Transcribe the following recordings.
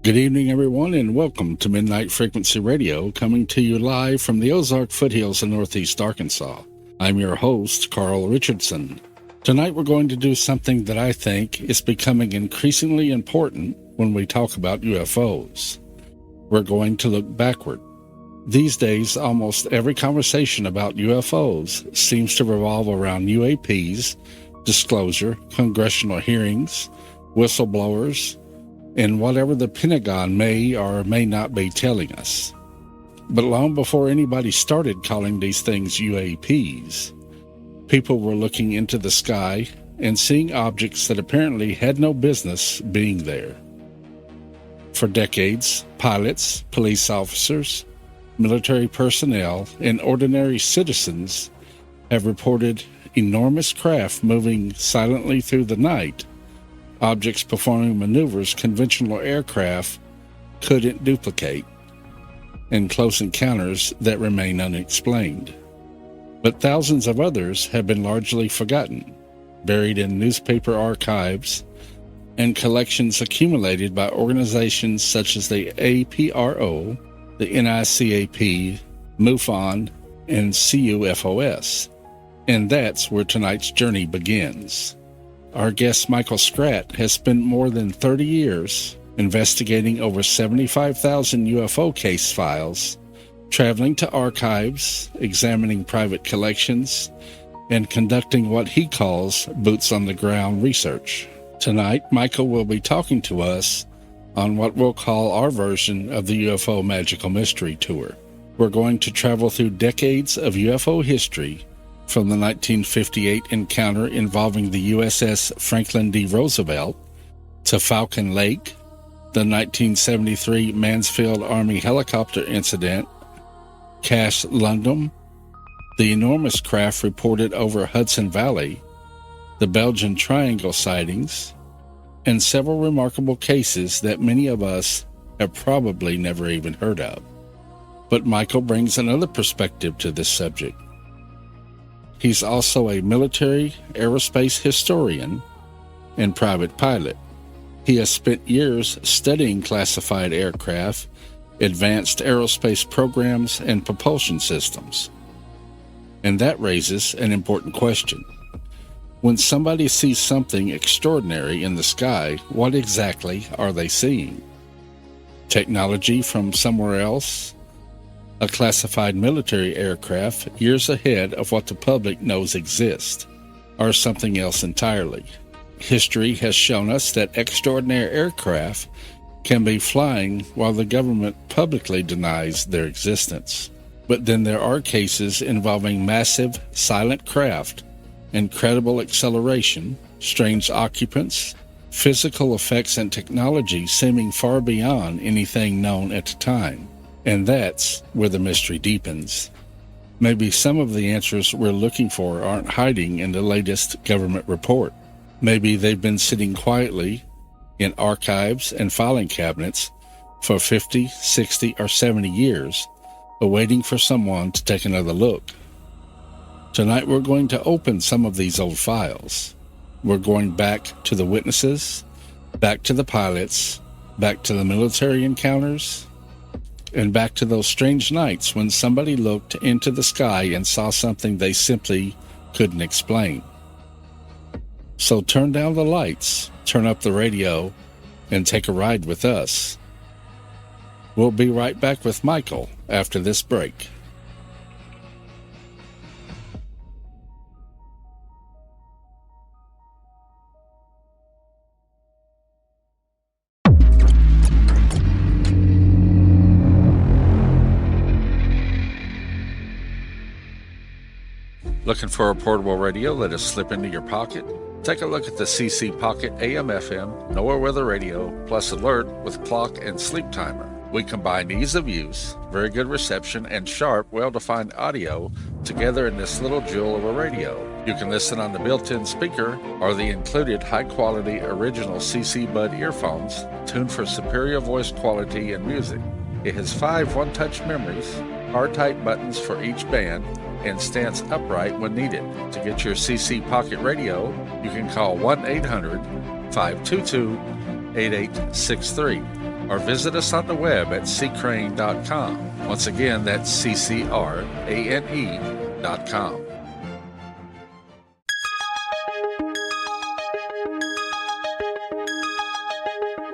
Good evening, everyone, and welcome to Midnight Frequency Radio, coming to you live from the Ozark foothills in northeast Arkansas. I'm your host, Carl Richardson. Tonight we're going to do something that I think is becoming increasingly important when we talk about UFOs. We're going to look backward. These days, almost every conversation about UFOs seems to revolve around UAPs, disclosure, congressional hearings, whistleblowers, and whatever the Pentagon may or may not be telling us. But long before anybody started calling these things UAPs, people were looking into the sky and seeing objects that apparently had no business being there. For decades, pilots, police officers, military personnel, and ordinary citizens have reported enormous craft moving silently through the night, objects performing maneuvers conventional aircraft couldn't duplicate, and close encounters that remain unexplained. But thousands of others have been largely forgotten, buried in newspaper archives and collections accumulated by organizations such as the APRO, the NICAP, MUFON, and CUFOS. And that's where tonight's journey begins. Our guest Michael Schratt has spent more than 30 years investigating over 75,000 UFO case files, traveling to archives, examining private collections, and conducting what he calls boots-on-the-ground research. Tonight, Michael will be talking to us on what we'll call our version of the UFO Magical Mystery Tour. We're going to travel through decades of UFO history, from the 1958 encounter involving the USS Franklin D. Roosevelt to Falcon Lake, the 1973 Mansfield Army helicopter incident, Cache Lundum, the enormous craft reported over Hudson Valley, the Belgian Triangle sightings, and several remarkable cases that many of us have probably never even heard of. But Michael brings another perspective to this subject. He's also a military aerospace historian and private pilot. He has spent years studying classified aircraft, advanced aerospace programs, and propulsion systems. And that raises an important question. When somebody sees something extraordinary in the sky, what exactly are they seeing? Technology from somewhere else? A classified military aircraft years ahead of what the public knows exists, or something else entirely? History has shown us that extraordinary aircraft can be flying while the government publicly denies their existence. But then there are cases involving massive, silent craft, incredible acceleration, strange occupants, physical effects and technology seeming far beyond anything known at the time. And that's where the mystery deepens. Maybe some of the answers we're looking for aren't hiding in the latest government report. Maybe they've been sitting quietly in archives and filing cabinets for 50, 60, or 70 years, awaiting for someone to take another look. Tonight we're going to open some of these old files. We're going back to the witnesses, back to the pilots, back to the military encounters, and back to those strange nights when somebody looked into the sky and saw something they simply couldn't explain. So turn down the lights, turn up the radio, and take a ride with us. We'll be right back with Michael after this break. Looking for a portable radio that'll slip into your pocket? Take a look at the CC Pocket AM/FM Nowhere Weather Radio plus alert with clock and sleep timer. We combine ease of use, very good reception, and sharp, well-defined audio together in this little jewel of a radio. You can listen on the built-in speaker or the included high-quality original CC Bud earphones tuned for superior voice quality and music. It has 5 one-touch memories, R-type buttons for each band, and stands upright when needed. To get your CC Pocket Radio, you can call 1-800-522-8863. or visit us on the web at ccrane.com. Once again, that's CCRANE.com.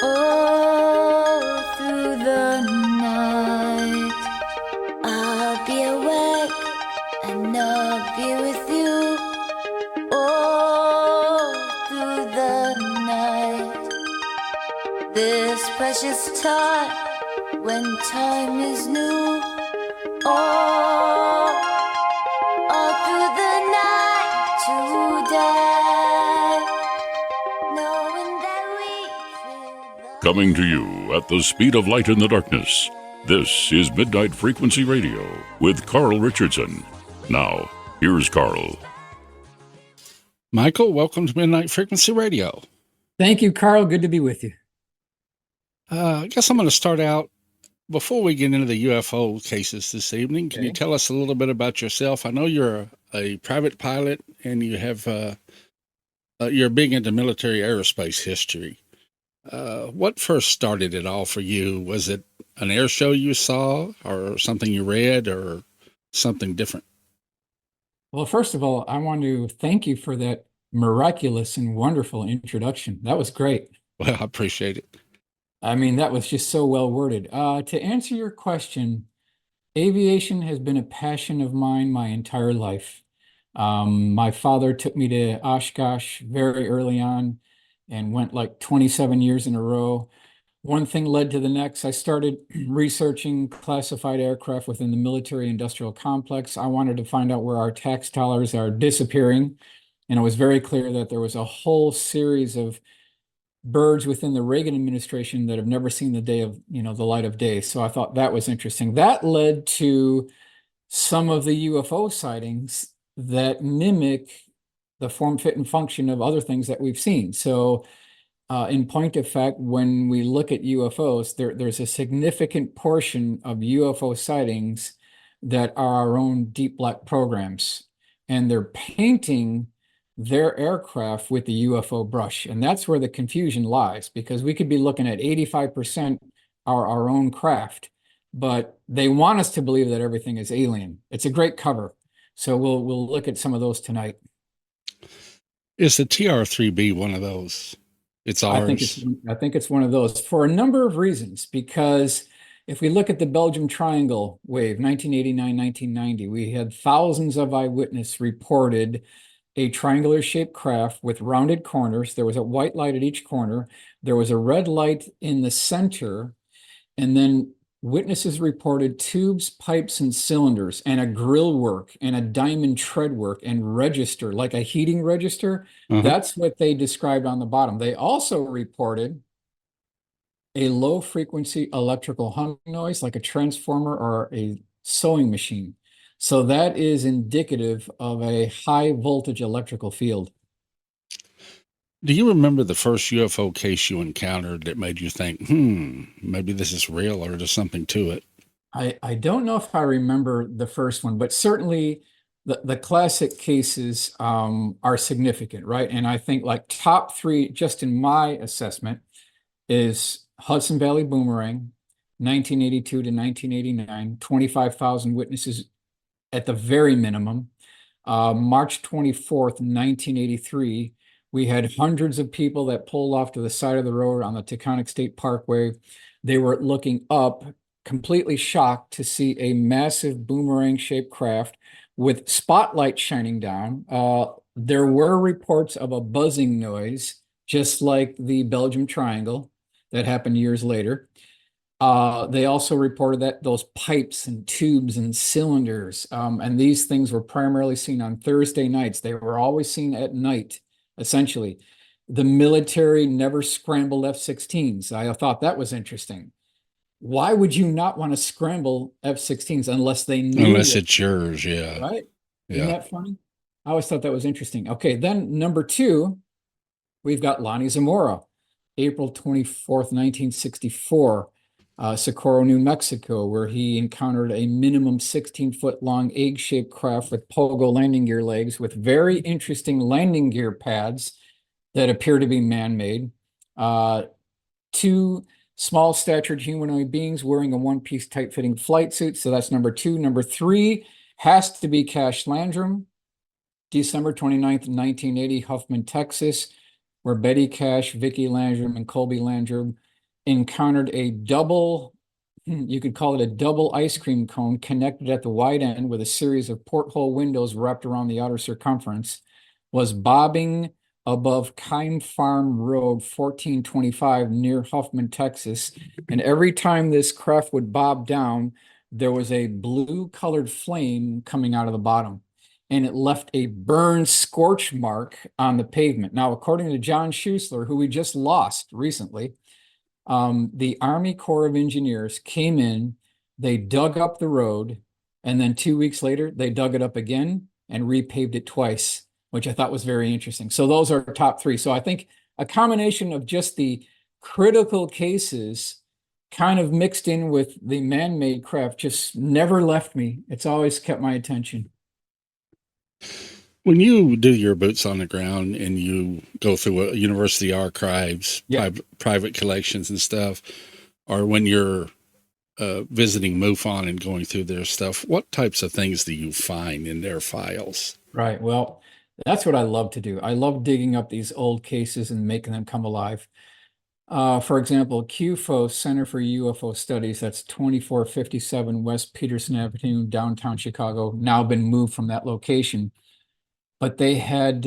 Oh, through the night, I'll be awake and I'll be with you. Oh, through the night, this precious time when time is new. Oh, all through the night today, knowing that we feel the Coming to you at the speed of light in the darkness, this is Midnight Frequency Radio with Carl Richardson. Now, here's Carl. Michael, welcome to Midnight Frequency Radio. Thank you, Carl. Good to be with you. I guess I'm going to start out, before we get into the UFO cases this evening, can you tell us a little bit about yourself? I know you're a private pilot and you have, you're big into military aerospace history. What first started it all for you? Was it an air show you saw or something you read or something different? Well, first of all, I want to thank you for that miraculous and wonderful introduction. That was great. Well, I appreciate it. I mean, that was just so well worded. To answer your question, aviation has been a passion of mine my entire life. My father took me to OSHKOSH very early on and went like 27 years in a row. One thing led to the next. I started researching classified aircraft within the military industrial complex. I wanted to find out where our tax dollars are disappearing. And it was very clear that there was a whole series of birds within the Reagan administration that have never seen the light of day. So I thought that was interesting. That led to some of the UFO sightings that mimic the form, fit, and function of other things that we've seen. So in point of fact, when we look at UFOs, there's a significant portion of UFO sightings that are our own deep black programs, and they're painting their aircraft with the UFO brush. And that's where the confusion lies, because we could be looking at 85% are our own craft, but they want us to believe that everything is alien. It's a great cover. So we'll look at some of those tonight. Is the TR-3B one of those? It's ours. I think it's one of those for a number of reasons, because if we look at the Belgium Triangle wave, 1989, 1990, we had thousands of eyewitnesses reported a triangular shaped craft with rounded corners. There was a white light at each corner. There was a red light in the center. And then witnesses reported tubes, pipes, and cylinders, and a grill work, and a diamond tread work, and register, like a heating register. That's what they described on the bottom. They also reported a low frequency electrical humming noise, like a transformer or a sewing machine. So that is indicative of a high voltage electrical field. Do you remember the first UFO case you encountered that made you think, maybe this is real or there's something to it? I don't know if I remember the first one, but certainly the classic cases are significant, right? And I think like top three, just in my assessment, is Hudson Valley Boomerang, 1982 to 1989, 25,000 witnesses at the very minimum. March 24th, 1983, we had hundreds of people that pulled off to the side of the road on the Taconic State Parkway. They were looking up, completely shocked to see a massive boomerang-shaped craft with spotlight shining down. There were reports of a buzzing noise, just like the Belgium Triangle that happened years later. They also reported that those pipes and tubes and cylinders, and these things were primarily seen on Thursday nights. They were always seen at night, essentially. The military never scrambled F-16s. I thought that was interesting. Why would you not want to scramble F-16s unless they knew? Unless it's yours, yeah. Right? Yeah. Isn't that funny? I always thought that was interesting. Okay, then number two, we've got Lonnie Zamora, April 24th, 1964. Socorro, New Mexico, where he encountered a minimum 16-foot long egg-shaped craft with pogo landing gear legs with very interesting landing gear pads that appear to be man-made. Two small statured humanoid beings wearing a one-piece tight-fitting flight suit. So that's number 2. Number 3 has to be Cash Landrum, December 29th, 1980, Huffman, Texas, where Betty Cash, Vicky Landrum, and Colby Landrum encountered a double, you could call it a double ice cream cone connected at the wide end with a series of porthole windows wrapped around the outer circumference, was bobbing above Kime Farm Road 1425 near Huffman, Texas. And every time this craft would bob down, there was a blue colored flame coming out of the bottom, and it left a burn scorch mark on the pavement. Now, according to John Schuessler, who we just lost recently, the Army Corps of Engineers came in, they dug up the road, and then 2 weeks later, they dug it up again and repaved it twice, which I thought was very interesting. So those are top 3. So I think a combination of just the critical cases kind of mixed in with the man-made craft just never left me. It's always kept my attention. When you do your boots on the ground and you go through a university archives, private collections and stuff, or when you're visiting MUFON and going through their stuff, what types of things do you find in their files? Right. Well, that's what I love to do. I love digging up these old cases and making them come alive. For example, QFO, Center for UFO Studies, that's 2457 West Peterson Avenue, downtown Chicago, now been moved from that location. But they had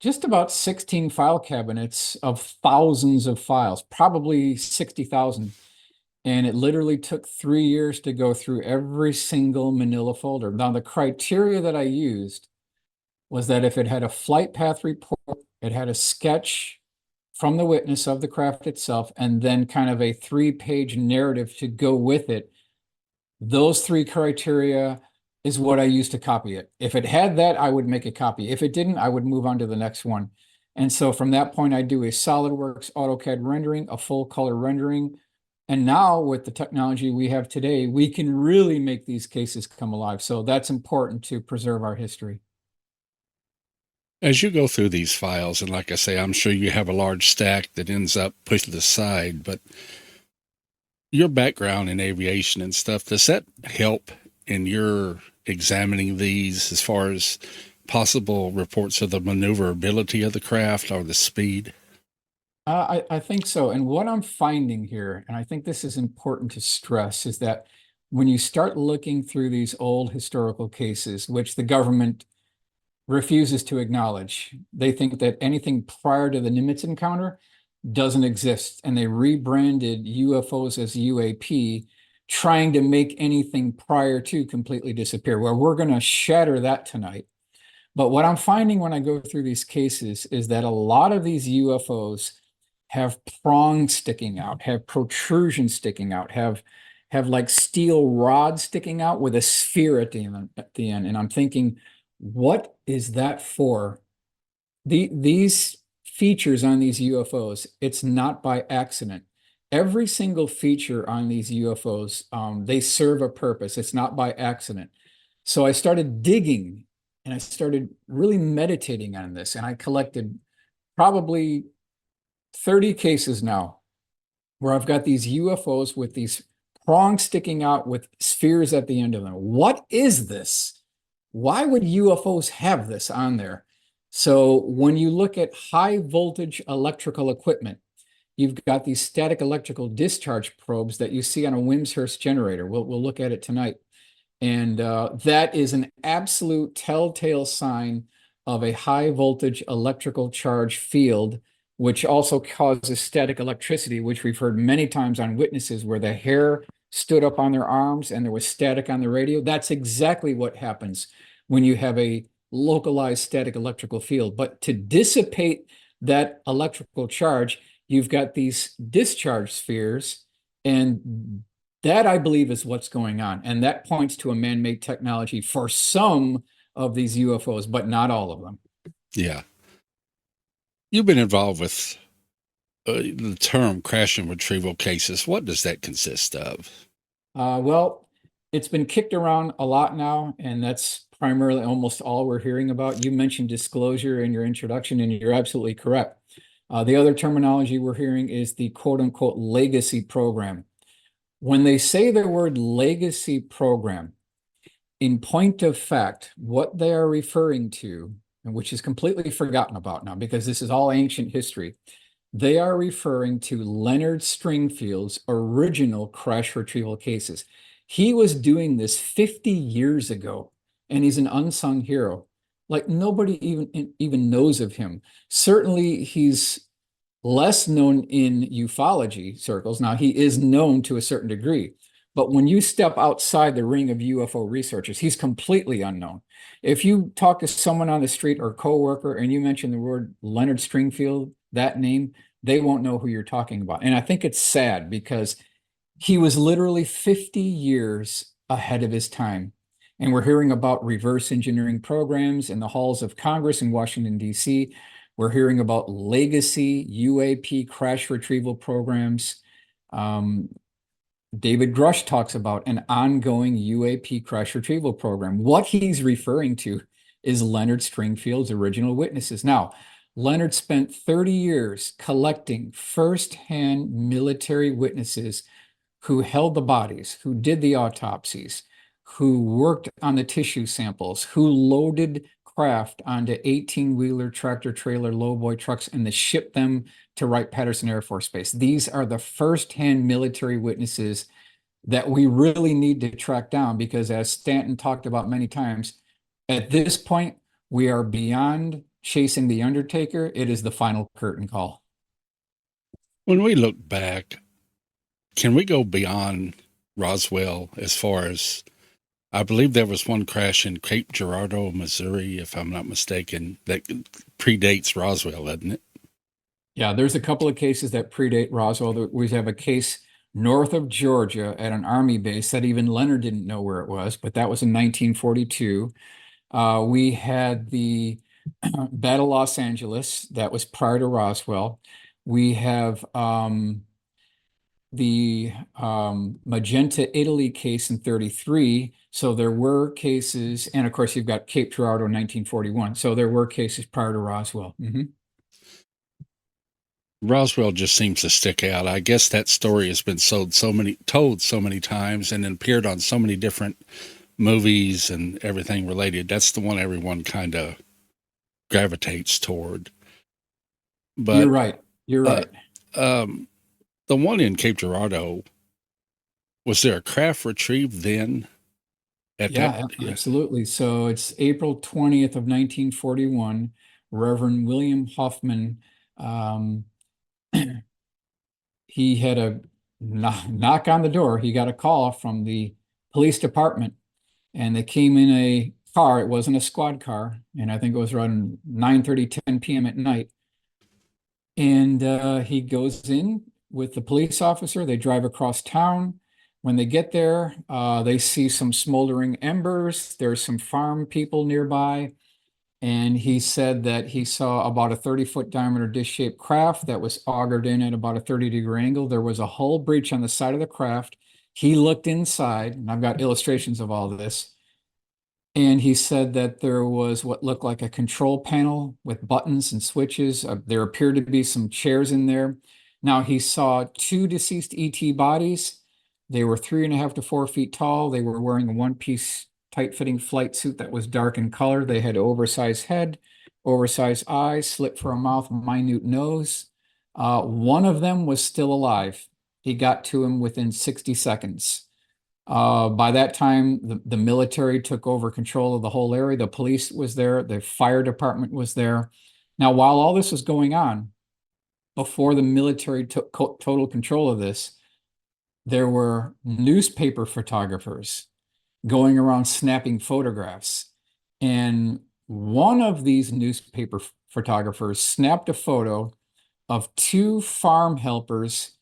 just about 16 file cabinets of thousands of files, probably 60,000. And it literally took 3 years to go through every single manila folder. Now, the criteria that I used was that if it had a flight path report, it had a sketch from the witness of the craft itself, and then kind of a 3-page narrative to go with it. Those 3 criteria is what I used to copy it. If it had that, I would make a copy. If it didn't, I would move on to the next one. And so from that point, I do a SolidWorks AutoCAD rendering, a full color rendering. And now with the technology we have today, we can really make these cases come alive. So that's important to preserve our history. As you go through these files, and like I say, I'm sure you have a large stack that ends up pushed to the side, but your background in aviation and stuff, does that help in your examining these as far as possible reports of the maneuverability of the craft or the speed? I think so. And what I'm finding here, and I think this is important to stress, is that when you start looking through these old historical cases, which the government refuses to acknowledge, they think that anything prior to the Nimitz encounter doesn't exist. And they rebranded UFOs as UAP, trying to make anything prior to completely disappear. Well, we're going to shatter that tonight. But what I'm finding when I go through these cases is that a lot of these UFOs have prongs sticking out, have protrusions sticking out, have like steel rods sticking out with a sphere at the end. And I'm thinking, what is that for? These features on these UFOs, it's not by accident. Every single feature on these UFOs, they serve a purpose. It's not by accident. So I started digging and I started really meditating on this, and I collected probably 30 cases now where I've got these UFOs with these prongs sticking out with spheres at the end of them. What is this? Why would UFOs have this on there? So when you look at high voltage electrical equipment, you've got these static electrical discharge probes that you see on a Wimshurst generator. We'll look at it tonight. And that is an absolute telltale sign of a high voltage electrical charge field, which also causes static electricity, which we've heard many times on witnesses where the hair stood up on their arms and there was static on the radio. That's exactly what happens when you have a localized static electrical field. But to dissipate that electrical charge, you've got these discharge spheres, and that, I believe, is what's going on. And that points to a man-made technology for some of these UFOs, but not all of them. Yeah. You've been involved with the term crash and retrieval cases. What does that consist of? Well, it's been kicked around a lot now, and that's primarily almost all we're hearing about. You mentioned disclosure in your introduction, and you're absolutely correct. The other terminology we're hearing is the quote unquote legacy program. When they say the word legacy program, in point of fact, what they are referring to, and which is completely forgotten about now because this is all ancient history, they are referring to Leonard Stringfield's original crash retrieval cases. He was doing this 50 years ago, and he's an unsung hero. Like nobody even knows of him. Certainly, he's less known in ufology circles. Now, he is known to a certain degree, but when you step outside the ring of UFO researchers, he's completely unknown. If you talk to someone on the street or coworker and you mention the word Leonard Stringfield, that name, they won't know who you're talking about. And I think it's sad because he was literally 50 years ahead of his time. And we're hearing about reverse engineering programs in the halls of Congress in Washington, D.C. We're hearing about legacy UAP crash retrieval programs. David Grush talks about an ongoing UAP crash retrieval program. What he's referring to is Leonard Stringfield's original witnesses. Now, Leonard spent 30 years collecting firsthand military witnesses who held the bodies, who did the autopsies, who worked on the tissue samples, who loaded craft onto 18-wheeler tractor-trailer lowboy trucks and shipped them to Wright-Patterson Air Force Base. These are the firsthand military witnesses that we really need to track down because, as Stanton talked about many times, at this point, we are beyond chasing the Undertaker. It is the final curtain call. When we look back, can we go beyond Roswell as far as, I believe there was one crash in Cape Girardeau, Missouri, if I'm not mistaken, that predates Roswell, doesn't it? Yeah, there's a couple of cases that predate Roswell. We have a case north of Georgia at an Army base that even Leonard didn't know where it was, but that was in 1942. We had the Battle of Los Angeles, that was prior to Roswell. We have the Magenta, Italy case in 33. So there were cases, and of course you've got Cape Girardeau in 1941. So there were cases prior to Roswell. Roswell just seems to stick out. I guess that story has been told so many times and appeared on so many different movies and everything related. That's the one everyone kind of gravitates toward. But you're right. You're right. The one in Cape Girardeau, was there a craft retrieved then? Absolutely. So it's April 20th of 1941. Reverend William Hoffman, he had a knock on the door. He got a call from the police department, and they came in a car. It wasn't a squad car, and I think it was around 9:30, 10 p.m. at night. And he goes in with the police officer. They drive across town. When they get there, they see some smoldering embers. There's some farm people nearby. And he said that he saw about a 30-foot diameter dish-shaped craft that was augured in at about a 30-degree angle. There was a hull breach on the side of the craft. He looked inside, and I've got illustrations of all of this. And he said that there was what looked like a control panel with buttons and switches. There appeared to be some chairs in there. Now, he saw two deceased ET bodies. They were 3.5 to 4 feet tall. They were wearing a one-piece tight-fitting flight suit that was dark in color. They had oversized head, oversized eyes, slit for a mouth, minute nose. One of them was still alive. He got to him within 60 seconds. By that time, the military took over control of the whole area. The police was there. The fire department was there. Now, while all this was going on, before the military took total control of this, there were newspaper photographers going around snapping photographs. And one of these newspaper photographers snapped a photo of two farm helpers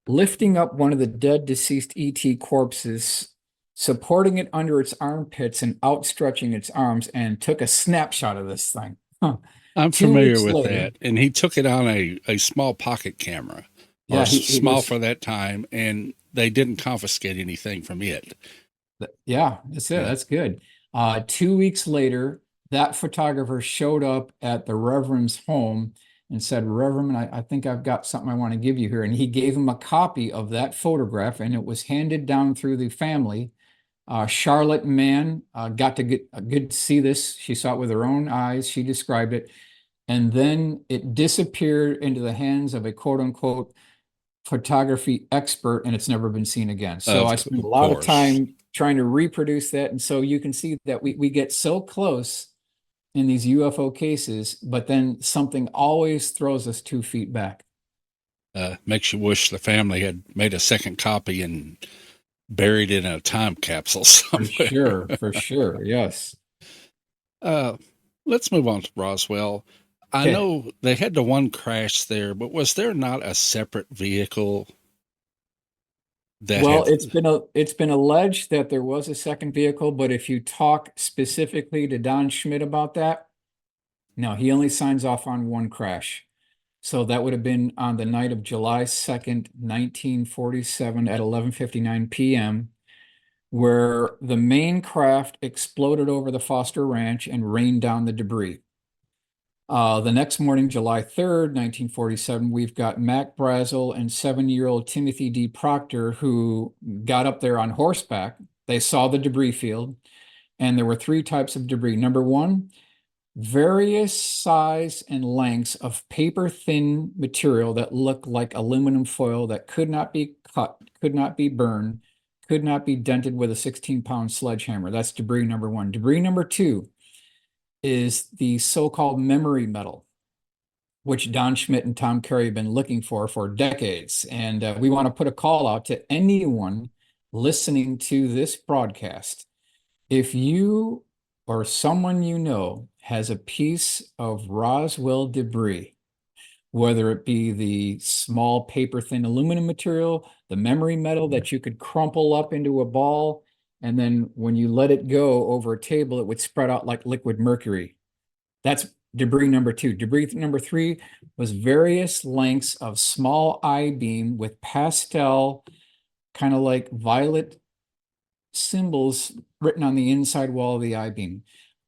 lifting up one of the dead deceased ET corpses, supporting it under its armpits and outstretching its arms, and took a snapshot of this thing. I'm familiar with that. And he took it on a small pocket camera. Yeah, small for that time, and they didn't confiscate anything from it. Yeah, that's it. That's good. 2 weeks later, that photographer showed up at the Reverend's home, and said, Reverend, I think I've got something I want to give you here. And he gave him a copy of that photograph, and it was handed down through the family. Charlotte Mann got to get to see this. She saw it with her own eyes. She described it. And then it disappeared into the hands of a quote unquote photography expert, and it's never been seen again. So I spent a lot of time trying to reproduce that. And so you can see that we get so close in these UFO cases, but then something always throws us 2 feet back. Makes you wish the family had made a second copy and buried it in a time capsule somewhere. For sure, yes. Let's move on to Roswell. I know they had the one crash there, but was there not a separate vehicle? It's been alleged that there was a second vehicle, but if you talk specifically to Don Schmidt about that, no, he only signs off on one crash. So that would have been on the night of July 2nd, 1947 at 11:59 p.m., where the main craft exploded over the Foster Ranch and rained down the debris. The next morning, July 3rd, 1947, we've got Mac Brazel and 7-year-old Timothy D. Proctor, who got up there on horseback. They saw the debris field, and there were 3 types of debris. Number 1, various size and lengths of paper-thin material that looked like aluminum foil that could not be cut, could not be burned, could not be dented with a 16-pound sledgehammer. That's debris number 1. Debris number 2 is the so-called memory metal, which Don Schmidt and Tom Carey have been looking for decades. And we want to put a call out to anyone listening to this broadcast. If you or someone you know has a piece of Roswell debris, whether it be the small paper-thin aluminum material, the memory metal that you could crumple up into a ball, and then when you let it go over a table, it would spread out like liquid mercury. That's debris number 2. Debris number 3 was various lengths of small I-beam with pastel, kind of like violet symbols written on the inside wall of the I-beam.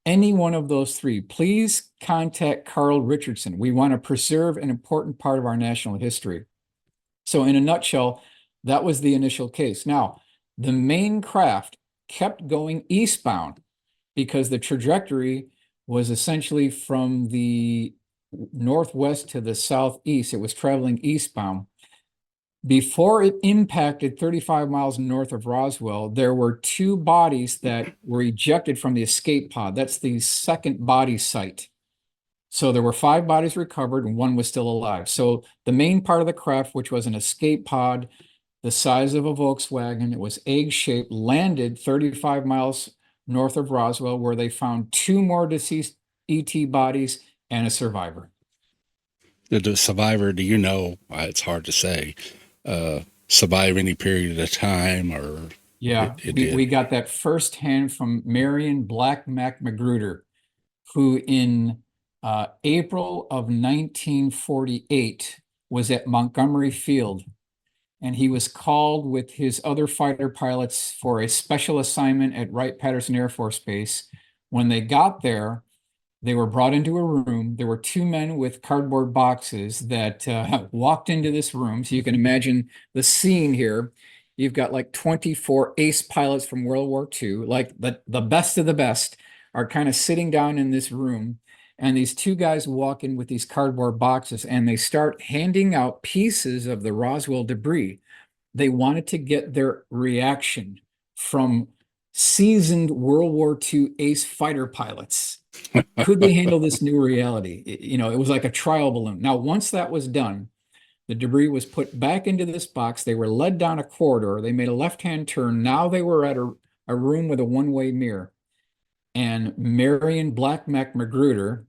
Any one of those 3, please contact Carl Richardson. We want to preserve an important part of our national history. So in a nutshell, that was the initial case. Now, the main craft kept going eastbound because the trajectory was essentially from the northwest to the southeast. It was traveling eastbound. Before it impacted 35 miles north of Roswell, there were 2 bodies that were ejected from the escape pod. That's the second body site. So there were 5 bodies recovered and 1 was still alive. So the main part of the craft, which was an escape pod the size of a Volkswagen, it was egg-shaped, landed 35 miles north of Roswell, where they found 2 more deceased ET bodies and a survivor. The survivor, do you know, it's hard to say, survive any period of time? Or yeah, we got that firsthand from Marion Black Mac Magruder, who in April of 1948 was at Montgomery Field, and he was called with his other fighter pilots for a special assignment at Wright-Patterson Air Force Base. When they got there, they were brought into a room. There were 2 men with cardboard boxes that walked into this room. So you can imagine the scene here. You've got like 24 ace pilots from World War II, like the best of the best, are kind of sitting down in this room. And these 2 guys walk in with these cardboard boxes, and they start handing out pieces of the Roswell debris. They wanted to get their reaction from seasoned World War II ace fighter pilots. Could they handle this new reality? It was like a trial balloon. Now, once that was done, the debris was put back into this box. They were led down a corridor. They made a left-hand turn. Now they were at a room with a one-way mirror. And Marion Black Mac Magruder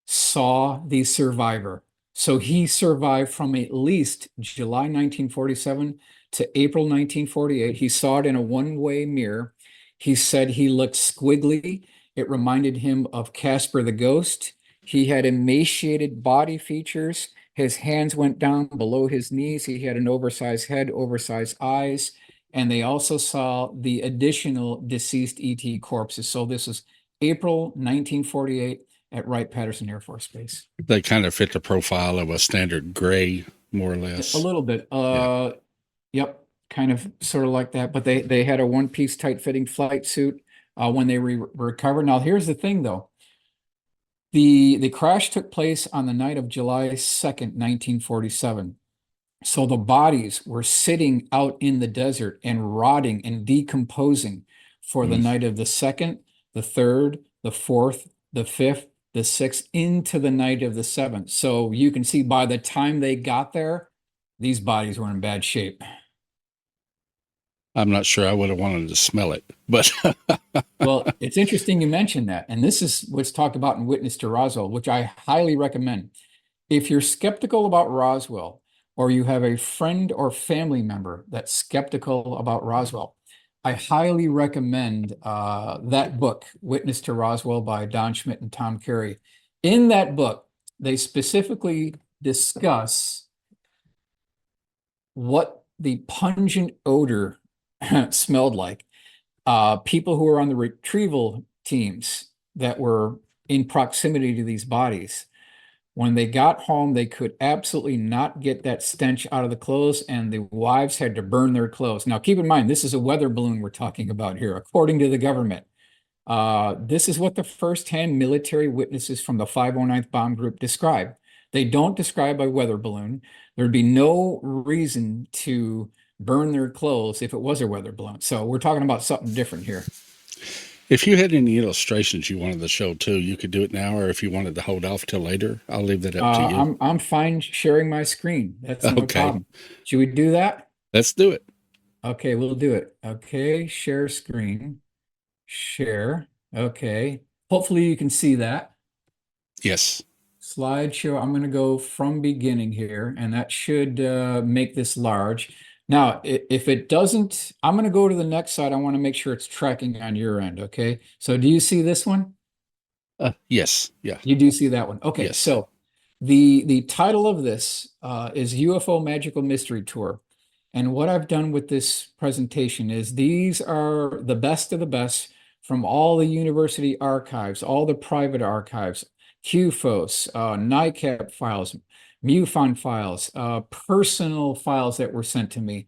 saw the survivor. So he survived from at least July 1947 to April 1948. He saw it in a one-way mirror. He said he looked squiggly. It reminded him of Casper the Ghost. He had emaciated body features. His hands went down below his knees. He had an oversized head, oversized eyes. And they also saw the additional deceased ET corpses. So this is April 1948 at Wright-Patterson Air Force Base. They kind of fit the profile of a standard gray, more or less. A little bit. Yep, kind of sort of like that. But they had a one-piece tight-fitting flight suit when they recovered. Now, here's the thing, though. The crash took place on the night of July 2nd, 1947. So the bodies were sitting out in the desert and rotting and decomposing for the night of the 2nd, the 3rd, the 4th, the 5th, the 6th, into the night of the 7th. So you can see by the time they got there, these bodies were in bad shape. I'm not sure I would have wanted to smell it, but Well, it's interesting you mentioned that. And this is what's talked about in Witness to Roswell, which I highly recommend. If you're skeptical about Roswell, or you have a friend or family member that's skeptical about Roswell, I highly recommend that book, Witness to Roswell by Don Schmidt and Tom Carey. In that book, they specifically discuss what the pungent odor smelled like. People who were on the retrieval teams that were in proximity to these bodies, when they got home, they could absolutely not get that stench out of the clothes, and the wives had to burn their clothes. Now, keep in mind, this is a weather balloon we're talking about here, according to the government. This is what the first-hand military witnesses from the 509th Bomb Group describe. They don't describe a weather balloon. There'd be no reason to burn their clothes if it was a weather balloon. So we're talking about something different here. if you had any illustrations you wanted to show too, you could do it now, or if you wanted to hold off till later, I'll leave that up to you. I'm fine sharing my screen. That's no Okay. problem. Should we do that? Let's do it. Okay, we'll do it. Okay, share screen. Share. Okay. Hopefully you can see that. Yes. Slideshow. I'm going to go from beginning here, and that should make this large. Now, if it doesn't, I'm going to go to the next slide. I want to make sure it's tracking on your end. Okay. So do you see this one? Yes. Yeah. You do see that one. Okay. Yes. So the title of this is UFO Magical Mystery Tour. And what I've done with this presentation is these are the best of the best from all the university archives, all the private archives, QFOS, NICAP files, MUFON files, personal files that were sent to me.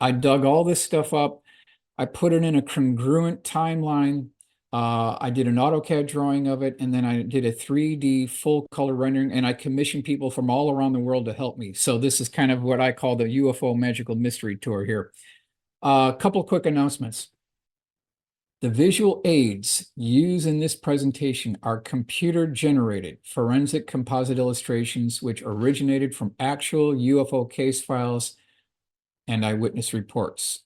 I dug all this stuff up. I put it in a congruent timeline. I did an AutoCAD drawing of it, and then I did a 3D full color rendering, and I commissioned people from all around the world to help me. So this is kind of what I call the UFO Magical Mystery Tour here. A couple quick announcements. The visual aids used in this presentation are computer-generated forensic composite illustrations which originated from actual UFO case files and eyewitness reports.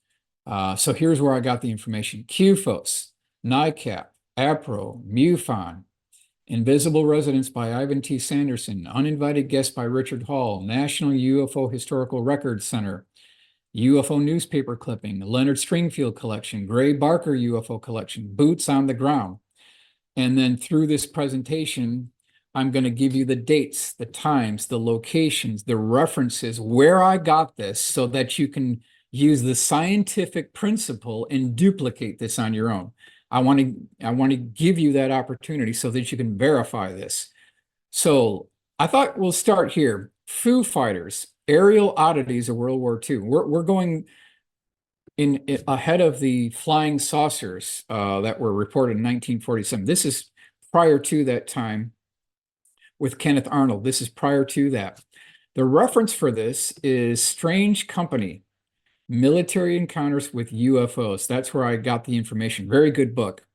So here's where I got the information. QFOS, NICAP, APRO, MUFON, Invisible Residence by Ivan T. Sanderson, Uninvited Guest by Richard Hall, National UFO Historical Records Center, UFO newspaper clipping, Leonard Stringfield collection, Gray Barker UFO collection, Boots on the Ground. And then through this presentation, I'm going to give you the dates, the times, the locations, the references, where I got this, so that you can use the scientific principle and duplicate this on your own. I want to give you that opportunity so that you can verify this. So I thought we'll start here. Foo Fighters, aerial oddities of World War II. We're going in ahead of the flying saucers that were reported in 1947. This is prior to that time with Kenneth Arnold. This is prior to that. The reference for this is Strange Company, Military Encounters with UFOs. That's where I got the information. Very good book.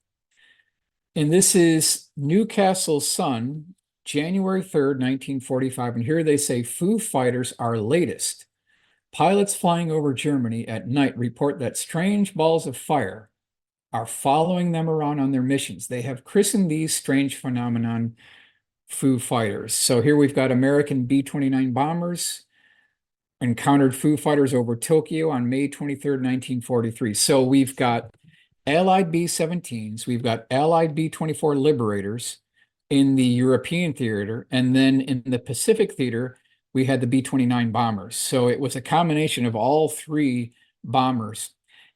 And this is Newcastle Sun, January 3rd, 1945. And here they say Foo Fighters are latest. Pilots flying over Germany at night report that strange balls of fire are following them around on their missions. They have christened these strange phenomenon Foo Fighters. So here we've got American B-29 bombers encountered Foo Fighters over Tokyo on May 23rd, 1943. So we've got Allied B-17s, we've got Allied B-24 Liberators in the European theater, and then in the Pacific theater, we had the B-29 bombers. So it was a combination of all three bombers.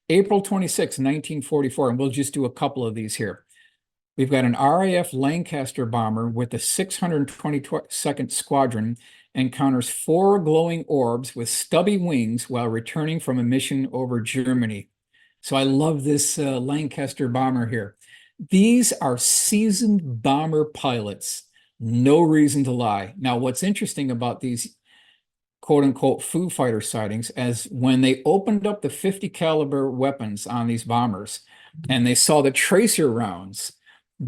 April 26, 1944, and we'll just do a couple of these here. We've got an RAF Lancaster bomber with the 622nd Squadron encounters 4 glowing orbs with stubby wings while returning from a mission over Germany. So I love this Lancaster bomber here. These are seasoned bomber pilots. No reason to lie. Now, what's interesting about these quote unquote Foo Fighter sightings as when they opened up the 50 caliber weapons on these bombers and they saw the tracer rounds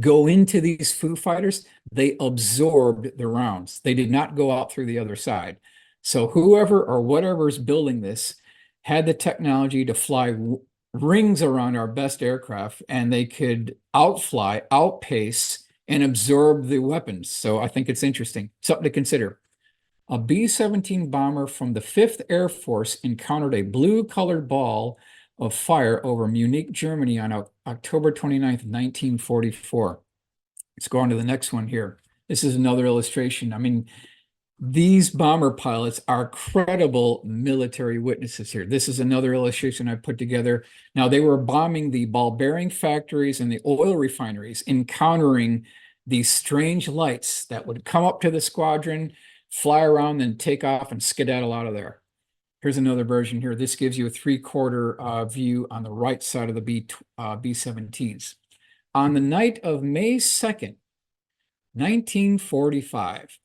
go into these Foo Fighters, they absorbed the rounds. They did not go out through the other side. So whoever or whatever is building this had the technology to fly rings around our best aircraft, and they could outfly, outpace, and absorb the weapons. So I think it's interesting, something to consider. A B-17 bomber from the 5th Air Force encountered a blue-colored ball of fire over Munich, Germany on October 29th, 1944. Let's go on to the next one here. This is another illustration. I mean, these bomber pilots are credible military witnesses here. This is another illustration I put together. Now, they were bombing the ball bearing factories and the oil refineries, encountering these strange lights that would come up to the squadron, fly around, then take off and skedaddle out of there. Here's another version here. This gives you a 3/4 view on the right side of the B-17s. On the night of May 2nd, 1945,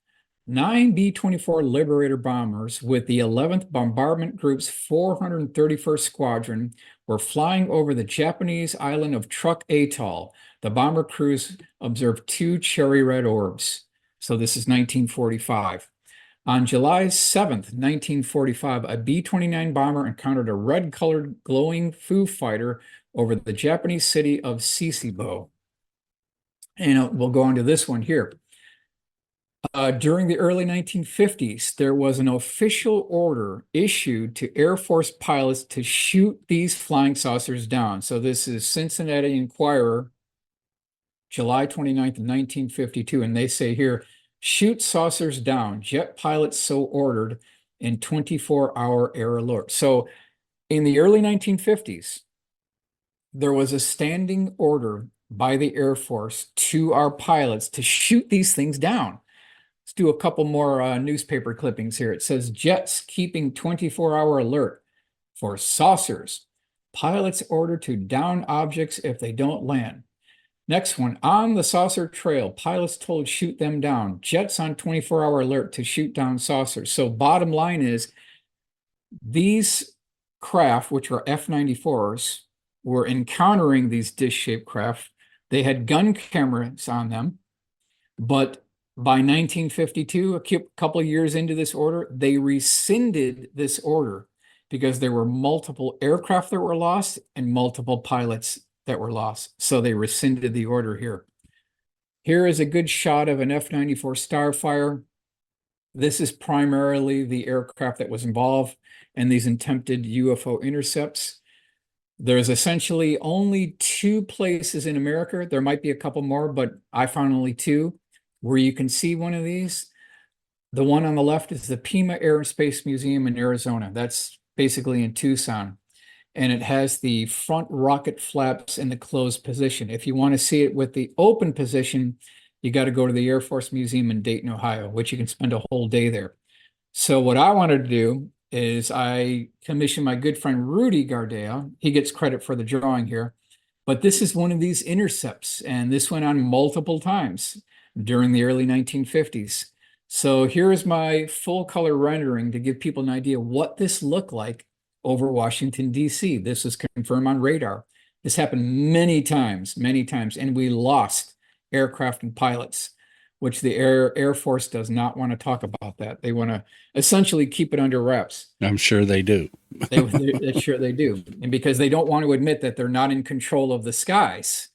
9 B-24 Liberator bombers with the 11th Bombardment Group's 431st Squadron were flying over the Japanese island of Truk Atoll. The bomber crews observed 2 cherry red orbs. So this is 1945. On July 7th, 1945, a B-29 bomber encountered a red-colored glowing Foo Fighter over the Japanese city of Sasebo. And we'll go on to this one here. During the early 1950s, there was an official order issued to Air Force pilots to shoot these flying saucers down. So this is Cincinnati Enquirer, July 29th, 1952. And they say here, shoot saucers down, jet pilots so ordered in 24-hour air alert. So in the early 1950s, there was a standing order by the Air Force to our pilots to shoot these things down. Let's do a couple more newspaper clippings here. It says, jets keeping 24-hour alert for saucers. Pilots ordered to down objects if they don't land. Next one, on the saucer trail, pilots told shoot them down. Jets on 24-hour alert to shoot down saucers. So bottom line is, these craft, which were F-94s, were encountering these dish-shaped craft. They had gun cameras on them, but by 1952, a couple of years into this order, they rescinded this order because there were multiple aircraft that were lost and multiple pilots that were lost. So they rescinded the order here. Here is a good shot of an F-94 Starfire. This is primarily the aircraft that was involved in these attempted UFO intercepts. There's essentially only 2 places in America. There might be a couple more, but I found only 2 where you can see one of these. The one on the left is the Pima Aerospace Museum in Arizona. That's basically in Tucson. And it has the front rocket flaps in the closed position. If you want to see it with the open position, you got to go to the Air Force Museum in Dayton, Ohio, which you can spend a whole day there. So what I wanted to do is I commissioned my good friend Rudy Gardea. He gets credit for the drawing here. But this is one of these intercepts, and this went on multiple times during the early 1950s. So here is my full color rendering to give people an idea what this looked like over Washington, D.C. This is confirmed on radar. This happened many times, and we lost aircraft and pilots, which the Air Force does not want to talk about that. They want to essentially keep it under wraps. I'm sure they do. Sure they do. And because they don't want to admit that they're not in control of the skies,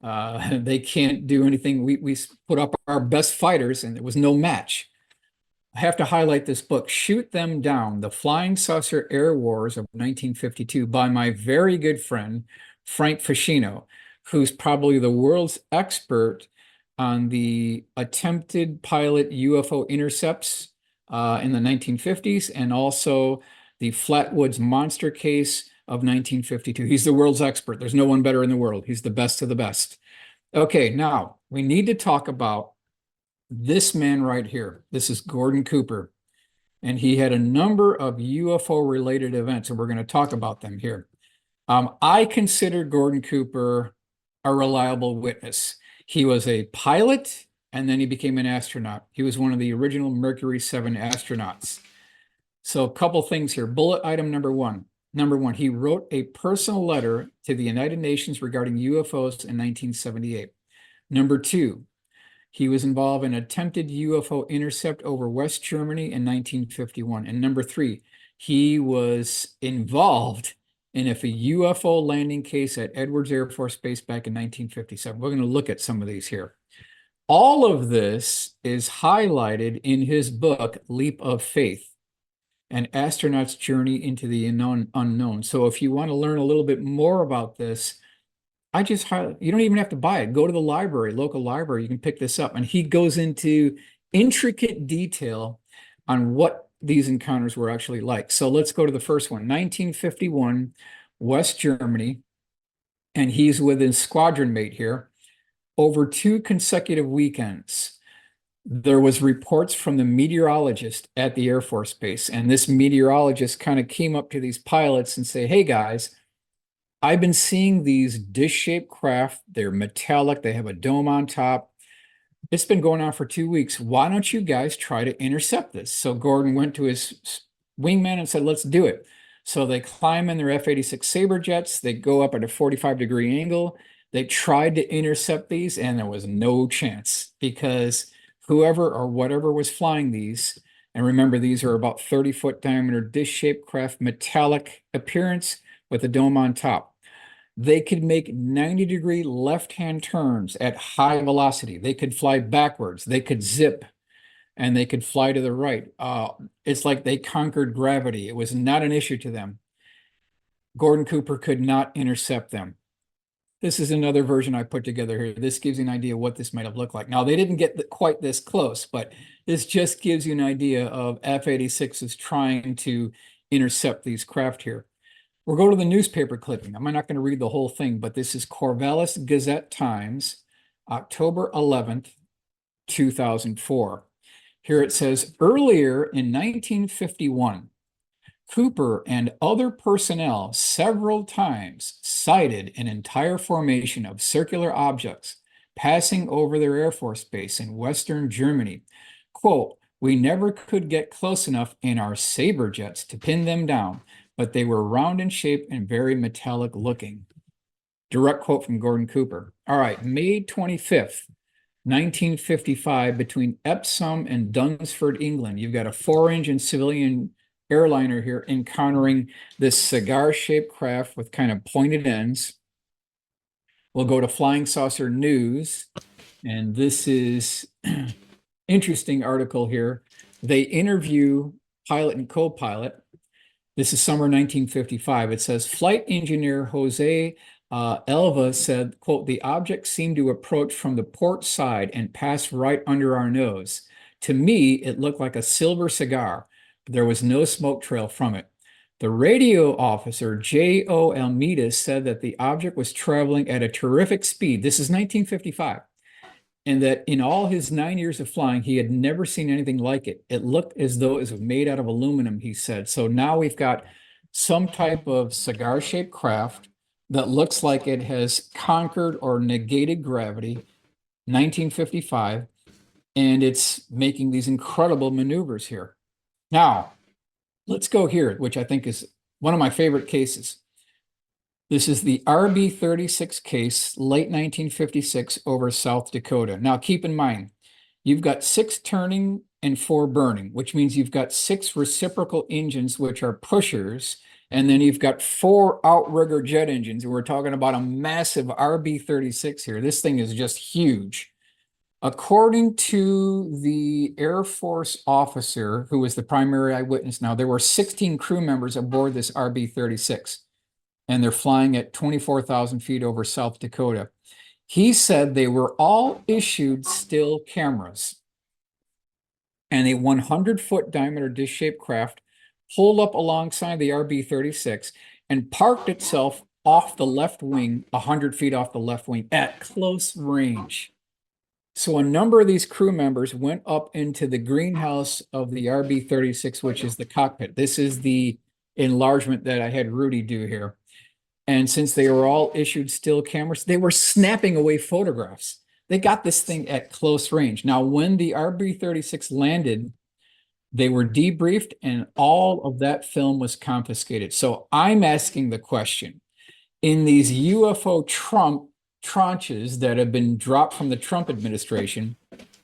they can't do anything. We put up our best fighters and there was no match. I have to highlight this book, Shoot Them Down, The Flying Saucer Air Wars of 1952 by my very good friend, Frank Ficino, who's probably the world's expert on the attempted pilot UFO intercepts in the 1950s and also the Flatwoods monster case of 1952. He's the world's expert. There's no one better in the world. He's the best of the best. Okay, now we need to talk about this man right here. This is Gordon Cooper, and he had a number of UFO related events, and we're going to talk about them here. I consider Gordon Cooper a reliable witness. He was a pilot, and then he became an astronaut. He was one of the original Mercury 7 astronauts. So a couple things here. Bullet item number one. Number one, he wrote a personal letter to the United Nations regarding UFOs in 1978. Number two, he was involved in attempted UFO intercept over West Germany in 1951. And number three, he was involved in a UFO landing case at Edwards Air Force Base back in 1957. We're going to look at some of these here. All of this is highlighted in his book, Leap of Faith, an astronaut's journey into the unknown. So if you want to learn a little bit more about this, you don't even have to buy it. Go to the library, local library, you can pick this up. And he goes into intricate detail on what these encounters were actually like. So let's go to the first one, 1951, West Germany. And he's with his squadron mate here. Over 2 consecutive weekends, there was reports from the meteorologist at the Air Force Base. And this meteorologist kind of came up to these pilots and say, hey guys, I've been seeing these dish-shaped craft. They're metallic. They have a dome on top. It's been going on for 2 weeks. Why don't you guys try to intercept this? So Gordon went to his wingman and said, let's do it. So they climb in their F-86 Sabre jets. They go up at a 45-degree angle. They tried to intercept these, and there was no chance because whoever or whatever was flying these, and remember, these are about 30-foot diameter dish-shaped craft, metallic appearance with a dome on top. They could make 90-degree left-hand turns at high velocity. They could fly backwards. They could zip, and they could fly to the right. It's like they conquered gravity. It was not an issue to them. Gordon Cooper could not intercept them. This is another version I put together here. This gives you an idea of what this might have looked like. Now, they didn't get quite this close, but this just gives you an idea of F-86s trying to intercept these craft here. We'll go to the newspaper clipping. I'm not going to read the whole thing, but this is Corvallis Gazette-Times, October 11th, 2004. Here it says, earlier in 1951, Cooper and other personnel several times sighted an entire formation of circular objects passing over their Air Force base in Western Germany. Quote, we never could get close enough in our Sabre jets to pin them down, but they were round in shape and very metallic looking. Direct quote from Gordon Cooper. All right, May 25th, 1955, between Epsom and Dunsford, England, you've got a 4-engine civilian airliner here encountering this cigar-shaped craft with kind of pointed ends. We'll go to Flying Saucer News, and this is interesting article here. They interview pilot and co-pilot. This is summer 1955. It says, flight engineer Jose Elva said, quote, the object seemed to approach from the port side and pass right under our nose. To me, it looked like a silver cigar. There was no smoke trail from it. The radio officer, J.O. Almeida, said that the object was traveling at a terrific speed. This is 1955. And that in all his 9 years of flying, he had never seen anything like it. It looked as though it was made out of aluminum, he said. So now we've got some type of cigar-shaped craft that looks like it has conquered or negated gravity, 1955, and it's making these incredible maneuvers here. Now, let's go here, which I think is one of my favorite cases. This is the RB-36 case, late 1956 over South Dakota. Now, keep in mind, you've got 6 turning and 4 burning, which means you've got 6 reciprocal engines, which are pushers, and then you've got 4 outrigger jet engines. We're talking about a massive RB-36 here. This thing is just huge. According to the Air Force officer, who was the primary eyewitness now, there were 16 crew members aboard this RB-36, and they're flying at 24,000 feet over South Dakota. He said they were all issued still cameras, and a 100-foot diameter dish-shaped craft pulled up alongside the RB-36 and parked itself off the left wing, 100 feet off the left wing at close range. So a number of these crew members went up into the greenhouse of the RB-36, which is the cockpit. This is the enlargement that I had Rudy do here. And since they were all issued still cameras, they were snapping away photographs. They got this thing at close range. Now, when the RB-36 landed, they were debriefed and all of that film was confiscated. So I'm asking the question, in these UFO tranches that have been dropped from the Trump administration,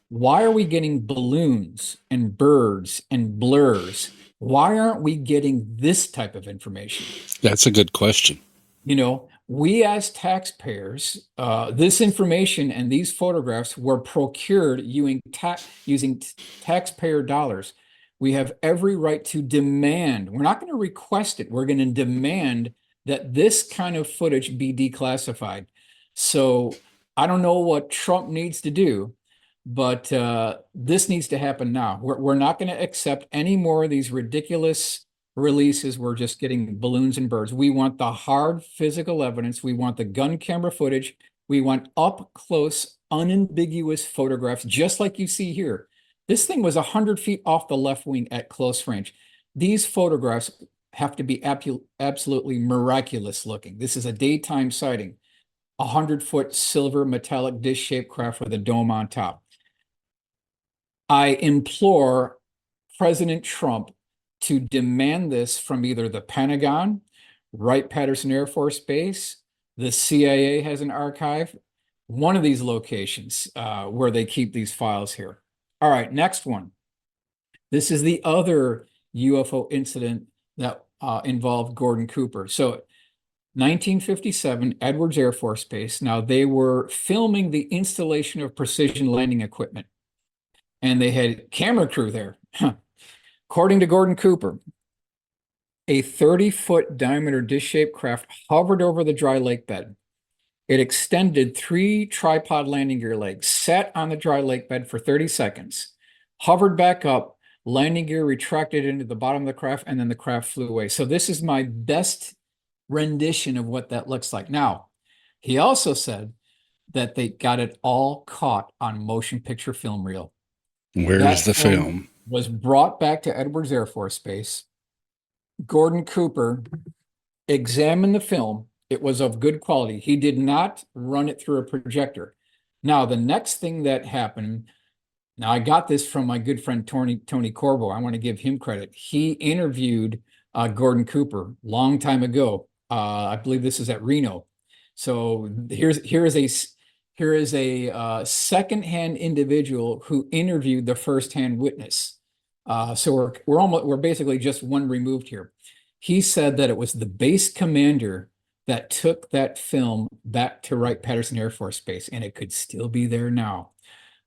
why are we getting balloons and birds and blurs? Why aren't we getting this type of information? That's a good question. You know, we as taxpayers, this information and these photographs were procured using taxpayer dollars. We have every right to demand. We're not going to request it. We're going to demand that this kind of footage be declassified. So I don't know what Trump needs to do, but this needs to happen now. We're not going to accept any more of these ridiculous releases. We're just getting balloons and birds. We want the hard physical evidence. We want the gun camera footage. We want up close, unambiguous photographs, just like you see here. This thing was 100 feet off the left wing at close range. These photographs have to be absolutely miraculous looking. This is a daytime sighting. 100-foot silver metallic disc-shaped craft with a dome on top. I implore President Trump to demand this from either the Pentagon, Wright-Patterson Air Force Base, the CIA has an archive, one of these locations where they keep these files here. All right, next one. This is the other UFO incident that involved Gordon Cooper. So 1957, Edwards Air Force Base. Now, they were filming the installation of precision landing equipment, and they had camera crew there. According to Gordon Cooper, a 30-foot diameter disc-shaped craft hovered over the dry lake bed. It extended 3 tripod landing gear legs, sat on the dry lake bed for 30 seconds, hovered back up, landing gear retracted into the bottom of the craft, and then the craft flew away. So this is my best rendition of what that looks like. Now, he also said that they got it all caught on motion picture film reel. Where's the film? Was brought back to Edwards Air Force Base. Gordon Cooper examined the film. It was of good quality. He did not run it through a projector. Now, the next thing that happened, now I got this from my good friend Tony Corbo. I want to give him credit. He interviewed Gordon Cooper long time ago. I believe this is at Reno. So here is a secondhand individual who interviewed the firsthand witness. So we're basically just one removed here. He said that it was the base commander that took that film back to Wright-Patterson Air Force Base, and it could still be there now.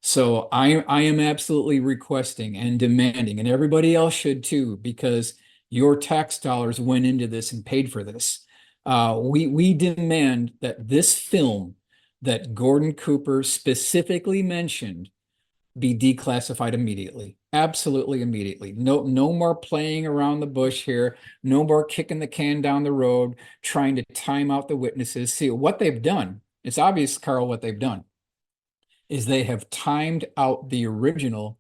So I am absolutely requesting and demanding, and everybody else should too, because your tax dollars went into this and paid for this. We demand that this film that Gordon Cooper specifically mentioned be declassified immediately. Absolutely immediately. No more playing around the bush here. No more kicking the can down the road, trying to time out the witnesses. See, what they've done, it's obvious, Carl, what they've done is they have timed out the original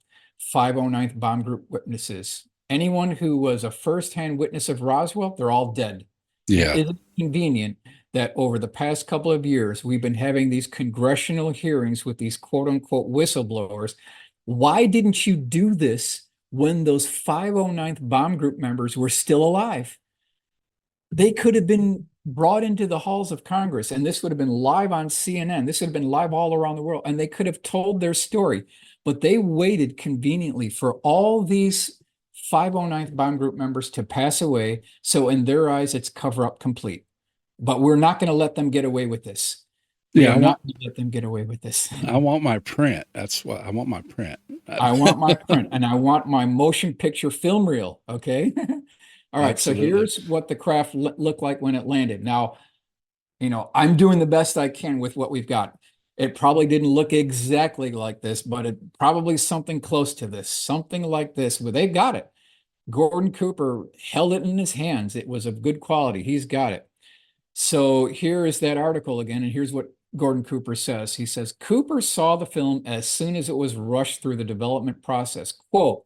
509th Bomb Group witnesses. Anyone who was a firsthand witness of Roswell, they're all dead. Yeah. Is it convenient that over the past couple of years, we've been having these congressional hearings with these quote unquote whistleblowers? Why didn't you do this when those 509th Bomb Group members were still alive? They could have been brought into the halls of Congress, and this would have been live on CNN. This would have been live all around the world, and they could have told their story. But they waited conveniently for all these 509th Bomb Group members to pass away. So in their eyes, it's cover up complete. But we're not going to let them get away with this. Yeah, I'm not going to let them get away with this. I want my print. That's what I want, my print. I want my print, and I want my motion picture film reel. Okay. All right. Absolutely. So here's what the craft looked like when it landed. Now, I'm doing the best I can with what we've got. It probably didn't look exactly like this, but it probably something close to this, something like this. Well, they've got it. Gordon Cooper held it in his hands. It was of good quality. He's got it. So here is that article again, and here's what Gordon Cooper says. He says, Cooper saw the film as soon as it was rushed through the development process. Quote,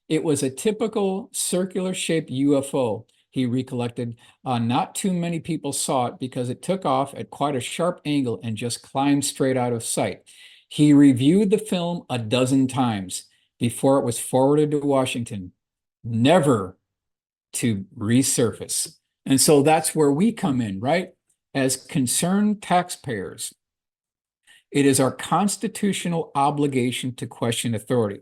it was a typical circular-shaped UFO, he recollected. Not too many people saw it because it took off at quite a sharp angle and just climbed straight out of sight. He reviewed the film a dozen times before it was forwarded to Washington, never to resurface. And so that's where we come in, right? As concerned taxpayers, it is our constitutional obligation to question authority.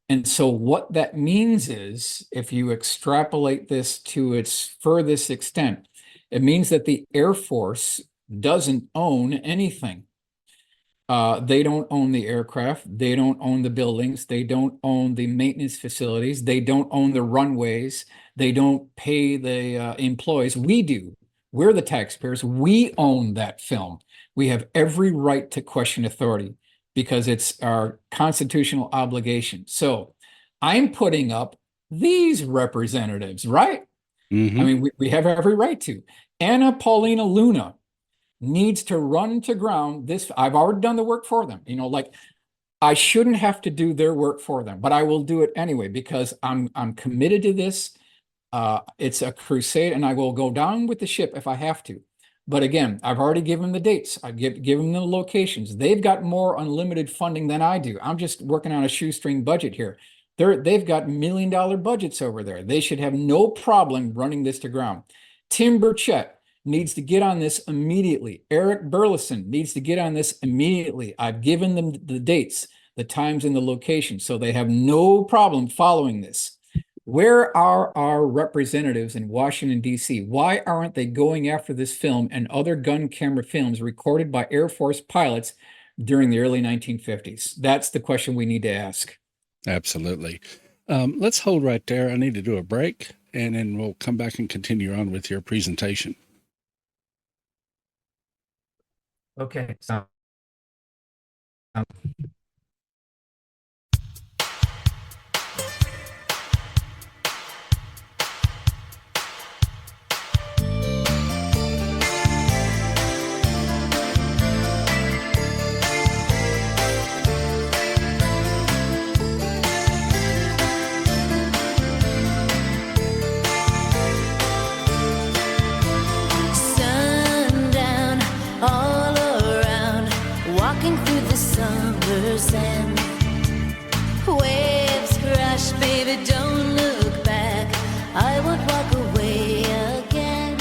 And so what that means is, if you extrapolate this to its furthest extent, it means that the Air Force doesn't own anything. They don't own the aircraft. They don't own the buildings. They don't own the maintenance facilities. They don't own the runways. They don't pay the employees. We do. We're the taxpayers. We own that film. We have every right to question authority because it's our constitutional obligation. So I'm putting up these representatives, right? Mm-hmm. I mean, we have every right to. Anna Paulina Luna needs to run to ground this. I've already done the work for them. You know, like I shouldn't have to do their work for them, but I will do it anyway because I'm committed to this. It's a crusade, and I will go down with the ship if I have to. But again, I've already given the dates. I've given them the locations. They've got more unlimited funding than I do. I'm just working on a shoestring budget here. They've got $1 million budgets over there. They should have no problem running this to ground. Tim Burchett needs to get on this immediately. Eric Burleson needs to get on this immediately. I've given them the dates, the times, and the location, so they have no problem following this. Where are our representatives in Washington, D.C.? Why aren't they going after this film and other gun camera films recorded by Air Force pilots during the early 1950s? That's the question we need to ask. Absolutely. Let's hold right there. I need to do a break, and then we'll come back and continue on with your presentation. Okay. So Sundown all around, walking through the summer sand. Waves crash, baby, don't look back. I won't walk away again.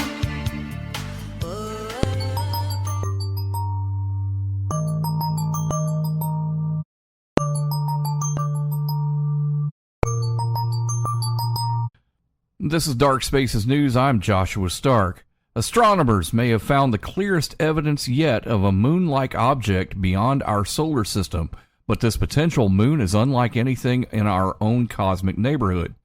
This is Dark Spaces News. I'm Joshua Stark. Astronomers may have found the clearest evidence yet of a moon-like object beyond our solar system, but this potential moon is unlike anything in our own cosmic neighborhood.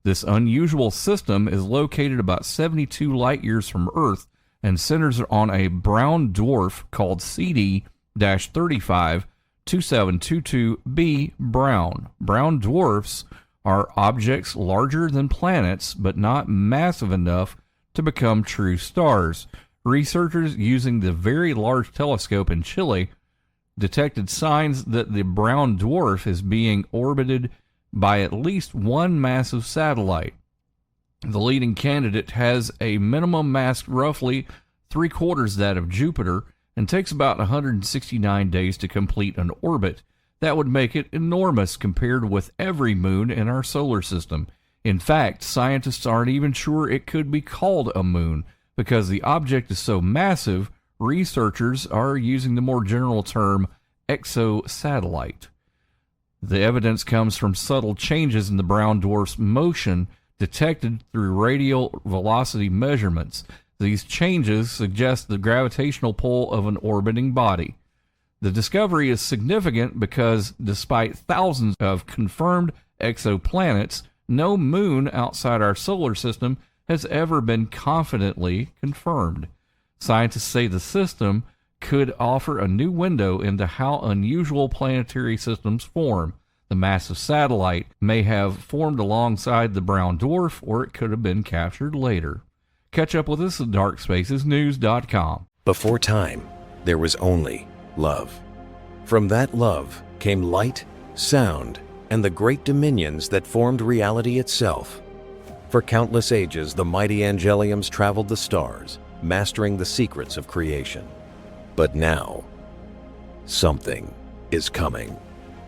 This unusual system is located about 72 light-years from Earth and centers on a brown dwarf called CD-352722b Brown. Brown dwarfs are objects larger than planets, but not massive enough to become true stars. Researchers using the Very Large Telescope in Chile detected signs that the brown dwarf is being orbited by at least one massive satellite. The leading candidate has a minimum mass roughly 3/4 that of Jupiter and takes about 169 days to complete an orbit. That would make it enormous compared with every moon in our solar system. In fact, scientists aren't even sure it could be called a moon because the object is so massive. Researchers are using the more general term exosatellite. The evidence comes from subtle changes in the brown dwarf's motion detected through radial velocity measurements. These changes suggest the gravitational pull of an orbiting body. The discovery is significant because despite thousands of confirmed exoplanets, no moon outside our solar system has ever been confidently confirmed. Scientists say the system could offer a new window into how unusual planetary systems form. The massive satellite may have formed alongside the brown dwarf, or it could have been captured later. Catch up with us at darkspacesnews.com. Before time, there was only love. From that love came light, sound, and the great dominions that formed reality itself. For countless ages, the mighty angeliums traveled the stars, mastering the secrets of creation. But now, something is coming.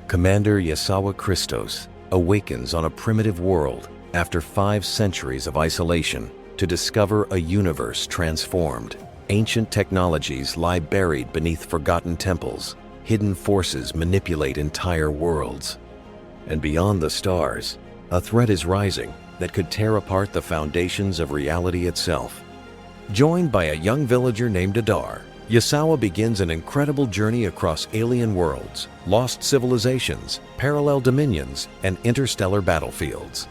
Commander Yasawa Christos awakens on a primitive world after 5 centuries of isolation to discover a universe transformed. Ancient technologies lie buried beneath forgotten temples. Hidden forces manipulate entire worlds. And beyond the stars, a threat is rising that could tear apart the foundations of reality itself. Joined by a young villager named Adar, Yasawa begins an incredible journey across alien worlds, lost civilizations, parallel dominions, and interstellar battlefields.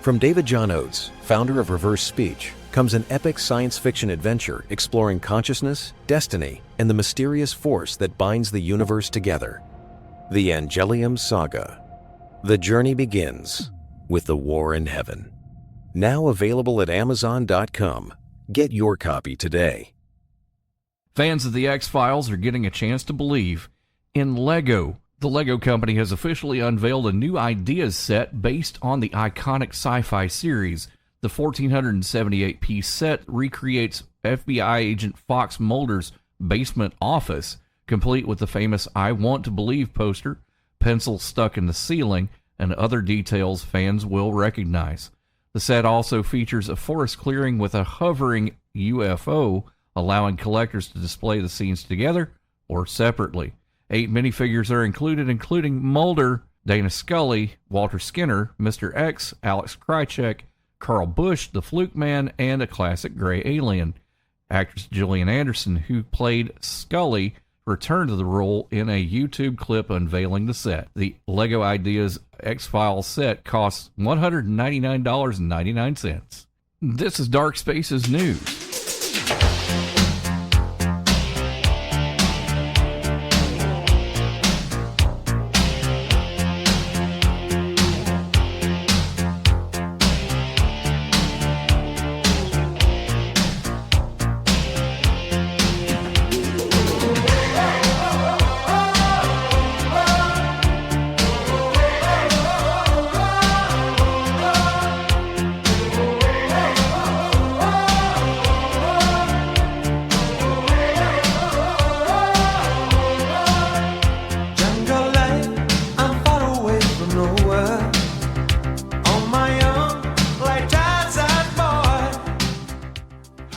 From David John Oates, founder of Reverse Speech, comes an epic science fiction adventure exploring consciousness, destiny, and the mysterious force that binds the universe together. The Angelium Saga. The journey begins with the war in heaven. Now available at Amazon.com. Get your copy today. Fans of the X-Files are getting a chance to believe in Lego. The Lego company has officially unveiled a new ideas set based on the iconic sci-fi series. The 1,478-piece set recreates FBI agent Fox Mulder's basement office, complete with the famous I Want to Believe poster, pencils stuck in the ceiling, and other details fans will recognize. The set also features a forest clearing with a hovering UFO, allowing collectors to display the scenes together or separately. 8 minifigures are included, including Mulder, Dana Scully, Walter Skinner, Mr. X, Alex Krycek, Carl Busch, the Fluke Man, and a classic gray alien. Actress Gillian Anderson, who played Scully, returned to the role in a YouTube clip unveiling the set. The Lego Ideas X-Files set costs $199.99. This is Dark Spaces News.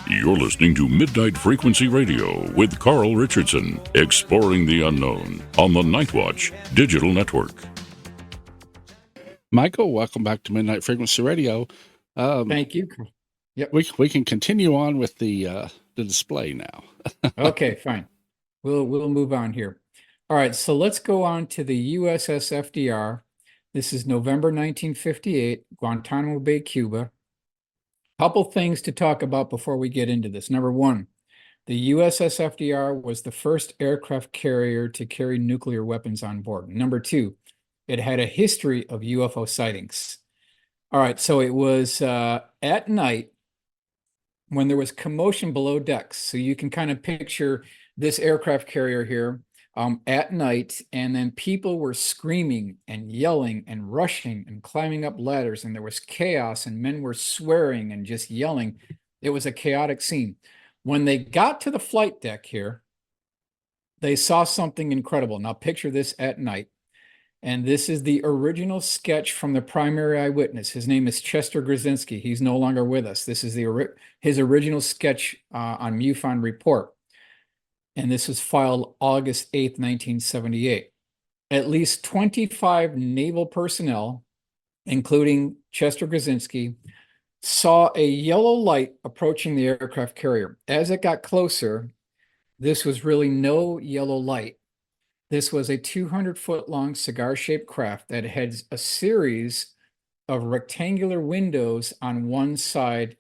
You're listening to Midnight Frequency Radio with Carl Richardson, exploring the unknown on the Nightwatch Digital Network. Michael, welcome back to Midnight Frequency Radio. Thank you. Yep. We can continue on with the display now. Okay, fine. We'll move on here. All right, so let's go on to the USS FDR. This is November 1958, Guantanamo Bay, Cuba. Couple things to talk about before we get into this. Number one, the USS FDR was the first aircraft carrier to carry nuclear weapons on board. Number two, it had a history of UFO sightings. All right, so it was at night when there was commotion below decks. So you can kind of picture this aircraft carrier here at night, and then people were screaming and yelling and rushing and climbing up ladders, and there was chaos, and men were swearing and just yelling. It was a chaotic scene. When they got to the flight deck here, they saw something incredible. Now picture this at night. And this is the original sketch from the primary eyewitness. His name is Chester Grzinski. He's no longer with us. This is his original sketch on MUFON report. And this was filed August 8th, 1978. At least 25 naval personnel, including Chester Grzinski, saw a yellow light approaching the aircraft carrier. As it got closer, this was really no yellow light. This was a 200-foot-long cigar-shaped craft that had a series of rectangular windows on one side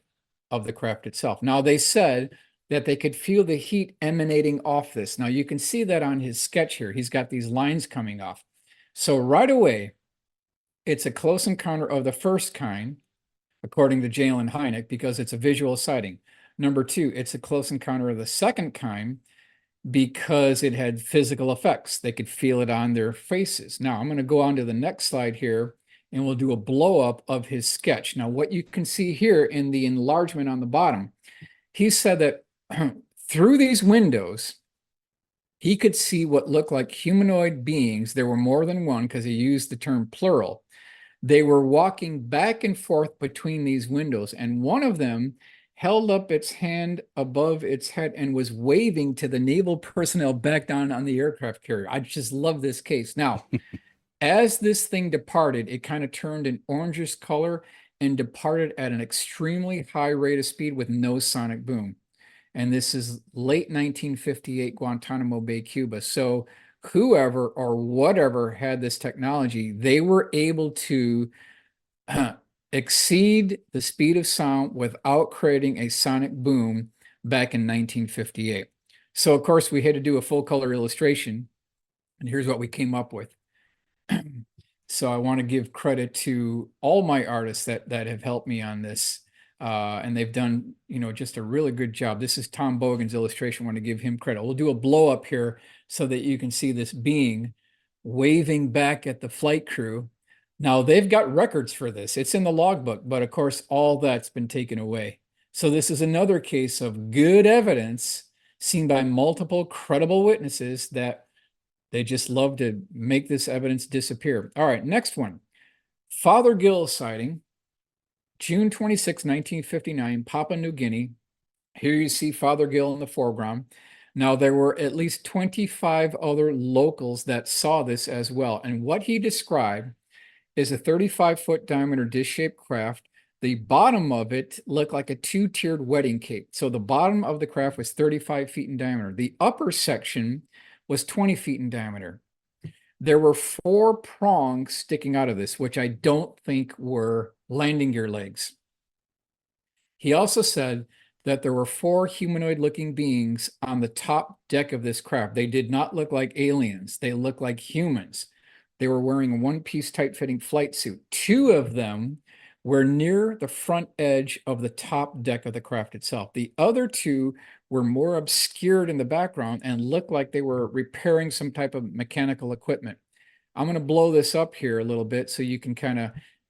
of the craft itself. Now, they said that they could feel the heat emanating off this. Now, you can see that on his sketch here. He's got these lines coming off. So right away, it's a close encounter of the first kind. according to Jalen Hynek, because it's a visual sighting. Number two, it's a close encounter of the second kind because it had physical effects. They could feel it on their faces. Now, I'm going to go on to the next slide here, and we'll do a blow up of his sketch. Now, what you can see here in the enlargement on the bottom, he said that through these windows, he could see what looked like humanoid beings. There were more than one because he used the term plural. They were walking back and forth between these windows, and one of them held up its hand above its head and was waving to the naval personnel back down on the aircraft carrier. I just love this case. Now, as this thing departed, it kind of turned an orangish color and departed at an extremely high rate of speed with no sonic boom. And this is late 1958, Guantanamo Bay, Cuba. So whoever or whatever had this technology, they were able to exceed the speed of sound without creating a sonic boom back in 1958. So of course we had to do a full color illustration, and here's what we came up with. So I want to give credit to all my artists that have helped me on this. And they've done, just a really good job. This is Tom Bogan's illustration. I want to give him credit. We'll do a blow up here so that you can see this being waving back at the flight crew. Now, they've got records for this. It's in the logbook, but of course, all that's been taken away. So this is another case of good evidence seen by multiple credible witnesses that they just love to make this evidence disappear. All right, next one. Father Gill sighting. June 26, 1959, Papua New Guinea. Here you see Father Gill in the foreground. Now, there were at least 25 other locals that saw this as well. And what he described is a 35-foot diameter dish-shaped craft. The bottom of it looked like a two-tiered wedding cake. So the bottom of the craft was 35 feet in diameter. The upper section was 20 feet in diameter. There were 4 prongs sticking out of this, which I don't think were landing gear legs. He also said that there were 4 humanoid-looking beings on the top deck of this craft. They did not look like aliens. They looked like humans. They were wearing a one-piece tight-fitting flight suit. 2 of them were near the front edge of the top deck of the craft itself. The other 2 were more obscured in the background and looked like they were repairing some type of mechanical equipment. I'm going to blow this up here a little bit so you can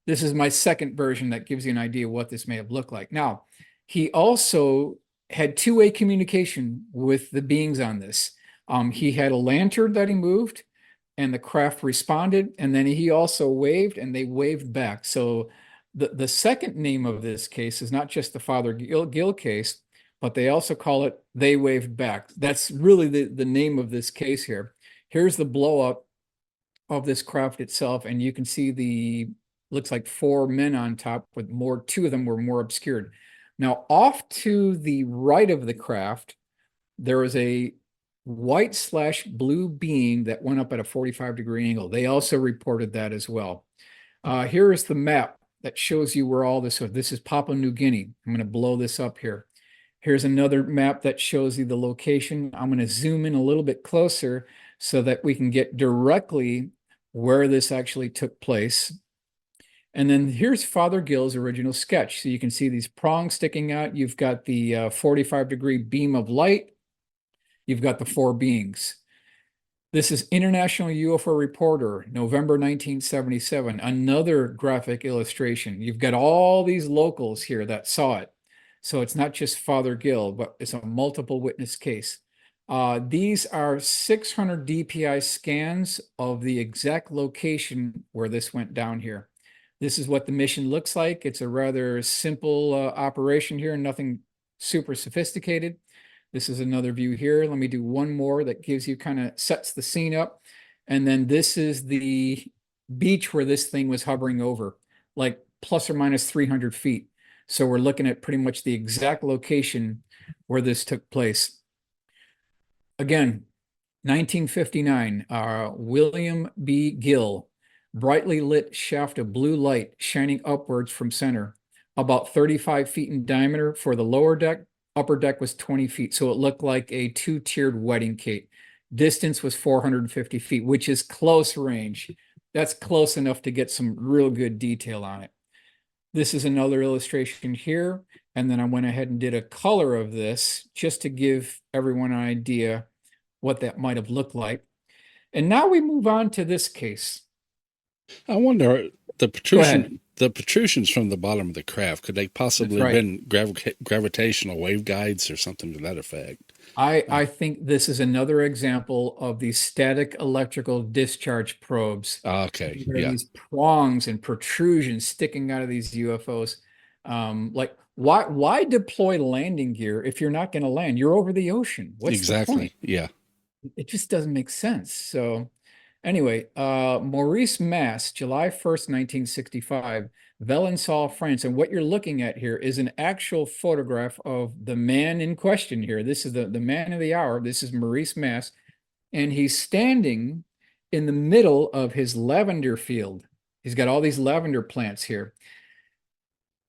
this is my second version that gives you an idea what this may have looked like. Now, he also had two-way communication with the beings on this. He had a lantern that he moved, and the craft responded, and then he also waved, and they waved back. So the second name of this case is not just the Father Gill case, but they also call it They Waved Back. That's really the name of this case here. Here's the blow up of this craft itself, and you can see looks like 4 men on top, with 2 of them were more obscured. Now, off to the right of the craft, there was a white/blue being that went up at a 45-degree angle. They also reported that as well. Here is the map that shows you where all this was. This is Papua New Guinea. I'm going to blow this up here. Here's another map that shows you the location. I'm going to zoom in a little bit closer so that we can get directly where this actually took place. And then here's Father Gill's original sketch. So you can see these prongs sticking out. You've got the 45-degree beam of light. You've got the 4 beings. This is International UFO Reporter, November 1977, another graphic illustration. You've got all these locals here that saw it. So it's not just Father Gill, but it's a multiple witness case. These are 600 DPI scans of the exact location where this went down here. This is what the mission looks like. It's a rather simple operation here, nothing super sophisticated. This is another view here. Let me do one more that gives you sets the scene up. And then this is the beach where this thing was hovering over, like plus or minus 300 feet. So we're looking at pretty much the exact location where this took place. Again, 1959, William B. Gill, brightly lit shaft of blue light shining upwards from center, about 35 feet in diameter for the lower deck. Upper deck was 20 feet, so it looked like a 2-tiered wedding cake. Distance was 450 feet, which is close range. That's close enough to get some real good detail on it. This is another illustration here. And then I went ahead and did a color of this just to give everyone an idea what that might have looked like. And now we move on to this case. I wonder, the Go ahead. protrusions from the bottom of the craft, could they possibly That's have right. been gravitational wave guides or something to that effect? I think this is another example of these static electrical discharge probes. Okay, There are yeah, these prongs and protrusions sticking out of these UFOs. Like why deploy landing gear if you're not going to land? You're over the ocean. What's the point? exactly. Yeah. It just doesn't make sense. So anyway, Maurice Mass, July 1st, 1965, Valençon, France. And what you're looking at here is an actual photograph of the man in question here. This is the man of the hour. This is Maurice Mass. And he's standing in the middle of his lavender field. He's got all these lavender plants here.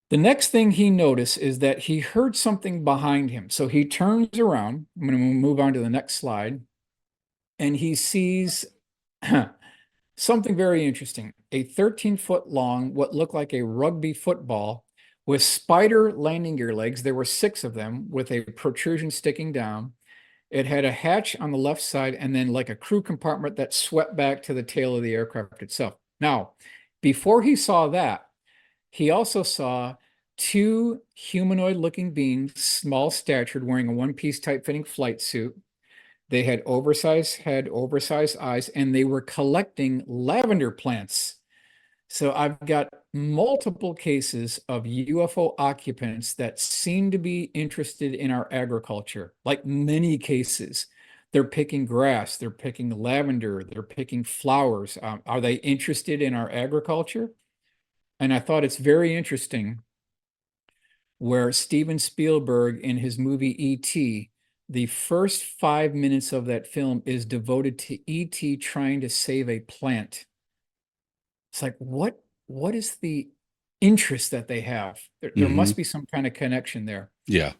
The next thing he noticed is that he heard something behind him. So he turns around. I'm going to move on to the next slide. And he sees something very interesting. A 13-foot long, what looked like a rugby football with spider landing gear legs. There were 6 of them with a protrusion sticking down. It had a hatch on the left side and then like a crew compartment that swept back to the tail of the aircraft itself. Now, before he saw that, he also saw 2 humanoid-looking beings, small statured, wearing a one-piece tight-fitting flight suit. They had oversized head, oversized eyes, and they were collecting lavender plants. So I've got multiple cases of UFO occupants that seem to be interested in our agriculture, like many cases. They're picking grass, they're picking lavender, they're picking flowers. Are they interested in our agriculture? And I thought it's very interesting where Steven Spielberg in his movie E.T., the first 5 minutes of that film is devoted to E.T. trying to save a plant. It's like, what is the interest that they have? There must be some kind of connection there. Yeah.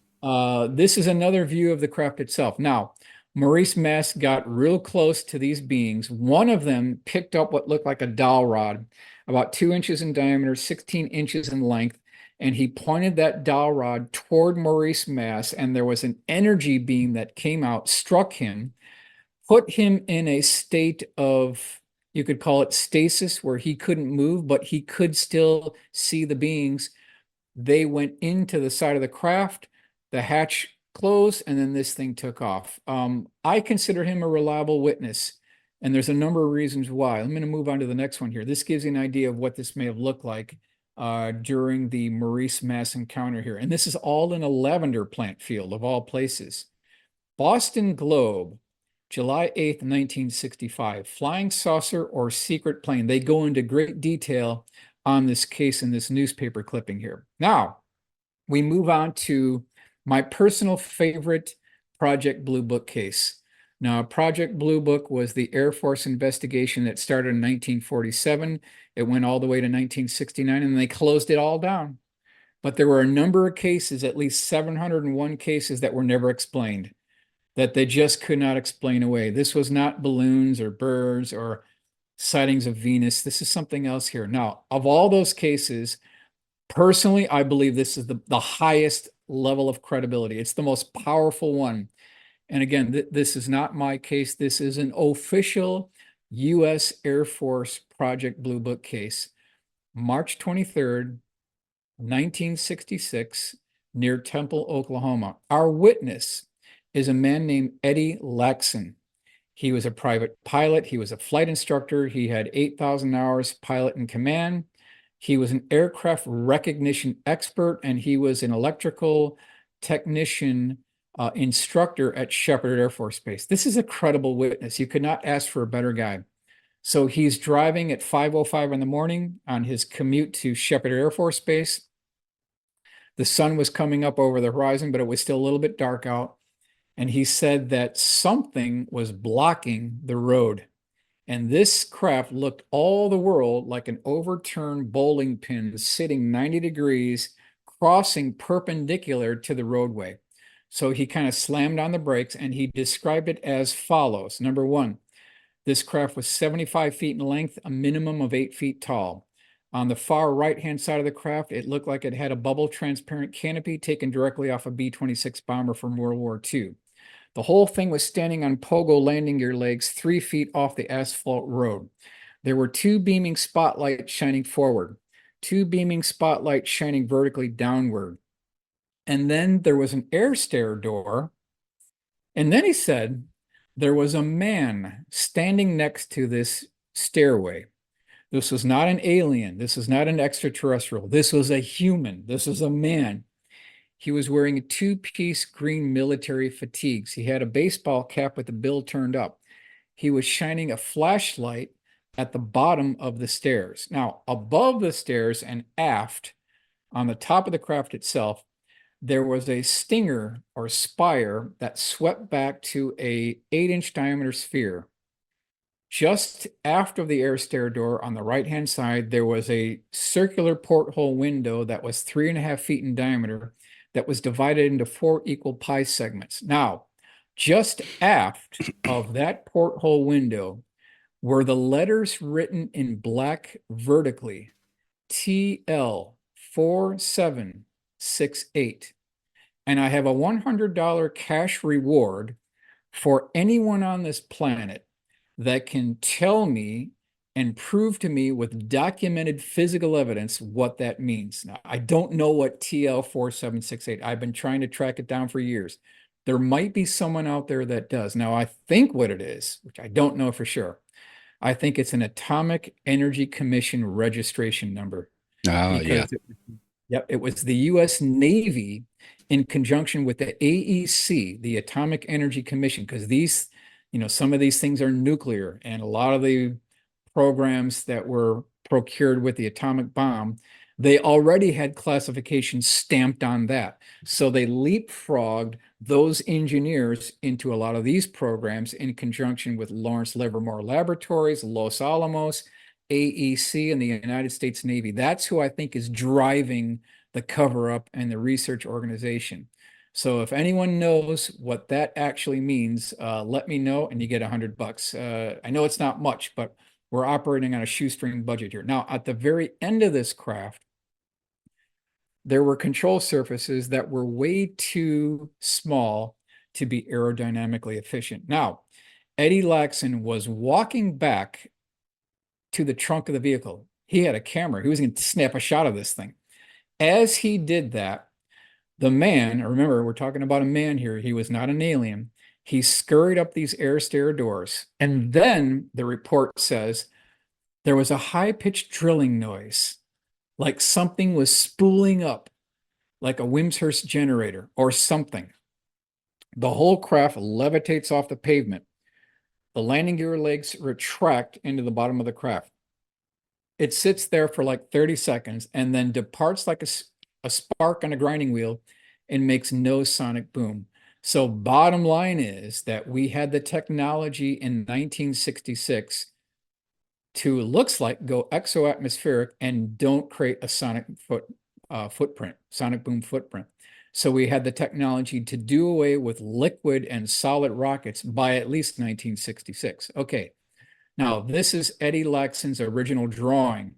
This is another view of the craft itself. Now, Maurice Mass got real close to these beings. One of them picked up what looked like a dowel rod, about 2 inches in diameter, 16 inches in length, and he pointed that dowel rod toward Maurice Mass, and there was an energy beam that came out, struck him, put him in a state of, you could call it stasis, where he couldn't move, but he could still see the beings. They went into the side of the craft, the hatch closed, and then this thing took off. I consider him a reliable witness, and there's a number of reasons why. I'm going to move on to the next one here. This gives you an idea of what this may have looked like during the Maurice Mass encounter here. And this is all in a lavender plant field of all places. Boston Globe, July 8th, 1965, flying saucer or secret plane. They go into great detail on this case in this newspaper clipping here. Now, we move on to my personal favorite Project Blue Book case. Now, Project Blue Book was the Air Force investigation that started in 1947. It went all the way to 1969, and they closed it all down. But there were a number of cases, at least 701 cases, that were never explained, that they just could not explain away. This was not balloons or birds or sightings of Venus. This is something else here. Now, of all those cases, personally, I believe this is the highest level of credibility. It's the most powerful one. And again, this is not my case. This is an official U.S. Air Force Project Blue Book case. March 23rd, 1966, near Temple, Oklahoma. Our witness is a man named Eddie Laxon. He was a private pilot. He was a flight instructor. He had 8,000 hours pilot in command. He was an aircraft recognition expert, and he was an electrical technician instructor at Sheppard Air Force Base. This is a credible witness. You could not ask for a better guy. So he's driving at 5:05 in the morning on his commute to Sheppard Air Force Base. The sun was coming up over the horizon, but it was still a little bit dark out. And he said that something was blocking the road. And this craft looked all the world like an overturned bowling pin sitting 90 degrees, crossing perpendicular to the roadway. So he kind of slammed on the brakes, and he described it as follows. Number one, this craft was 75 feet in length, a minimum of 8 feet tall. On the far right-hand side of the craft, it looked like it had a bubble transparent canopy taken directly off a B-26 bomber from World War II. The whole thing was standing on pogo landing gear legs 3 feet off the asphalt road. There were 2 beaming spotlights shining forward, 2 beaming spotlights shining vertically downward. And then there was an air stair door. And then he said there was a man standing next to this stairway. This was not an alien. This was not an extraterrestrial. This was a human. This was a man. He was wearing a 2-piece green military fatigues. He had a baseball cap with the bill turned up. He was shining a flashlight at the bottom of the stairs. Now, above the stairs and aft, on the top of the craft itself, there was a stinger or spire that swept back to a 8-inch diameter sphere. Just aft of the air stair door on the right-hand side, there was a circular porthole window that was 3.5 feet in diameter that was divided into 4 equal pie segments. Now, just aft of that porthole window were the letters written in black vertically, TL 4768. And I have a $100 cash reward for anyone on this planet that can tell me and prove to me with documented physical evidence what that means. Now, I don't know what TL 4768. I've been trying to track it down for years. There might be someone out there that does. Now, I think what it is, which I don't know for sure, I think it's an Atomic Energy Commission registration number. Oh, yeah. It was the U.S. Navy in conjunction with the AEC, the Atomic Energy Commission, because these, some of these things are nuclear, and a lot of the programs that were procured with the atomic bomb, they already had classifications stamped on that. So they leapfrogged those engineers into a lot of these programs in conjunction with Lawrence Livermore Laboratories, Los Alamos, AEC, and the United States Navy. That's who I think is driving the cover-up and the research organization. So if anyone knows what that actually means, let me know, and you get $100. I know it's not much, but we're operating on a shoestring budget here. Now, at the very end of this craft, there were control surfaces that were way too small to be aerodynamically efficient. Now, Eddie Laxon was walking back to the trunk of the vehicle. He had a camera. He was going to snap a shot of this thing. As he did that, the man, remember, we're talking about a man here. He was not an alien. He scurried up these air stair doors. And then the report says there was a high-pitched drilling noise, like something was spooling up, like a Wimshurst generator or something. The whole craft levitates off the pavement. The landing gear legs retract into the bottom of the craft. It sits there for like 30 seconds and then departs like a spark on a grinding wheel and makes no sonic boom. So bottom line is that we had the technology in 1966 to, looks like, go exoatmospheric and don't create a sonic footprint, sonic boom footprint. So we had the technology to do away with liquid and solid rockets by at least 1966. Okay, now this is Eddie Laxon's original drawing.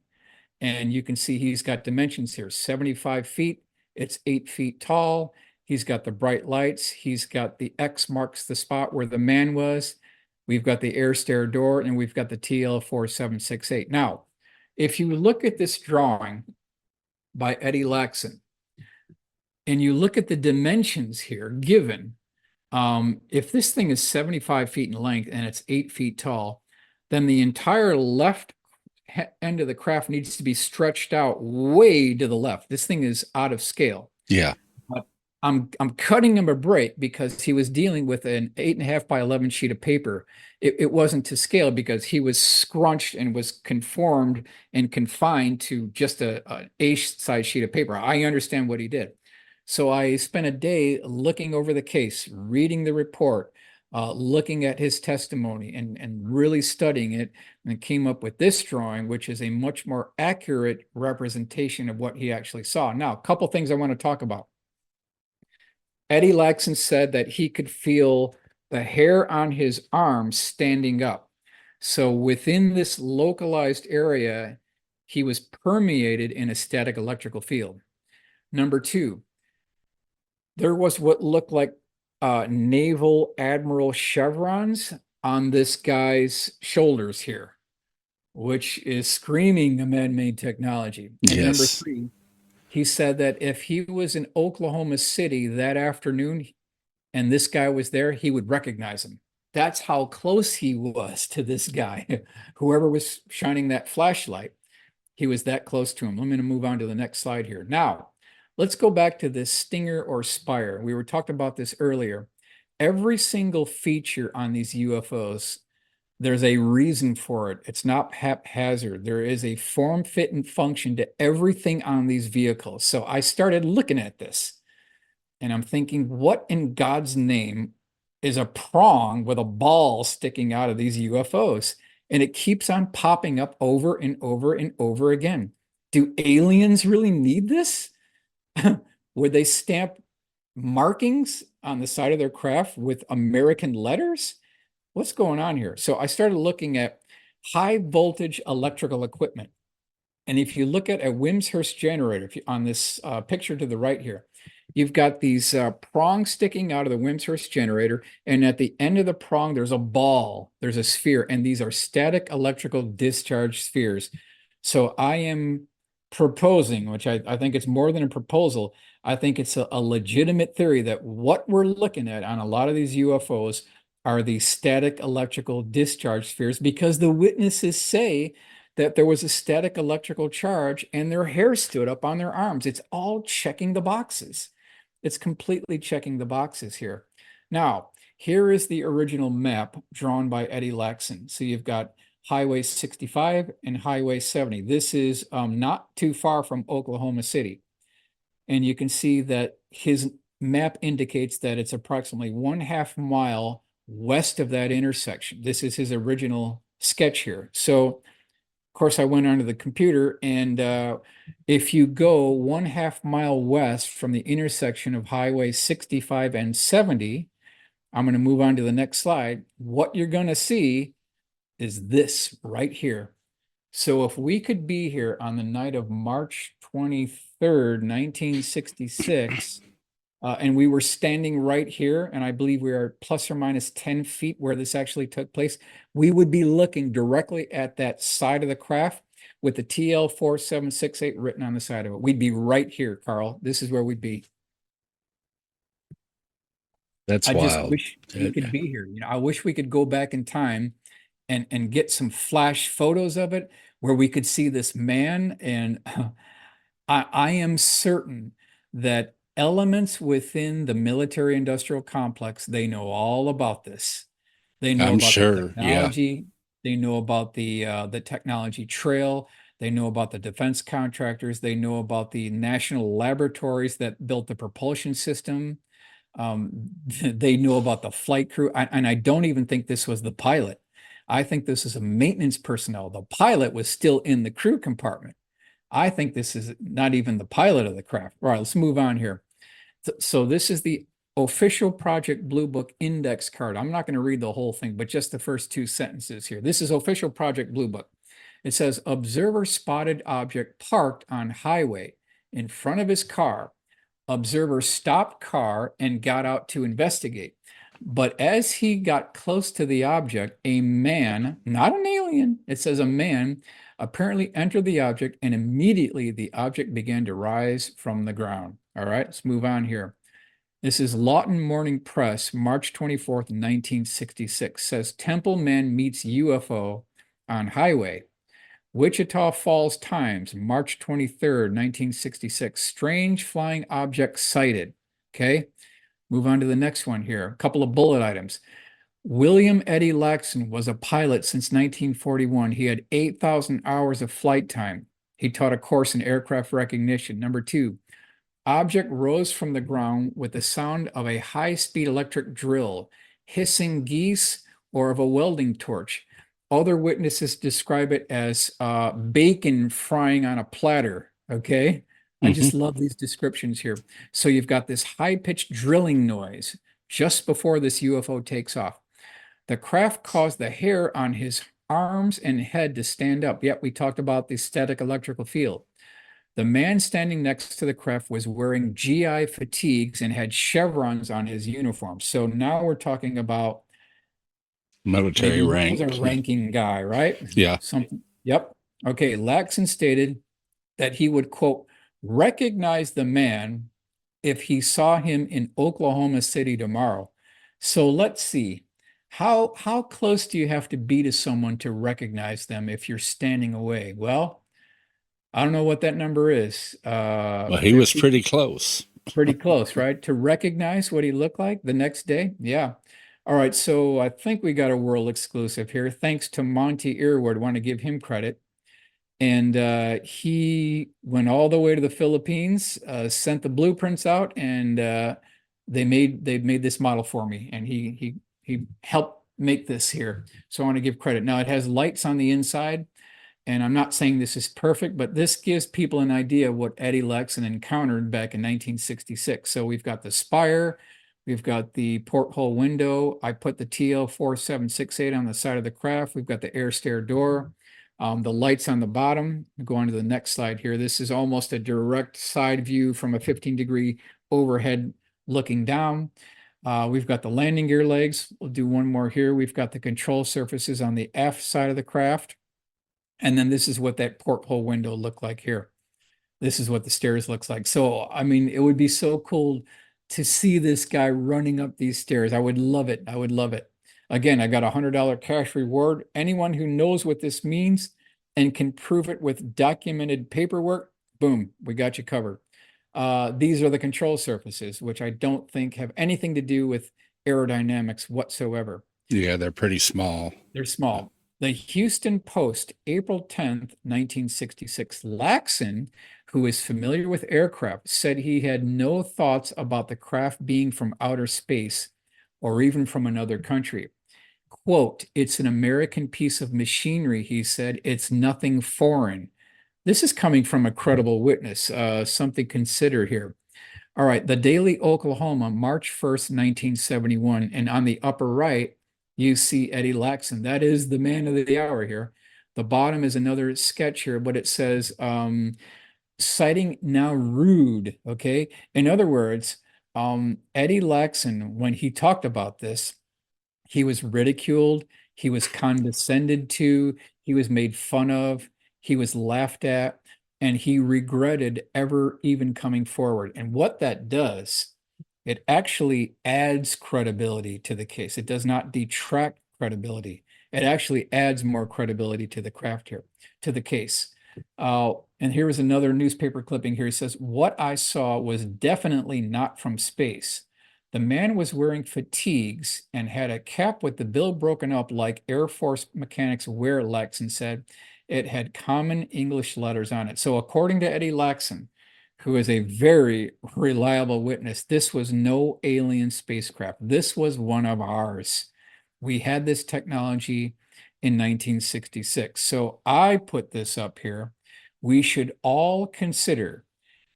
And you can see he's got dimensions here, 75 feet, it's 8 feet tall. He's got the bright lights. He's got the X marks the spot where the man was. We've got the air stair door, and we've got the TL4768. Now, if you look at this drawing by Eddie Laxon, and you look at the dimensions here given, if this thing is 75 feet in length and it's 8 feet tall, then the entire left end of the craft needs to be stretched out way to the left. This thing is out of scale. Yeah. But I'm cutting him a break because he was dealing with an 8.5 by 11 sheet of paper. It wasn't to scale because he was scrunched and was conformed and confined to just a size sheet of paper. I understand what he did. So I spent a day looking over the case, reading the report, looking at his testimony and really studying it, and came up with this drawing, which is a much more accurate representation of what he actually saw. Now, a couple things I want to talk about. Eddie Laxon said that he could feel the hair on his arm standing up. So within this localized area, he was permeated in a static electrical field. Number two, there was what looked like naval admiral chevrons on this guy's shoulders here, which is screaming a man-made technology. And number Yes. three, he said that if he was in Oklahoma City that afternoon and this guy was there, he would recognize him. That's how close he was to this guy. Whoever was shining that flashlight, he was that close to him. I'm going to move on to the next slide here. Now, let's go back to this stinger or spire. We were talking about this earlier. Every single feature on these UFOs, there's a reason for it. It's not haphazard. There is a form, fit, and function to everything on these vehicles. So I started looking at this and I'm thinking, what in God's name is a prong with a ball sticking out of these UFOs? And it keeps on popping up over and over and over again. Do aliens really need this? Would they stamp markings on the side of their craft with American letters? What's going on here? So I started looking at high voltage electrical equipment. And if you look at a Wimshurst generator, on this picture to the right here, you've got these prongs sticking out of the Wimshurst generator. And at the end of the prong, there's a ball, there's a sphere, and these are static electrical discharge spheres. So I am proposing, which I think it's more than a proposal, I think it's a legitimate theory that what we're looking at on a lot of these UFOs are the static electrical discharge spheres, because the witnesses say that there was a static electrical charge and their hair stood up on their arms. It's all checking the boxes. It's completely checking the boxes here. Now, here is the original map drawn by Eddie Laxon. So you've got Highway 65 and Highway 70. This is not too far from Oklahoma City. And you can see that his map indicates that it's approximately 1/2 mile west of that intersection. This is his original sketch here. So, of course, I went onto the computer, and if you go 1/2 mile west from the intersection of Highway 65 and 70, I'm going to move on to the next slide. What you're going to see is this right here. So if we could be here on the night of March 23rd, 1966, and we were standing right here, and I believe we are plus or minus 10 feet where this actually took place, we would be looking directly at that side of the craft with the TL4768 written on the side of it. We'd be right here, Carl. This is where we'd be. That's I wild. just wish we could be here. You know, I wish we could go back in time and get some flash photos of it where we could see this man. And I am certain that elements within the military industrial complex, they know all about this. They know I'm about sure, the technology. They know about the technology trail. They know about the defense contractors. They know about the national laboratories that built the propulsion system. They know about the flight crew. And I don't even think this was the pilot. I think this is a maintenance personnel. The pilot was still in the crew compartment. I think this is not even the pilot of the craft. All right, let's move on here. So this is the official Project Blue Book index card. I'm not going to read the whole thing, but just the first 2 sentences here. This is official Project Blue Book. It says, observer spotted object parked on highway in front of his car. Observer stopped car and got out to investigate. But as he got close to the object, a man, not an alien, it says a man, apparently entered the object, and immediately the object began to rise from the ground. All right, let's move on here. This is Lawton Morning Press, March 24th, 1966. Says Temple man meets UFO on highway. Wichita Falls Times, March 23rd, 1966. Strange flying object sighted. Okay, move on to the next one here. A couple of bullet items. William Eddie Laxon was a pilot since 1941. He had 8,000 hours of flight time. He taught a course in aircraft recognition. Number 2, object rose from the ground with the sound of a high-speed electric drill, hissing geese, or of a welding torch. Other witnesses describe it as bacon frying on a platter, okay? I just love these descriptions here. So you've got this high-pitched drilling noise just before this UFO takes off. The craft caused the hair on his arms and head to stand up. Yet we talked about the static electrical field. The man standing next to the craft was wearing GI fatigues and had chevrons on his uniform. So now we're talking about Military maybe rank. he was a ranking guy, right? Yeah. Something. Yep. Okay. Laxon stated that he would, quote, recognize the man if he saw him in Oklahoma City tomorrow. So let's see. How close do you have to be to someone to recognize them if you're standing away? Well, I don't know what that number is. Well, he was 50? pretty close. Pretty close, right? To recognize what he looked like the next day? Yeah. All right, so I think we got a world exclusive here. Thanks to Monty Earwood. Want to give him credit. And he went all the way to the Philippines, sent the blueprints out, and they made this model for me. And he helped make this here. So I want to give credit. Now it has lights on the inside. And I'm not saying this is perfect, but this gives people an idea of what Eddie Laxon encountered back in 1966. So we've got the spire, we've got the porthole window. I put the TL4768 on the side of the craft. We've got the air stair door, the lights on the bottom. Go on to the next slide here. This is almost a direct side view from a 15-degree overhead looking down. We've got the landing gear legs. We'll do one more here. We've got the control surfaces on the aft side of the craft. And then this is what that porthole window looked like here. This is what the stairs looks like. So, I mean, it would be so cool to see this guy running up these stairs. I would love it. I would love it. Again, I got a $100 cash reward. Anyone who knows what this means and can prove it with documented paperwork, boom, we got you covered. These are the control surfaces, which I don't think have anything to do with aerodynamics whatsoever. Yeah, they're pretty small. They're small. The Houston Post, April 10th, 1966. Laxon, who is familiar with aircraft, said he had no thoughts about the craft being from outer space or even from another country. Quote, it's an American piece of machinery, he said. It's nothing foreign. This is coming from a credible witness, something considered here. All right, the Daily Oklahoma, March 1st, 1971. And on the upper right, you see Eddie Laxon. That is the man of the hour here. The bottom is another sketch here, but it says, sighting now rude, okay? In other words, Eddie Laxon, when he talked about this, he was ridiculed, he was condescended to, he was made fun of, he was laughed at, and he regretted ever even coming forward. And what that does, it actually adds credibility to the case. It does not detract credibility. It actually adds more credibility to the craft here, to the case. And here is another newspaper clipping here. It says, what I saw was definitely not from space. The man was wearing fatigues and had a cap with the bill broken up like Air Force mechanics wear, Laxon said. It had common English letters on it. So according to Eddie Laxon, who is a very reliable witness, this was no alien spacecraft. This was one of ours. We had this technology in 1966. So I put this up here. We should all consider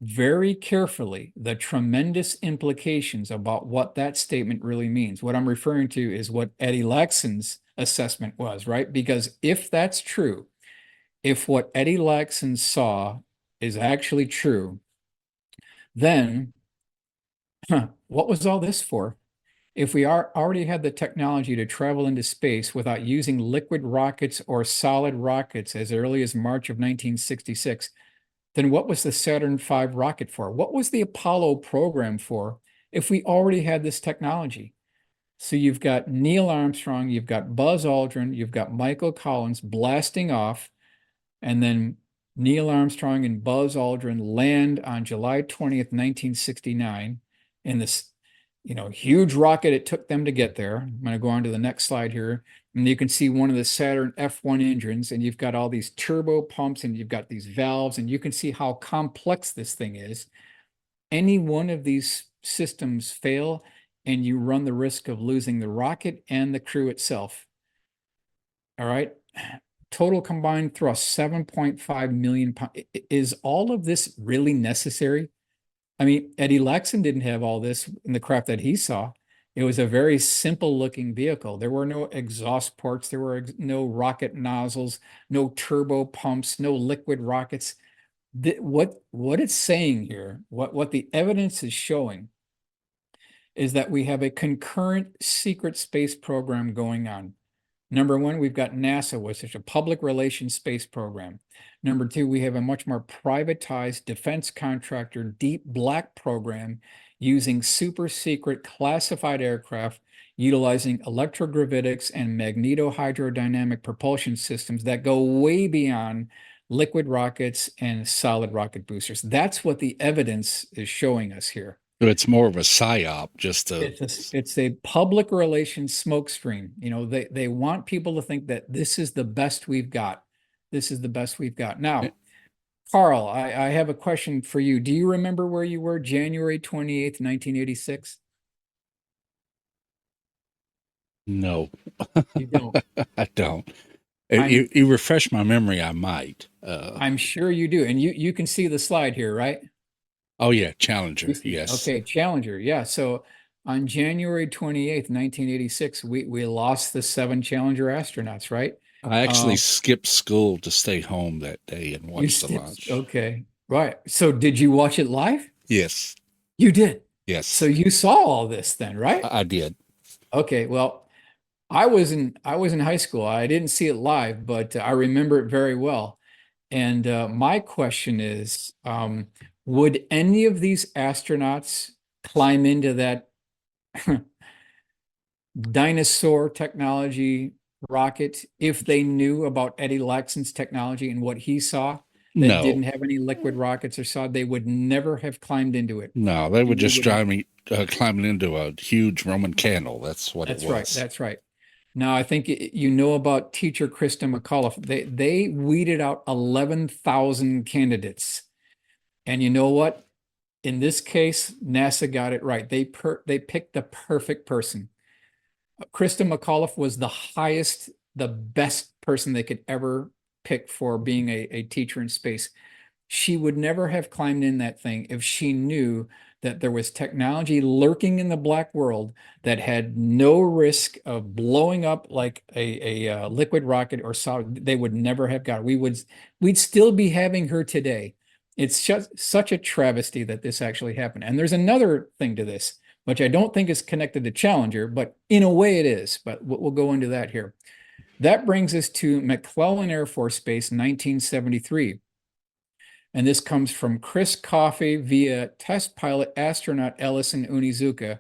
very carefully the tremendous implications about what that statement really means. What I'm referring to is what Eddie Laxon's assessment was, right? Because if that's true, if what Eddie Laxon saw is actually true, then what was all this for? If we already had the technology to travel into space without using liquid rockets or solid rockets as early as March of 1966, then what was the Saturn V rocket for? What was the Apollo program for if we already had this technology? So you've got Neil Armstrong, you've got Buzz Aldrin, you've got Michael Collins blasting off, and then Neil Armstrong and Buzz Aldrin land on July 20th, 1969 in this, huge rocket it took them to get there. I'm going to go on to the next slide here. And you can see one of the Saturn F1 engines, and you've got all these turbo pumps, and you've got these valves, and you can see how complex this thing is. Any one of these systems fail, and you run the risk of losing the rocket and the crew itself. All right. Total combined thrust, 7.5 million pounds. Is all of this really necessary? I mean, Eddie Laxon didn't have all this in the craft that he saw. It was a very simple looking vehicle. There were no exhaust ports, there were no rocket nozzles, no turbo pumps, no liquid rockets. What it's saying here, what the evidence is showing, is that we have a concurrent secret space program going on. Number one, we've got NASA, which is a public relations space program. Number two, we have a much more privatized defense contractor, deep black program using super secret classified aircraft, utilizing electrogravitics and magnetohydrodynamic propulsion systems that go way beyond liquid rockets and solid rocket boosters. That's what the evidence is showing us here. So it's more of a psyop, just to. It's a public relations smokescreen. You know, they want people to think that this is the best we've got. This is the best we've got. Now, Carl, I have a question for you. Do you remember where you were January 28th, 1986? No, You don't. I don't. If you refresh my memory, I might. I'm sure you do. And you can see the slide here, right? Oh, yeah, Challenger, yes. Okay, Challenger, yeah. So on January 28th, 1986, we lost the 7 Challenger astronauts, right? I actually skipped school to stay home that day and watch the launch. Okay, right. So did you watch it live? Yes, You did. yes. So you saw all this then, right? I did. Okay, well, I was in high school. I didn't see it live, but I remember it very well. And my question is, would any of these astronauts climb into that dinosaur technology rocket if they knew about Eddie Laxon's technology and what he saw that No. didn't have any liquid rockets or saw? They would never have climbed into it. No, they would They just would- drive me climbing into a huge Roman candle. That's what That's it was. right. That's right. Now, I think you know about teacher Krista McAuliffe. They weeded out 11,000 candidates. And you know what? In this case, NASA got it right. They picked the perfect person. Krista McAuliffe was the best person they could ever pick for being a teacher in space. She would never have climbed in that thing if she knew that there was technology lurking in the black world that had no risk of blowing up like a liquid rocket or solid. They would never have got it. We'd still be having her today. It's just such a travesty that this actually happened. And there's another thing to this, which I don't think is connected to Challenger, but in a way it is. But we'll go into that here. That brings us to McClellan Air Force Base, 1973. And this comes from Chris Coffey via test pilot astronaut Ellison Onizuka.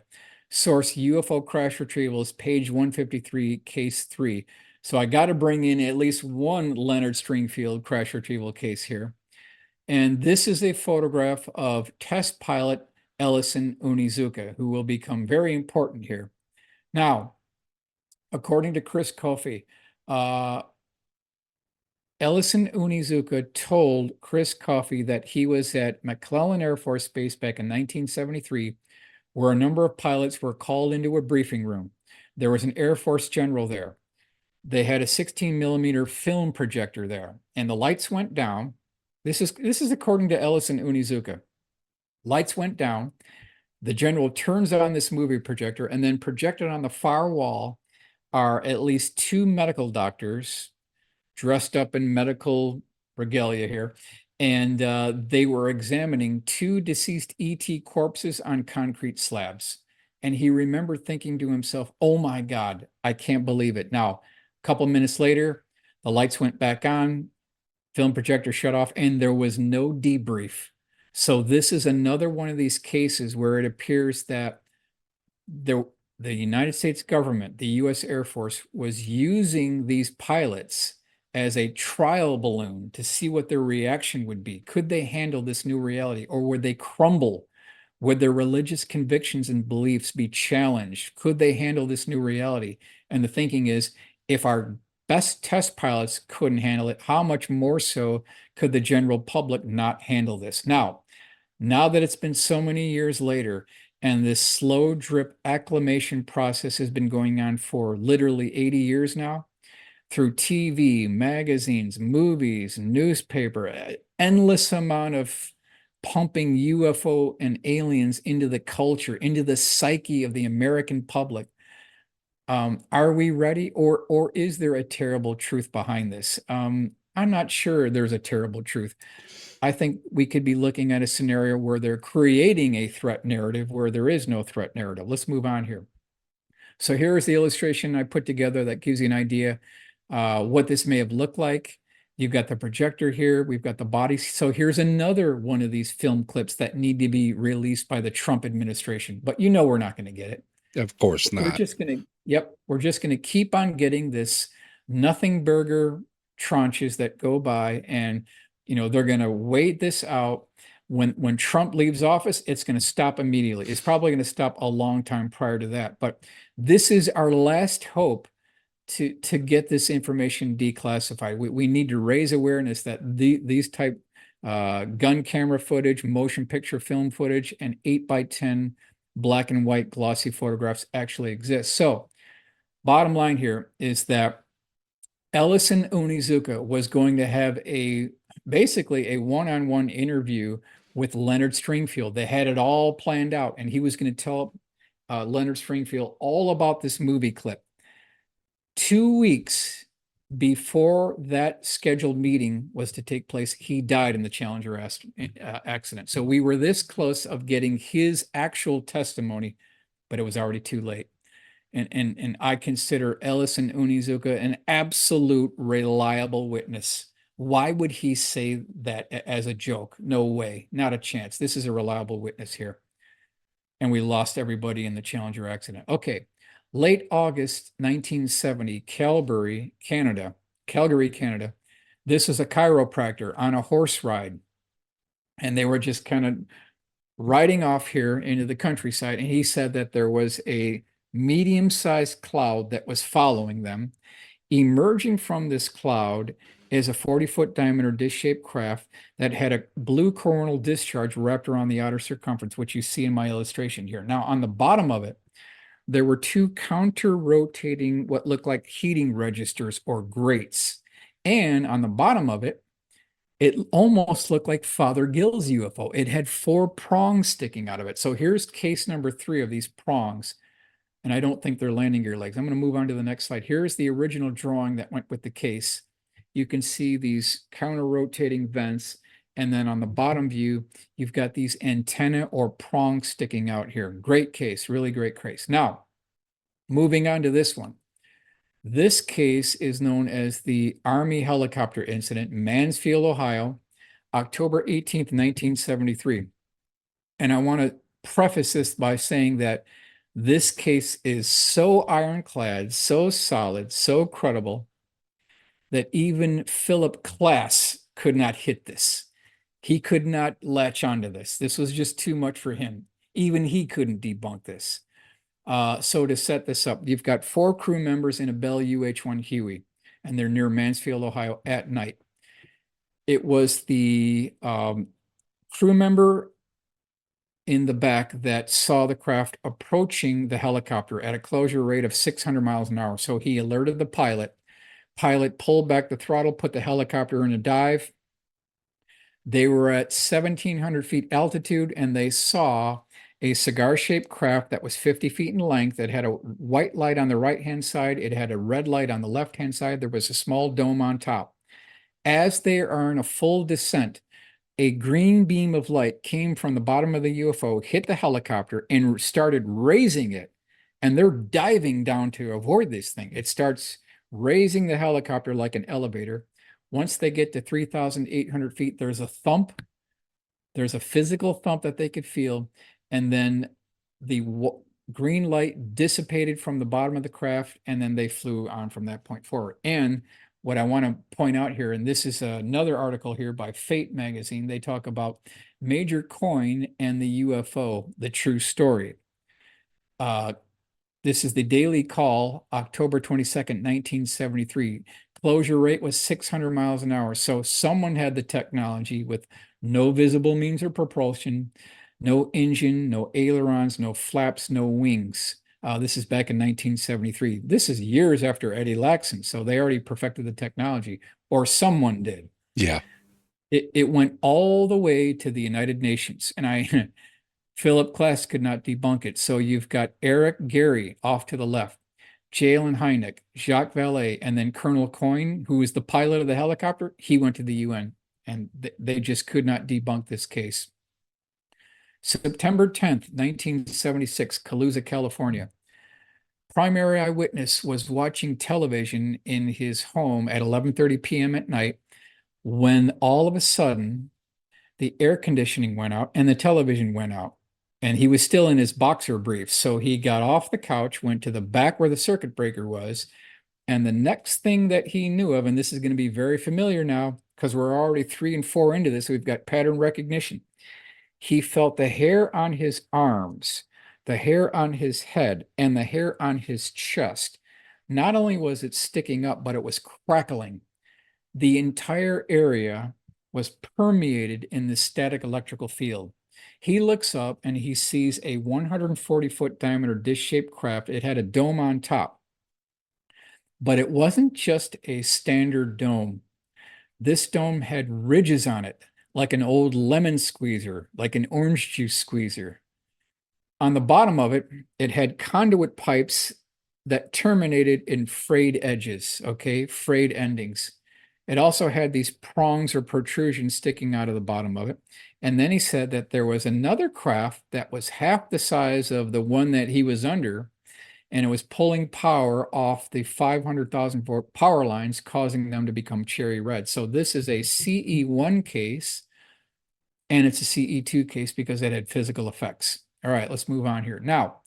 Source UFO crash retrievals, page 153, case 3. So I got to bring in at least one Leonard Stringfield crash retrieval case here. And this is a photograph of test pilot Ellison Onizuka, who will become very important here. Now, according to Chris Coffey, Ellison Onizuka told Chris Coffey that he was at McClellan Air Force Base back in 1973, where a number of pilots were called into a briefing room. There was an Air Force general there. They had a 16 millimeter film projector there, and the lights went down. This is according to Ellison Onizuka. Lights went down. The general turns on this movie projector, and then projected on the far wall are at least 2 medical doctors dressed up in medical regalia here, and they were examining 2 deceased ET corpses on concrete slabs. And he remembered thinking to himself, oh my God, I can't believe it. Now, a couple minutes later, the lights went back on, film projector shut off, and there was no debrief. So this is another one of these cases where it appears that the United States government, the US Air Force, was using these pilots as a trial balloon to see what their reaction would be. Could they handle this new reality, or would they crumble? Would their religious convictions and beliefs be challenged? Could they handle this new reality? And the thinking is, if our best test pilots couldn't handle it, how much more so could the general public not handle this? Now that it's been so many years later, and this slow drip acclimation process has been going on for literally 80 years now, through TV, magazines, movies, newspaper, endless amount of pumping UFO and aliens into the culture, into the psyche of the American public. Are we ready, or is there a terrible truth behind this? I'm not sure there's a terrible truth. I think we could be looking at a scenario where they're creating a threat narrative where there is no threat narrative. Let's move on here. So here is the illustration I put together that gives you an idea what this may have looked like. You've got the projector here. We've got the body. So here's another one of these film clips that need to be released by the Trump administration. But you know we're not going to get it. Of course not. We're just going to, we're just going to keep on getting this nothing burger tranches that go by, and they're going to wait this out. When Trump leaves office, it's going to stop immediately. It's probably going to stop a long time prior to that. But this is our last hope to get this information declassified. We need to raise awareness that these type gun camera footage, motion picture film footage, and 8x10 black and white glossy photographs actually exist. So bottom line here is that Ellison Onizuka was going to have basically a one-on-one interview with Leonard Stringfield. They had it all planned out, and he was going to tell Leonard Stringfield all about this movie clip. 2 weeks before that scheduled meeting was to take place, he died in the Challenger accident. So we were this close of getting his actual testimony, but it was already too late. And I consider Ellison Onizuka an absolute reliable witness. Why would he say that as a joke? No way, not a chance. This is a reliable witness here. And we lost everybody in the Challenger accident. Okay, late August 1970, Calgary, Canada. This is a chiropractor on a horse ride. And they were just kind of riding off here into the countryside. And he said that there was a medium-sized cloud that was following them. Emerging from this cloud is a 40-foot diameter dish-shaped craft that had a blue coronal discharge wrapped around the outer circumference, which you see in my illustration here. Now, on the bottom of it, there were two counter-rotating, what looked like heating registers or grates. And on the bottom of it, it almost looked like Father Gill's UFO. It had 4 prongs sticking out of it. So here's case number 3 of these prongs. And I don't think they're landing gear legs. I'm going to move on to the next slide. Here's the original drawing that went with the case. You can see these counter-rotating vents. And then on the bottom view, you've got these antenna or prongs sticking out here. Great case, really great case. Now, moving on to this one. This case is known as the Army helicopter incident, Mansfield, Ohio, October 18th, 1973. And I want to preface this by saying that this case is so ironclad, so solid, so credible that even Philip Klass could not hit this. He could not latch onto this. This was just too much for him. Even he couldn't debunk this. So to set this up, you've got 4 crew members in a Bell UH-1 Huey, and they're near Mansfield, Ohio at night. It was the crew member in the back that saw the craft approaching the helicopter at a closure rate of 600 miles an hour. So he alerted the pilot. Pilot pulled back the throttle, put the helicopter in a dive. They were at 1,700 feet altitude, and they saw a cigar-shaped craft that was 50 feet in length. It had a white light on the right-hand side. It had a red light on the left-hand side. There was a small dome on top. As they are in a full descent, a green beam of light came from the bottom of the UFO, hit the helicopter, and started raising it. And they're diving down to avoid this thing. It starts raising the helicopter like an elevator. Once they get to 3,800 feet, there's a thump. There's a physical thump that they could feel. And then the green light dissipated from the bottom of the craft, and then they flew on from that point forward. And what I want to point out here, and this is another article here by Fate magazine, they talk about Major Coyne and the UFO, the true story. This is the Daily Call, October 22nd, 1973. Closure rate was 600 miles an hour. So someone had the technology with no visible means of propulsion, no engine, no ailerons, no flaps, no wings. This is back in 1973. This is years after Eddie Laxon, so they already perfected the technology, or someone did. Yeah. It went all the way to the United Nations, and I Philip Klass could not debunk it. So you've got Eric Gary off to the left, Jalen Hynek, Jacques Vallée, and then Colonel Coyne, who was the pilot of the helicopter. He went to the UN, and they just could not debunk this case. September 10th, 1976, Calusa, California. Primary eyewitness was watching television in his home at 11:30 p.m. at night when all of a sudden the air conditioning went out and the television went out. And he was still in his boxer briefs. So he got off the couch, went to the back where the circuit breaker was. And the next thing that he knew of, and this is going to be very familiar now because we're already 3 and 4 into this, we've got pattern recognition. He felt the hair on his arms, the hair on his head, and the hair on his chest. Not only was it sticking up, but it was crackling. The entire area was permeated in the static electrical field. He looks up and he sees a 140-foot diameter dish-shaped craft. It had a dome on top, but it wasn't just a standard dome. This dome had ridges on it, like an old lemon squeezer, like an orange juice squeezer. On the bottom of it, it had conduit pipes that terminated in frayed edges, okay, frayed endings. It also had these prongs or protrusions sticking out of the bottom of it. And then he said that there was another craft that was half the size of the one that he was under, and it was pulling power off the 500,000 volt power lines, causing them to become cherry red. So this is a CE1 case, and it's a CE2 case because it had physical effects. All right, let's move on here. Now,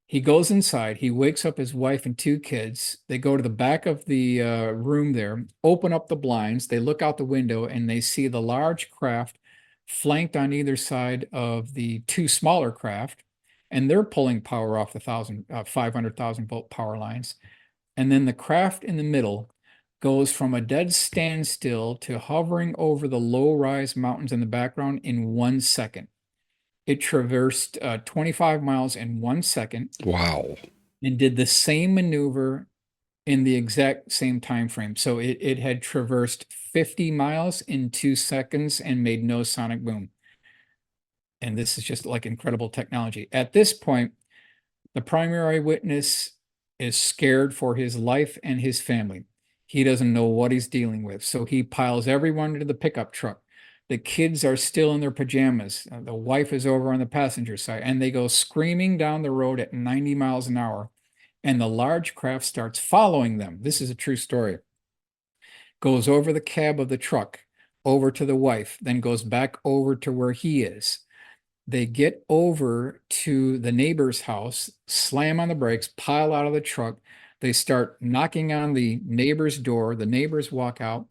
he goes inside, he wakes up his wife and 2 kids. They go to the back of the room there, open up the blinds, they look out the window, and they see the large craft flanked on either side of the 2 smaller craft, and they're pulling power off the 500,000 volt power lines. And then the craft in the middle goes from a dead standstill to hovering over the low-rise mountains in the background in 1 second. It traversed 25 miles in 1 second. Wow. And did the same maneuver in the exact same time frame. So it had traversed 50 miles in 2 seconds and made no sonic boom. And this is just like incredible technology. At this point, the primary witness is scared for his life and his family. He doesn't know what he's dealing with. So he piles everyone into the pickup truck. The kids are still in their pajamas. The wife is over on the passenger side, and they go screaming down the road at 90 miles an hour. And the large craft starts following them. This is a true story. Goes over the cab of the truck, over to the wife, then goes back over to where he is. They get over to the neighbor's house, slam on the brakes, pile out of the truck. They start knocking on the neighbor's door. The neighbors walk out.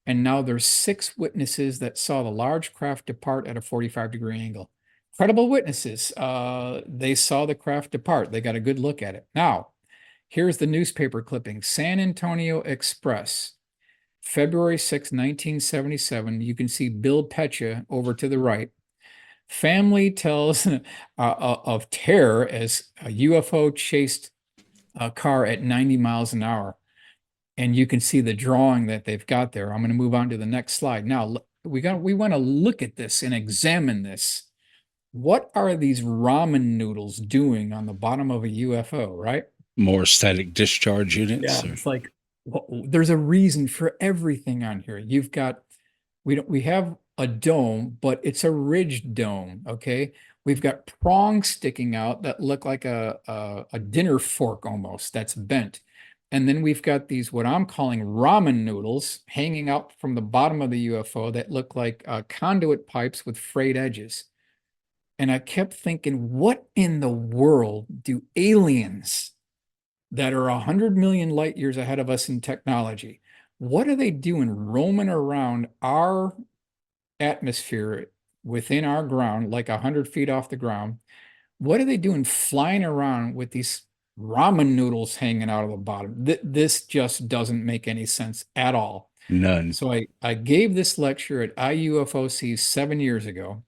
And now there's 6 witnesses that saw the large craft depart at a 45-degree angle. Credible witnesses. They saw the craft depart. They got a good look at it. Now, here's the newspaper clipping. San Antonio Express, February 6, 1977. You can see Bill Pecha over to the right. Family tells of terror as a UFO chased a car at 90 miles an hour. And you can see the drawing that they've got there. I'm going to move on to the next slide. Now, we want to look at this and examine this. What are these ramen noodles doing on the bottom of a UFO, right? More static discharge units? Yeah, it's like, well, there's a reason for everything on here. You've got, we have a dome, but it's a ridged dome, okay? We've got prongs sticking out that look like a dinner fork almost, that's bent. And then we've got these, what I'm calling ramen noodles, hanging out from the bottom of the UFO that look like conduit pipes with frayed edges. And I kept thinking, what in the world do aliens that are 100 million light years ahead of us in technology, what are they doing roaming around our atmosphere within our ground, like 100 feet off the ground? What are they doing flying around with these ramen noodles hanging out of the bottom? This just doesn't make any sense at all. None. So I gave this lecture at IUFOC 7 years ago,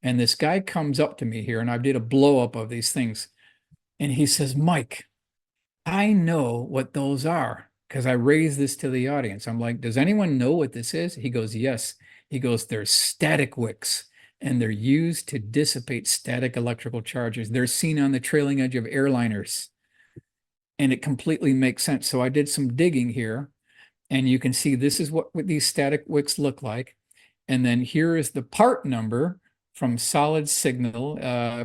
and this guy comes up to me here, and I did a blow up of these things, and he says, "Mike, I know what those are." because I raised this to the audience. I'm like, does anyone know what this is? He goes, yes. He goes, they're static wicks, and they're used to dissipate static electrical charges. They're seen on the trailing edge of airliners. And it completely makes sense. So I did some digging here, and you can see this is what these static wicks look like. And then here is the part number from Solid Signal,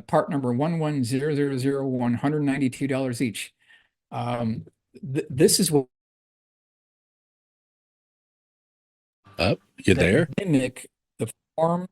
part number 11000, $192 each. This is what You there? mimic the form,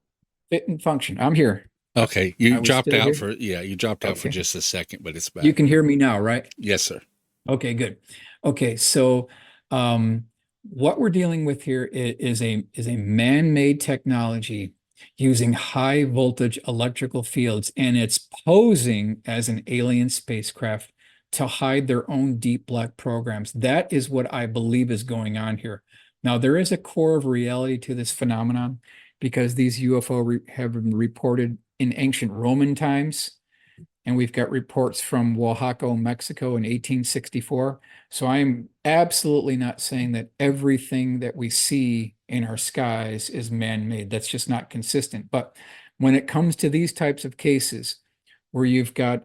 fit, and function. I'm here. Okay, you dropped out here? you dropped out for Okay. just a second, but it's back. You can hear me now, right? Yes, sir. Okay, good. Okay, so what we're dealing with here is a man-made technology using high voltage electrical fields, and it's posing as an alien spacecraft to hide their own deep black programs. That is what I believe is going on here. Now, there is a core of reality to this phenomenon because these UFO have been reported in ancient Roman times, and we've got reports from Oaxaca, Mexico in 1864. So I'm absolutely not saying that everything that we see in our skies is man-made. That's just not consistent. But when it comes to these types of cases where you've got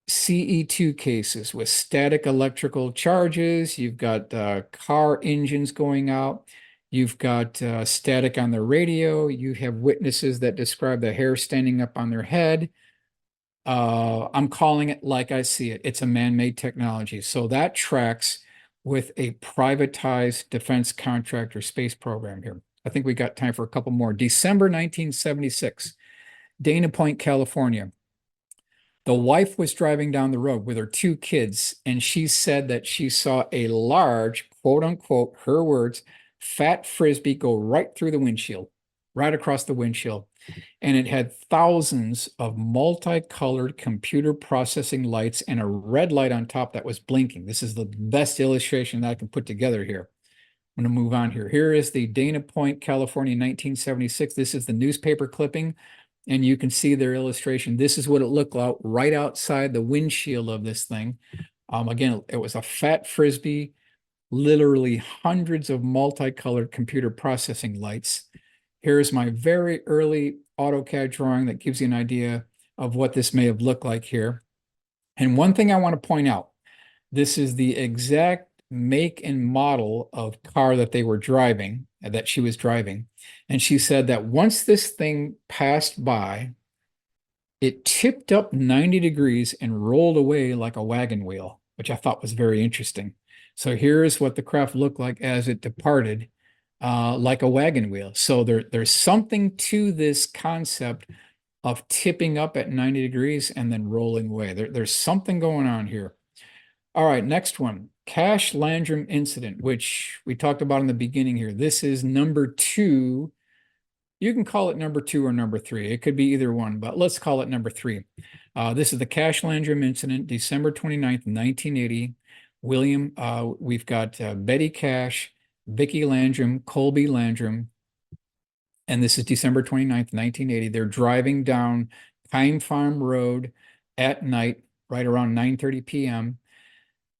CE2 cases with static electrical charges, you've got car engines going out, you've got static on the radio, you have witnesses that describe the hair standing up on their head. I'm calling it like I see it. It's a man-made technology. So that tracks with a privatized defense contractor space program here. I think we got time for a couple more. December 1976, Dana Point, California. The wife was driving down the road with her two kids, and she said that she saw a large, quote unquote, her words, fat frisbee go right through the windshield, right across the windshield. And it had thousands of multicolored computer processing lights and a red light on top that was blinking. This is the best illustration that I can put together here. I'm going to move on here. Here is the Dana Point, California, 1976. This is the newspaper clipping, and you can see their illustration. This is what it looked like right outside the windshield of this thing. Again, it was a fat frisbee, literally hundreds of multicolored computer processing lights. Here's my very early AutoCAD drawing that gives you an idea of what this may have looked like here. And one thing I want to point out, this is the exact make and model of car that they were driving, that she was driving. And she said that once this thing passed by, it tipped up 90 degrees and rolled away like a wagon wheel, which I thought was very interesting. So here's what the craft looked like as it departed, like a wagon wheel. So there's something to this concept of tipping up at 90 degrees and then rolling away. There's something going on here. All right, next one. Cash Landrum incident, which we talked about in the beginning here. This is number 2. You can call it number 2 or number 3. It could be either one, but let's call it number 3. This is the Cash Landrum incident, December 29th, 1980. We've got Betty Cash, Vicki Landrum, Colby Landrum, and this is December 29th, 1980. They're driving down Pine Farm Road at night, right around 9:30 p.m.,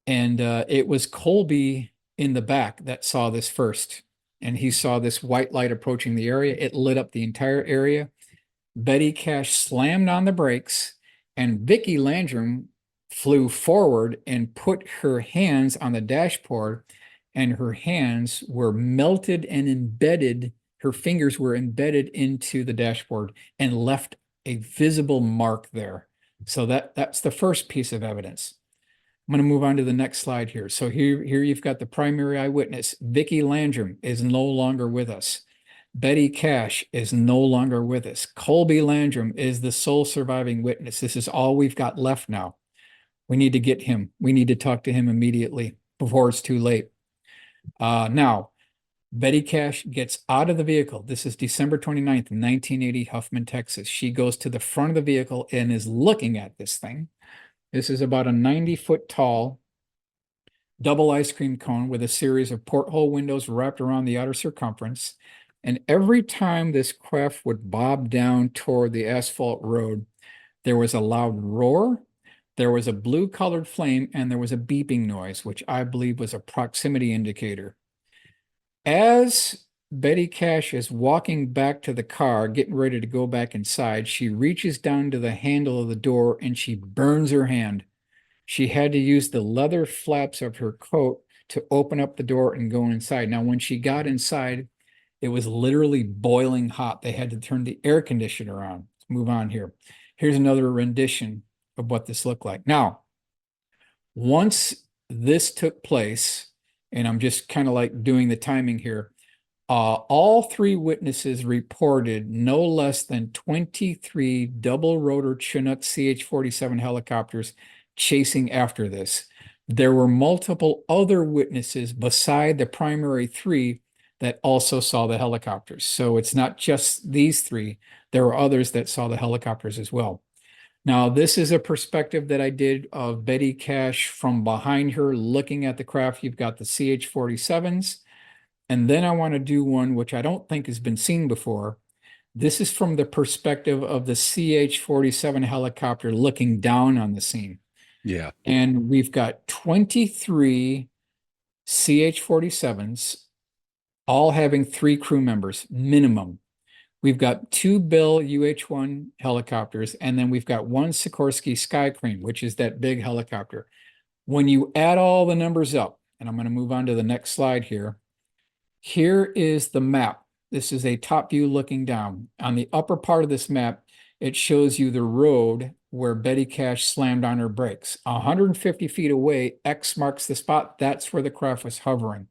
and it was Colby in the back that saw this first. And he saw this white light approaching the area. It lit up the entire area. Betty Cash slammed on the brakes, and Vicki Landrum flew forward and put her hands on the dashboard, and her hands were melted and embedded. Her fingers were embedded into the dashboard and left a visible mark there. So that's the first piece of evidence. I'm going to move on to the next slide here. So here you've got the primary eyewitness. Vicki Landrum is no longer with us. Betty Cash is no longer with us. Colby Landrum is the sole surviving witness. This is all we've got left now. We need to get him. We need to talk to him immediately before it's too late. Now, Betty Cash gets out of the vehicle. This is December 29th, 1980, Huffman, Texas. She goes to the front of the vehicle and is looking at this thing. This is about a 90-foot tall double ice cream cone with a series of porthole windows wrapped around the outer circumference. And every time this craft would bob down toward the asphalt road, there was a loud roar, There was a blue colored flame and there was a beeping noise, which I believe was a proximity indicator. As Betty Cash is walking back to the car, getting ready to go back inside, she reaches down to the handle of the door and she burns her hand. She had to use the leather flaps of her coat to open up the door and go inside. Now, when she got inside, it was literally boiling hot. They had to turn the air conditioner on. Let's move on here. Here's another rendition of what this looked like. Now, once this took place, and I'm just kind of like doing the timing here, all three witnesses reported no less than 23 double rotor Chinook CH-47 helicopters chasing after this. There were multiple other witnesses beside the primary three that also saw the helicopters. So it's not just these three. There were others that saw the helicopters as well. Now, this is a perspective that I did of Betty Cash from behind her looking at the craft. You've got the CH-47s. And then I want to do one which I don't think has been seen before. This is from the perspective of the CH-47 helicopter looking down on the scene. Yeah. And we've got 23 CH-47s, all having 3 crew members minimum. We've got 2 Bell UH-1 helicopters, and then we've got 1 Sikorsky Sky Crane, which is that big helicopter. When you add all the numbers up, and I'm going to move on to the next slide here. Here is the map. This is a top view looking down. On the upper part of this map, it shows you the road where Betty Cash slammed on her brakes. 150 feet away, X marks the spot. That's where the craft was hovering.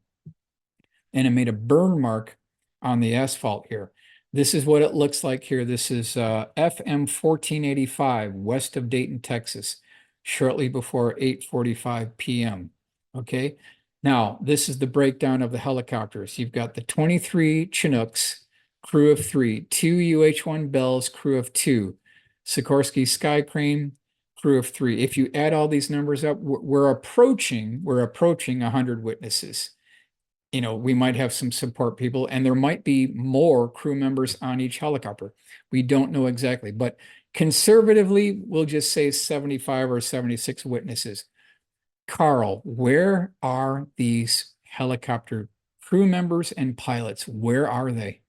And it made a burn mark on the asphalt here. This is what it looks like here. This is FM 1485 west of Dayton, Texas, shortly before 8:45 p.m. Okay. Now, this is the breakdown of the helicopters. You've got the 23 Chinooks, crew of 3, 2 UH-1 Bells, crew of 2, Sikorsky Sky Crane, crew of 3. If you add all these numbers up, we're approaching 100 witnesses. You know, we might have some support people, and there might be more crew members on each helicopter. We don't know exactly, but conservatively, we'll just say 75 or 76 witnesses. Carl, where are these helicopter crew members and pilots? Where are they?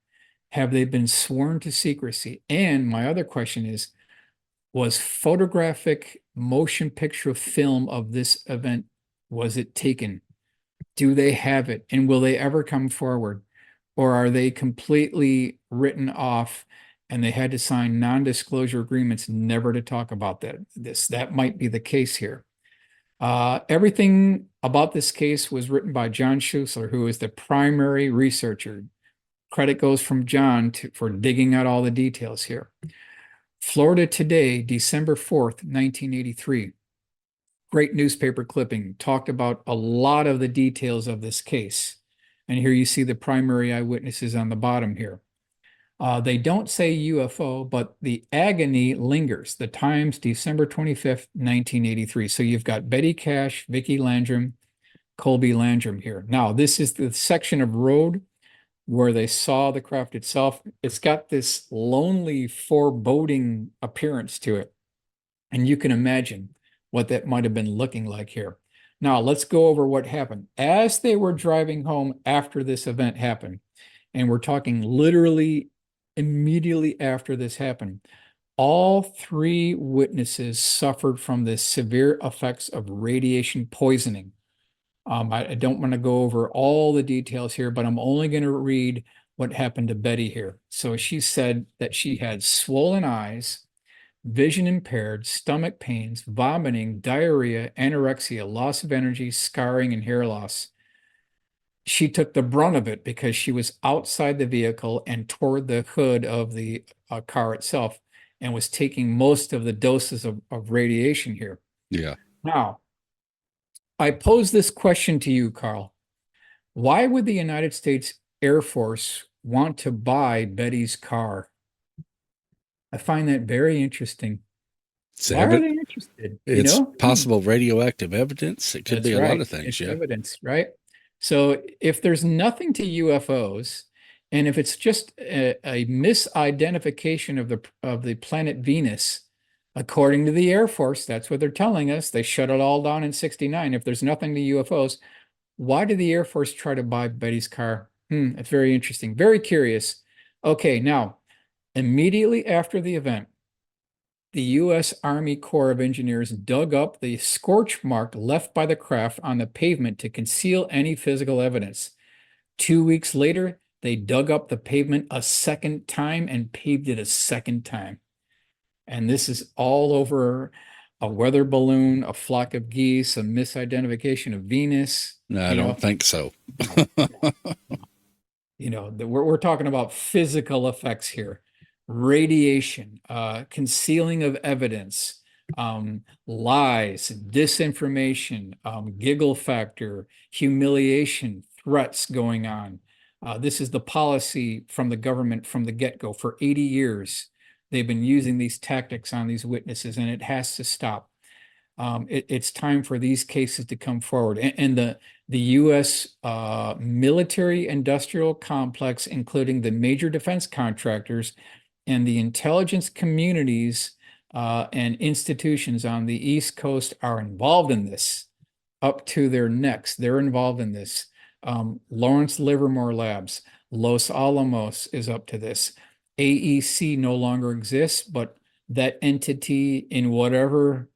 Have they been sworn to secrecy? And my other question is, was photographic motion picture film of this event, was it taken? Do they have it? And will they ever come forward? Or are they completely written off and they had to sign non-disclosure agreements never to talk about that might be the case here. Everything about this case was written by John Schuessler, who is the primary researcher. Credit goes from John for digging out all the details here. Florida Today, December 4th, 1983. Great newspaper clipping, talked about a lot of the details of this case. And here you see the primary eyewitnesses on the bottom here. They don't say UFO, but the agony lingers. The Times, December 25th, 1983. So you've got Betty Cash, Vicki Landrum, Colby Landrum here. Now, this is the section of road where they saw the craft itself. It's got this lonely, foreboding appearance to it. And you can imagine what that might have been looking like here. Now, let's go over what happened. As they were driving home after this event happened, and we're talking literally immediately after this happened, all 3 witnesses suffered from the severe effects of radiation poisoning. I don't want to go over all the details here, but I'm only going to read what happened to Betty here. So she said that she had swollen eyes, vision impaired, stomach pains, vomiting, diarrhea, anorexia, loss of energy, scarring, and hair loss. She took the brunt of it because she was outside the vehicle and toward the hood of the car itself and was taking most of the doses of radiation here. Yeah. Now, I pose this question to you, Carl. Why would the United States Air Force want to buy Betty's car? I find that very interesting. Why are they interested? It's possible radioactive evidence. It could be a lot of things. It's evidence, right? So if there's nothing to UFOs, and if it's just a misidentification of the planet Venus, According to the Air Force, that's what they're telling us. They shut it all down in 69. If there's nothing to UFOs, why did the Air Force try to buy Betty's car? It's very interesting, very curious. Okay, now, immediately after the event, the U.S. Army Corps of Engineers dug up the scorch mark left by the craft on the pavement to conceal any physical evidence. 2 weeks later, they dug up the pavement a second time and paved it a second time. And this is all over a weather balloon, a flock of geese, a misidentification of Venus. No, I don't think so. We're talking about physical effects here. Radiation, concealing of evidence, lies, disinformation, giggle factor, humiliation, threats going on. This is the policy from the government from the get-go. For 80 years, they've been using these tactics on these witnesses, and it has to stop. It's time for these cases to come forward. And the U.S. Military industrial complex, including the major defense contractors and the intelligence communities and institutions on the East Coast, are involved in this up to their necks. They're involved in this. Lawrence Livermore Labs, Los Alamos is up to this. AEC no longer exists, but that entity, in whatever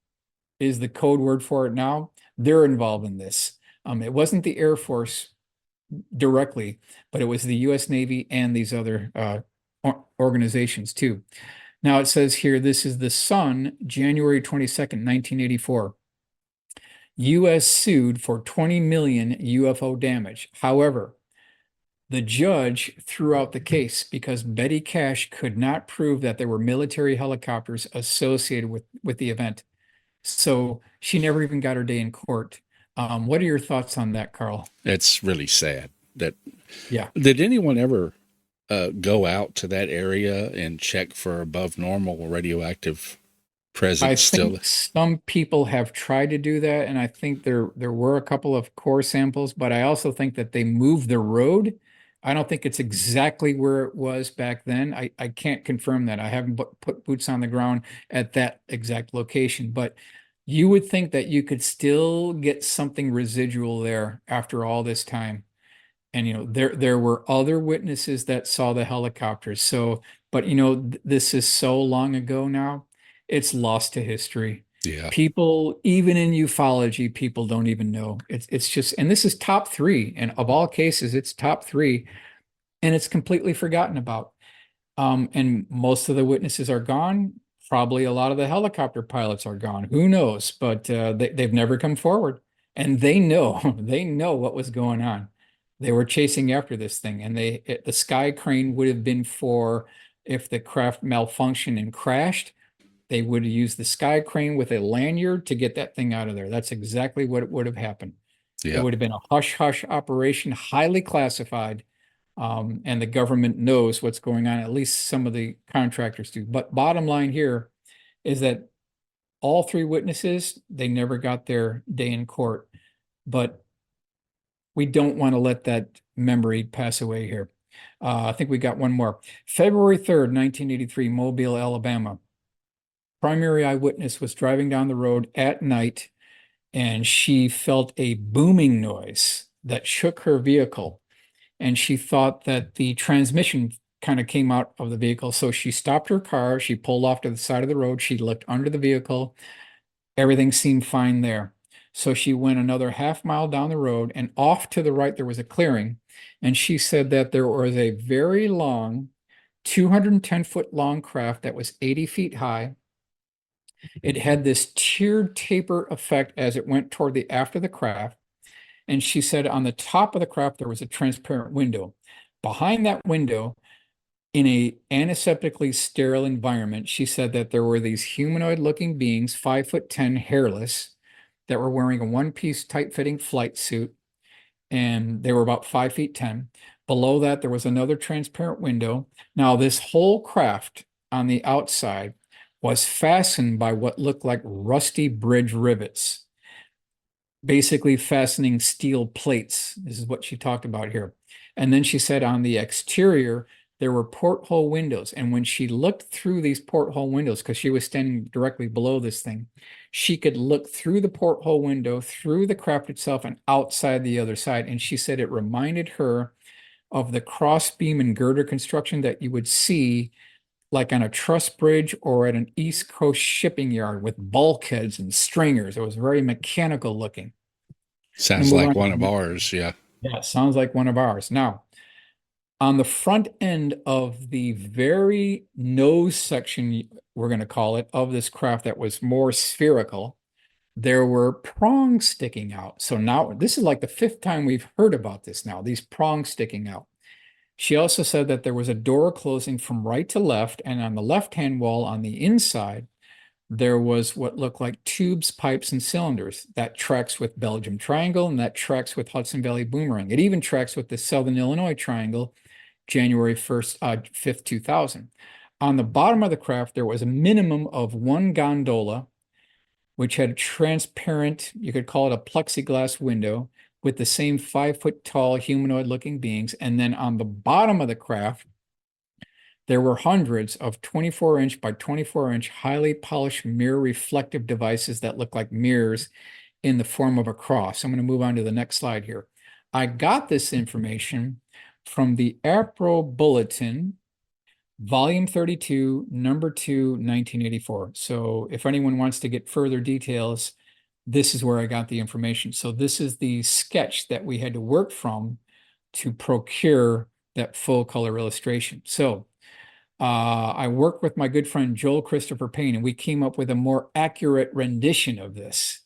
is the code word for it now, they're involved in this. It wasn't the Air Force directly, but it was the U.S. Navy and these other organizations too. Now it says here, this is the Sun, January 22nd, 1984. U.S. sued for 20 million UFO damage. However, the judge threw out the case because Betty Cash could not prove that there were military helicopters associated with the event. So she never even got her day in court. What are your thoughts on that, Carl? It's really sad. Yeah. Did anyone ever go out to that area and check for above normal radioactive presence? I think some people have tried to do that, and I think there were a couple of core samples, but I also think that they moved the road. I don't think it's exactly where it was back then. I can't confirm that. I haven't put boots on the ground at that exact location, but you would think that you could still get something residual there after all this time. And, there were other witnesses that saw the helicopters. So, but, this is so long ago now, it's lost to history. Yeah. People, even in ufology, people don't even know. It's just, and this is top 3. And of all cases, it's top 3. And it's completely forgotten about. And most of the witnesses are gone. Probably a lot of the helicopter pilots are gone. Who knows? But they've never come forward. And they know what was going on. They were chasing after this thing, and the sky crane would have been for, if the craft malfunctioned and crashed, they would have used the sky crane with a lanyard to get that thing out of there. That's exactly what it would have happened. Yeah. It would have been a hush-hush operation, highly classified, and the government knows what's going on. At least some of the contractors do. But bottom line here is that all 3 witnesses, they never got their day in court. But we don't want to let that memory pass away here. I think we got one more. February 3rd, 1983, Mobile, Alabama. Primary eyewitness was driving down the road at night, and she felt a booming noise that shook her vehicle. And she thought that the transmission kind of came out of the vehicle. So she stopped her car. She pulled off to the side of the road. She looked under the vehicle. Everything seemed fine there. So she went another half mile down the road, and off to the right, there was a clearing. And she said that there was a very long, 210-foot long craft that was 80 feet high. It had this tiered taper effect as it went toward the aft of the craft. And she said on the top of the craft, there was a transparent window. Behind that window, in a antiseptically sterile environment, she said that there were these humanoid-looking beings, 5'10", hairless, that were wearing a one-piece tight-fitting flight suit, and they were about 5'10". Below that, there was another transparent window. Now, this whole craft on the outside was fastened by what looked like rusty bridge rivets, basically fastening steel plates. This is what she talked about here. And then she said on the exterior, there were porthole windows. And when she looked through these porthole windows, because she was standing directly below this thing, she could look through the porthole window, through the craft itself, and outside the other side. And she said it reminded her of the cross beam and girder construction that you would see like on a truss bridge or at an East Coast shipping yard with bulkheads and stringers. It was very mechanical looking. Sounds like one of ours. Yeah. Yeah, it sounds like one of ours. Now, on the front end of the very nose section, we're going to call it, of this craft that was more spherical, there were prongs sticking out. So now this is like the 5th time we've heard about this now, these prongs sticking out. She also said that there was a door closing from right to left, and on the left-hand wall on the inside, there was what looked like tubes, pipes, and cylinders. That tracks with Belgium Triangle, and that tracks with Hudson Valley Boomerang. It even tracks with the Southern Illinois Triangle, January 5th, 2000. On the bottom of the craft, there was a minimum of 1 gondola, which had a transparent, you could call it a plexiglass window, with the same 5-foot tall humanoid-looking beings. And then on the bottom of the craft, there were hundreds of 24-inch by 24-inch highly polished mirror reflective devices that look like mirrors in the form of a cross. I'm going to move on to the next slide here. I got this information from the APRO Bulletin, Volume 32, Number 2, 1984. So if anyone wants to get further details, this is where I got the information. So this is the sketch that we had to work from to procure that full color illustration. So I worked with my good friend Joel Christopher Payne, and we came up with a more accurate rendition of this.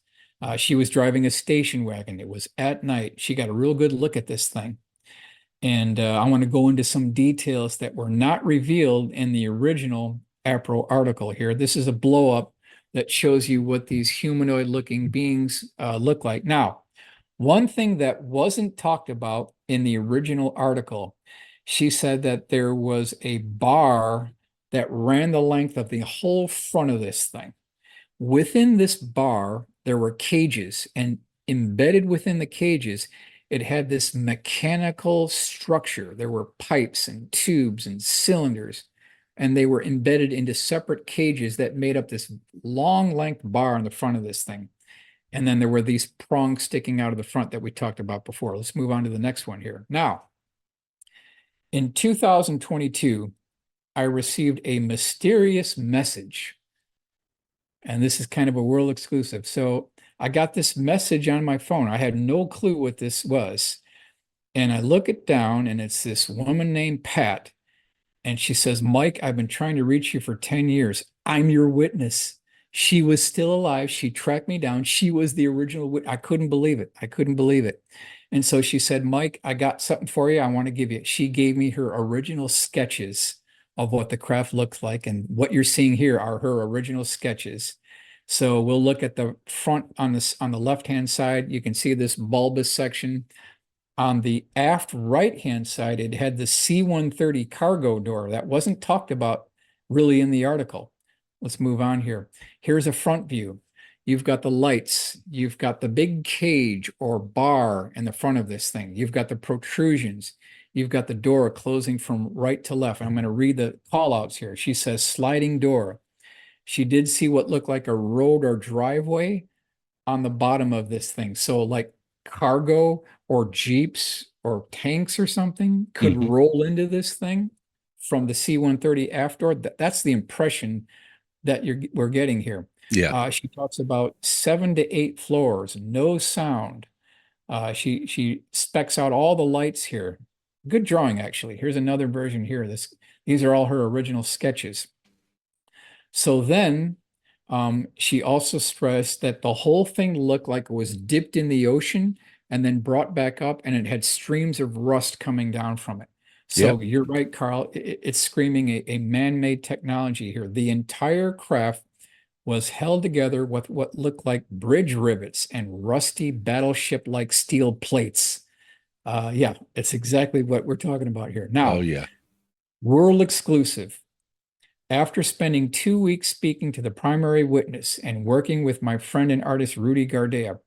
She was driving a station wagon. It was at night. She got a real good look at this thing. And I want to go into some details that were not revealed in the original APRO article here. This is a blow up that shows you what these humanoid looking beings look like. Now, one thing that wasn't talked about in the original article, she said that there was a bar that ran the length of the whole front of this thing. Within this bar, there were cages, and embedded within the cages, it had this mechanical structure. There were pipes and tubes and cylinders, and they were embedded into separate cages that made up this long length bar on the front of this thing. And then there were these prongs sticking out of the front that we talked about before. Let's move on to the next one here. Now, in 2022, I received a mysterious message, and this is kind of a world exclusive. So I got this message on my phone. I had no clue what this was. And I look it down, and it's this woman named Pat. And she says, Mike, I've been trying to reach you for 10 years. I'm your witness. She was still alive. She tracked me down. She was the original witness. I couldn't believe it. I couldn't believe it. And so she said, Mike, I got something for you. I want to give you. She gave me her original sketches of what the craft looks like. And what you're seeing here are her original sketches. So we'll look at the front on this, on the left-hand side. You can see this bulbous section. On the aft right-hand side, it had the C-130 cargo door. That wasn't talked about really in the article. Let's move on here. Here's a front view. You've got the lights. You've got the big cage or bar in the front of this thing. You've got the protrusions. You've got the door closing from right to left. I'm going to read the call-outs here. She says sliding door. She did see what looked like a road or driveway on the bottom of this thing. So like cargo or jeeps or tanks or something could roll into this thing from the C-130 aft door. That's the impression that we're getting here. Yeah. She talks about 7 to 8 floors, no sound. She specs out all the lights here. Good drawing, actually. Here's another version here. These are all her original sketches. So then she also stressed that the whole thing looked like it was dipped in the ocean and then brought back up, and it had streams of rust coming down from it. So you're right, Carl. It's screaming a man-made technology here. The entire craft was held together with what looked like bridge rivets and rusty battleship-like steel plates. Yeah, it's exactly what we're talking about here. Now, world exclusive. After spending 2 weeks speaking to the primary witness and working with my friend and artist Rudy Gardea,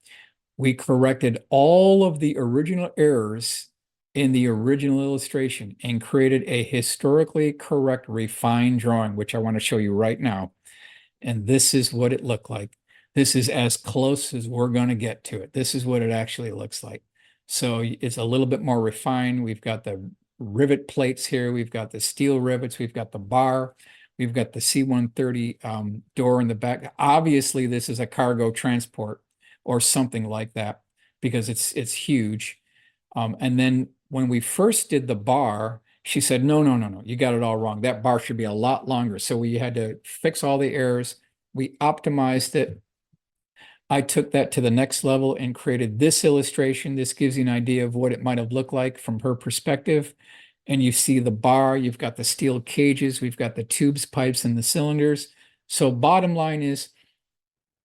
we corrected all of the original errors in the original illustration and created a historically correct refined drawing, which I want to show you right now. And this is what it looked like. This is as close as we're going to get to it. This is what it actually looks like. So it's a little bit more refined. We've got the rivet plates here. We've got the steel rivets. We've got the bar. We've got the C-130 door in the back. Obviously, this is a cargo transport or something like that because it's huge. And then when we first did the bar, she said, no, no, no, no, you got it all wrong. That bar should be a lot longer. So we had to fix all the errors. We optimized it. I took that to the next level and created this illustration. This gives you an idea of what it might have looked like from her perspective. And you see the bar, you've got the steel cages, we've got the tubes, pipes, and the cylinders. So bottom line is,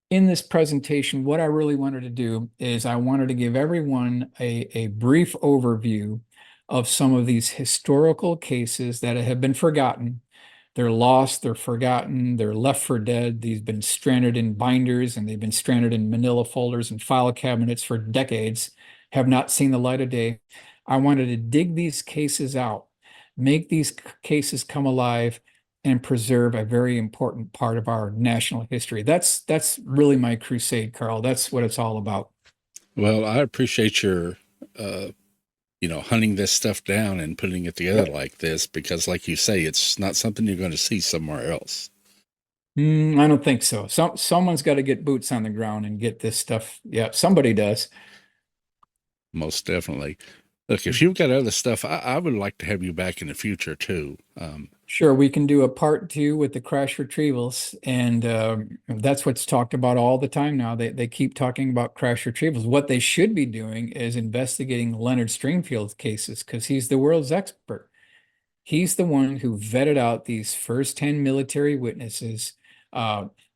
in this presentation, what I really wanted to do is I wanted to give everyone a brief overview of some of these historical cases that have been forgotten. They're lost, they're forgotten, they're left for dead. They've been stranded in binders and they've been stranded in manila folders and file cabinets for decades, have not seen the light of day. I wanted to dig these cases out, make these cases come alive, and preserve a very important part of our national history. That's really my crusade, Carl. That's what it's all about. Well, I appreciate your, hunting this stuff down and putting it together like this, because like you say, it's not something you're going to see somewhere else. I don't think so. Someone's got to get boots on the ground and get this stuff. Yeah, somebody does. Most definitely. Look, if you've got other stuff, I would like to have you back in the future too. Sure, we can do a part 2 with the crash retrievals, and that's what's talked about all the time now. They keep talking about crash retrievals. What they should be doing is investigating Leonard Stringfield's cases, because he's the world's expert. He's the one who vetted out these first-hand military witnesses,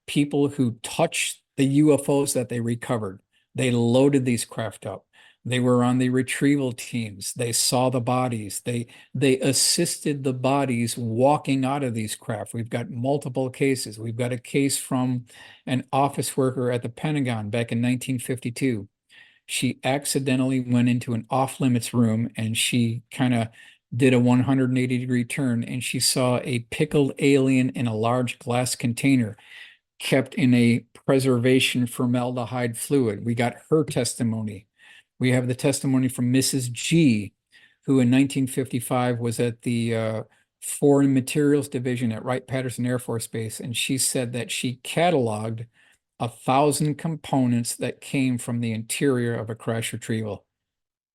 people who touched the UFOs that they recovered. They loaded these craft up. They were on the retrieval teams. They saw the bodies. They assisted the bodies walking out of these craft. We've got multiple cases. We've got a case from an office worker at the Pentagon back in 1952. She accidentally went into an off-limits room and she kind of did a 180-degree turn, and she saw a pickled alien in a large glass container kept in a preservation formaldehyde fluid. We got her testimony. We have the testimony from Mrs. G, who in 1955 was at the Foreign Materials Division at Wright-Patterson Air Force Base, and she said that she cataloged 1,000 components that came from the interior of a crash retrieval.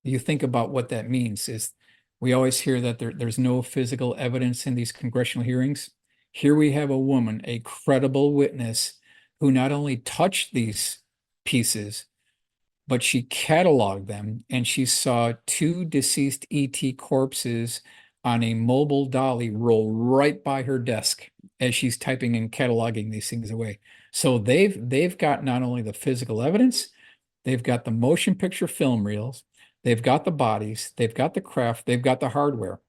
You think about what that means. Is we always hear that there's no physical evidence in these congressional hearings. Here we have a woman, a credible witness, who not only touched these pieces, but she cataloged them, and she saw 2 deceased ET corpses on a mobile dolly roll right by her desk as she's typing and cataloging these things away. So they've got not only the physical evidence, they've got the motion picture film reels, they've got the bodies, they've got the craft, they've got the hardware,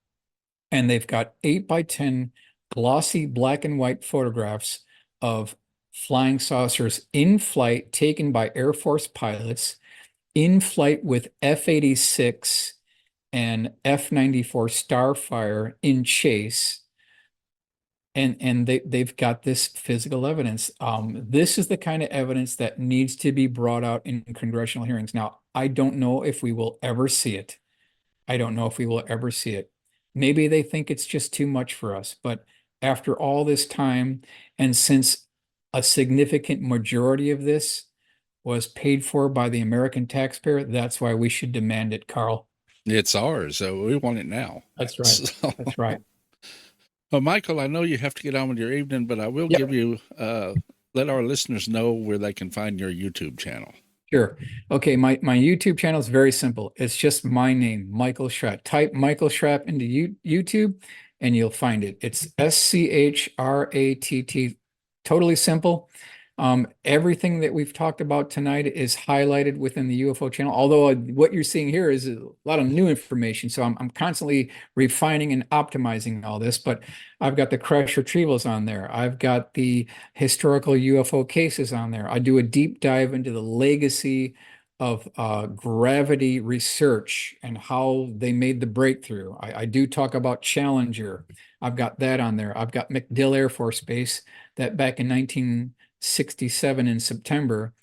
and they've got 8x10 glossy black and white photographs of flying saucers in flight taken by Air Force pilots in flight with F-86 and F-94 Starfire in chase, and they've got this physical evidence. This is the kind of evidence that needs to be brought out in congressional hearings. Now, I don't know if we will ever see it. I don't know if we will ever see it. Maybe they think it's just too much for us, but after all this time, and since a significant majority of this was paid for by the American taxpayer, that's why we should demand it, Carl. It's ours, so we want it now. That's right. So, That's right. well, Michael, I know you have to get on with your evening, but I will give you, let our listeners know where they can find your YouTube channel. Sure. Okay, my YouTube channel is very simple. It's just my name, Michael Schratt. Type Michael Schratt into YouTube and you'll find it. It's SCHRATT. Totally simple. Everything that we've talked about tonight is highlighted within the UFO channel, although what you're seeing here is a lot of new information. So I'm constantly refining and optimizing all this, but I've got the crash retrievals on there. I've got the historical UFO cases on there. I do a deep dive into the legacy gravity research and how they made the breakthrough. I do talk about Challenger. I've got that on there. I've got MacDill Air Force Base that back in 1967 in September,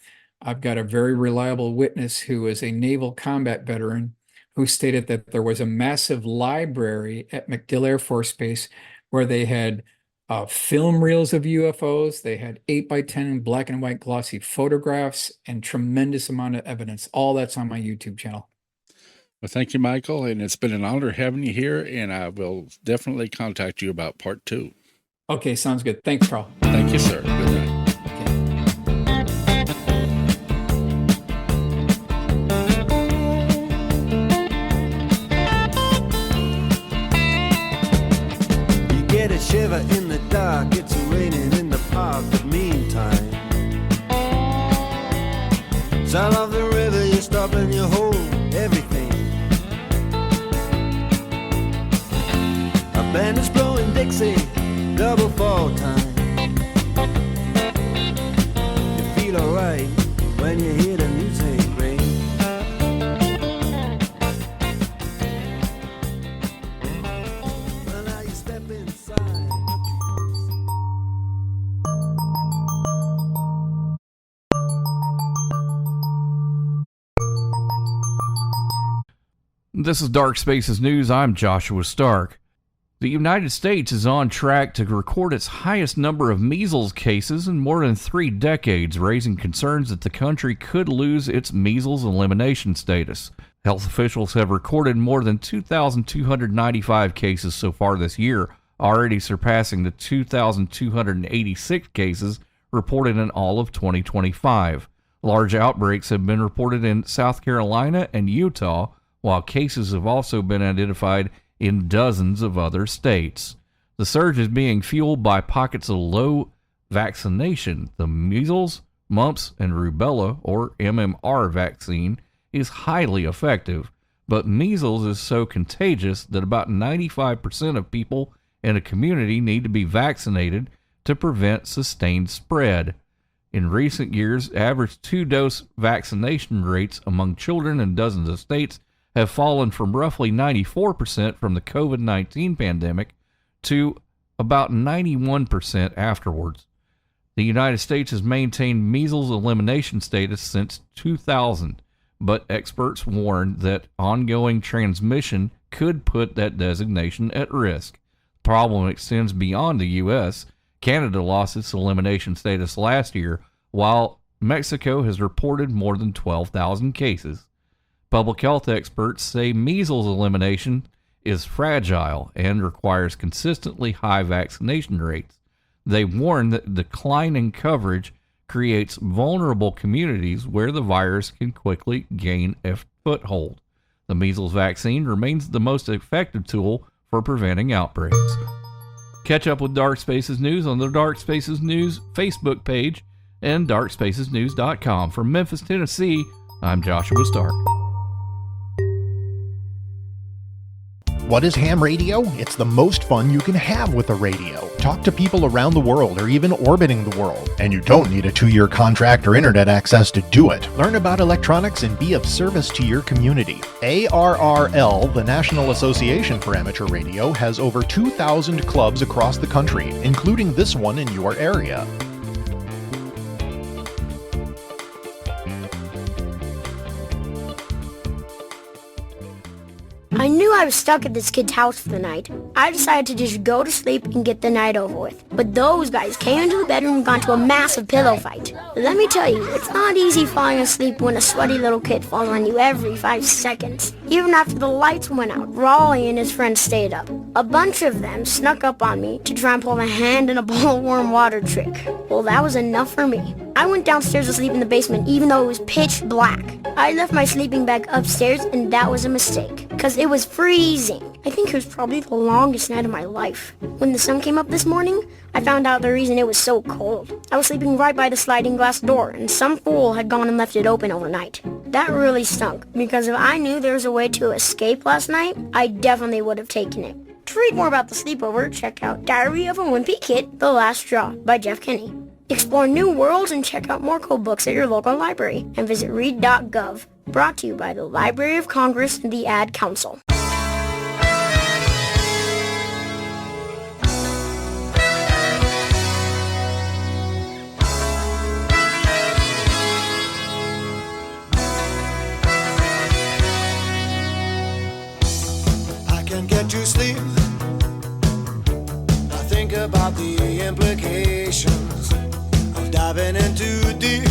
I've got a very reliable witness who is a naval combat veteran who stated that there was a massive library at MacDill Air Force Base where they had film reels of UFOs. They had 8x10 black and white glossy photographs and tremendous amount of evidence. All that's on my YouTube channel. Well, thank you, Michael. And it's been an honor having you here. And I will definitely contact you about part 2. Okay, sounds good. Thanks, Carl. Thank you, sir. Good night. Shiver in the dark, it's raining in the park, but meantime, sound of the river, you stop and you hold everything. A band is blowing Dixie, double fall time. You feel alright when you hear the music ring. Well, now you step inside. This is Dark Spaces News. I'm Joshua Stark. The United States is on track to record its highest number of measles cases in more than 3 decades, raising concerns that the country could lose its measles elimination status. Health officials have recorded more than 2,295 cases so far this year, already surpassing the 2,286 cases reported in all of 2025. Large outbreaks have been reported in South Carolina and Utah, while cases have also been identified in dozens of other states. The surge is being fueled by pockets of low vaccination. The measles, mumps, and rubella, or MMR vaccine, is highly effective, but measles is so contagious that about 95% of people in a community need to be vaccinated to prevent sustained spread. In recent years, average 2-dose vaccination rates among children in dozens of states have fallen from roughly 94% from the COVID-19 pandemic to about 91% afterwards. The United States has maintained measles elimination status since 2000, but experts warn that ongoing transmission could put that designation at risk. The problem extends beyond the U.S. Canada lost its elimination status last year, while Mexico has reported more than 12,000 cases. Public health experts say measles elimination is fragile and requires consistently high vaccination rates. They warn that declining coverage creates vulnerable communities where the virus can quickly gain a foothold. The measles vaccine remains the most effective tool for preventing outbreaks. Catch up with Dark Spaces News on the Dark Spaces News Facebook page and darkspacesnews.com. From Memphis, Tennessee, I'm Joshua Stark. What is ham radio? It's the most fun you can have with a radio. Talk to people around the world or even orbiting the world. And you don't need a 2-year contract or internet access to do it. Learn about electronics and be of service to your community. ARRL, the National Association for Amateur Radio, has over 2,000 clubs across the country, including this one in your area. I knew I was stuck at this kid's house for the night. I decided to just go to sleep and get the night over with. But those guys came into the bedroom and got into a massive pillow fight. Let me tell you, it's not easy falling asleep when a sweaty little kid falls on you every 5 seconds. Even after the lights went out, Raleigh and his friends stayed up. A bunch of them snuck up on me to try and pull a hand in a bowl of warm water trick. Well, that was enough for me. I went downstairs to sleep in the basement even though it was pitch black. I left my sleeping bag upstairs and that was a mistake, because it was freezing. I think it was probably the longest night of my life. When the sun came up this morning, I found out the reason it was so cold. I was sleeping right by the sliding glass door, and some fool had gone and left it open overnight. That really stunk, because if I knew there was a way to escape last night, I definitely would have taken it. To read more about the sleepover, check out Diary of a Wimpy Kid, The Last Straw by Jeff Kinney. Explore new worlds and check out more cool books at your local library. And visit read.gov. Brought to you by the Library of Congress and the Ad Council. I can get to sleep. I think about the implications of diving into deep,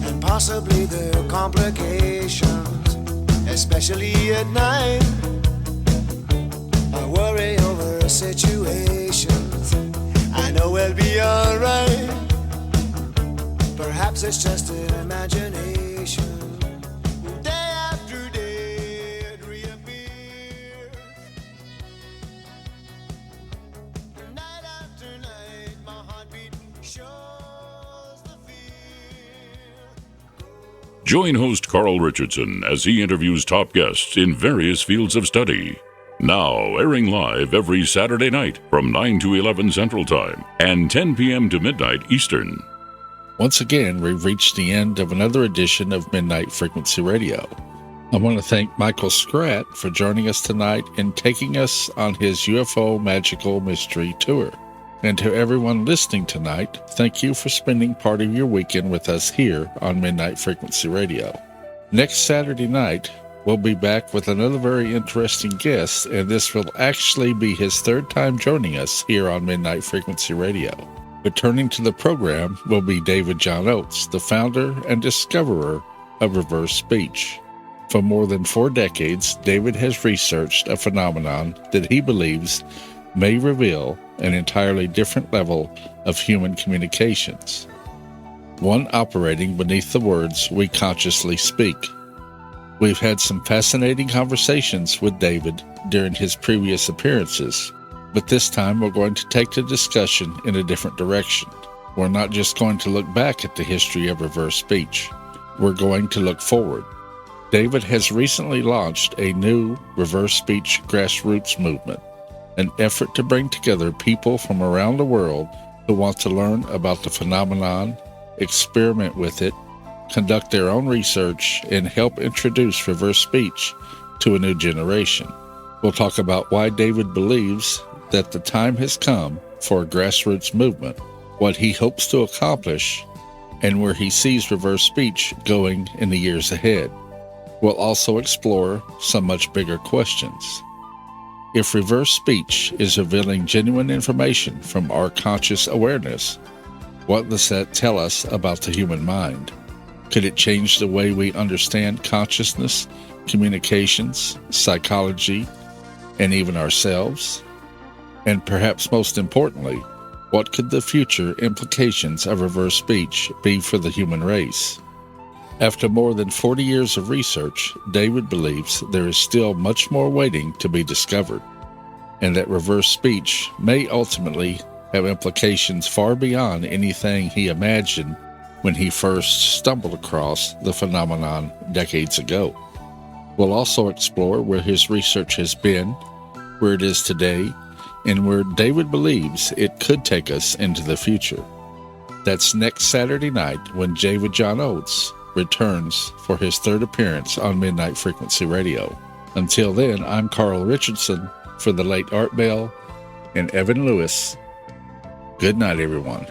and possibly the complications, especially at night. I worry over situations. I know we'll be alright. Perhaps it's just an imagination. Day after day it reappears. Night after night my heartbeat shows the fear. Join host Carl Richardson as he interviews top guests in various fields of study. Now, airing live every Saturday night from 9 to 11 Central Time and 10 p.m. to midnight Eastern. Once again, we've reached the end of another edition of Midnight Frequency Radio. I want to thank Michael Schratt for joining us tonight and taking us on his UFO Magical Mystery Tour. And to everyone listening tonight, thank you for spending part of your weekend with us here on Midnight Frequency Radio. Next Saturday night, we'll be back with another very interesting guest, and this will actually be his third time joining us here on Midnight Frequency Radio. Returning to the program will be David John Oates, the founder and discoverer of reverse speech. For more than 4 decades, David has researched a phenomenon that he believes may reveal an entirely different level of human communications, one operating beneath the words we consciously speak. We've had some fascinating conversations with David during his previous appearances, but this time we're going to take the discussion in a different direction. We're not just going to look back at the history of reverse speech. We're going to look forward. David has recently launched a new reverse speech grassroots movement, an effort to bring together people from around the world who want to learn about the phenomenon, experiment with it, conduct their own research, and help introduce reverse speech to a new generation. We'll talk about why David believes that the time has come for a grassroots movement, what he hopes to accomplish, and where he sees reverse speech going in the years ahead. We'll also explore some much bigger questions. If reverse speech is revealing genuine information from our conscious awareness, what does that tell us about the human mind? Could it change the way we understand consciousness, communications, psychology, and even ourselves? And perhaps most importantly, what could the future implications of reverse speech be for the human race? After more than 40 years of research, David believes there is still much more waiting to be discovered, and that reverse speech may ultimately have implications far beyond anything he imagined when he first stumbled across the phenomenon decades ago. We'll also explore where his research has been, where it is today, and where David believes it could take us into the future. That's next Saturday night when David John Oates returns for his third appearance on Midnight Frequency Radio. Until then, I'm Carl Richardson for the late Art Bell and Evan Lewis. Good night, everyone.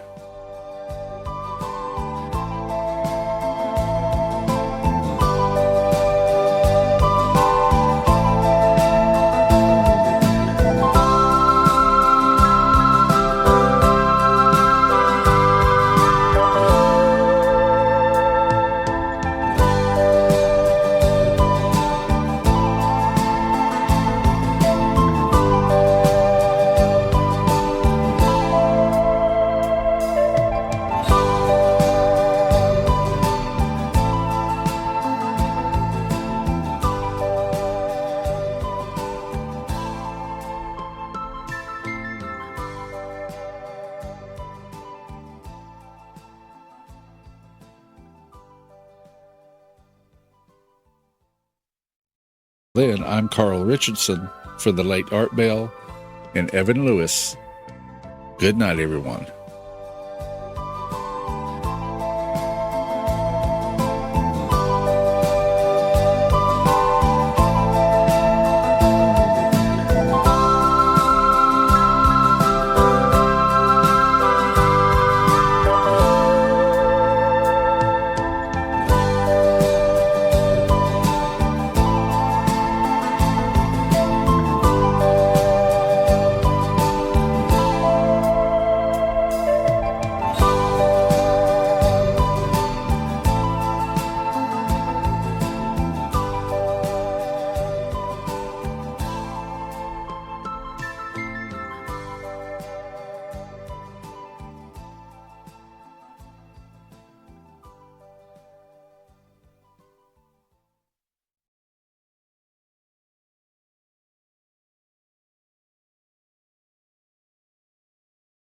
Then I'm Carl Richardson for the late Art Bell and Evan Lewis. Good night, everyone.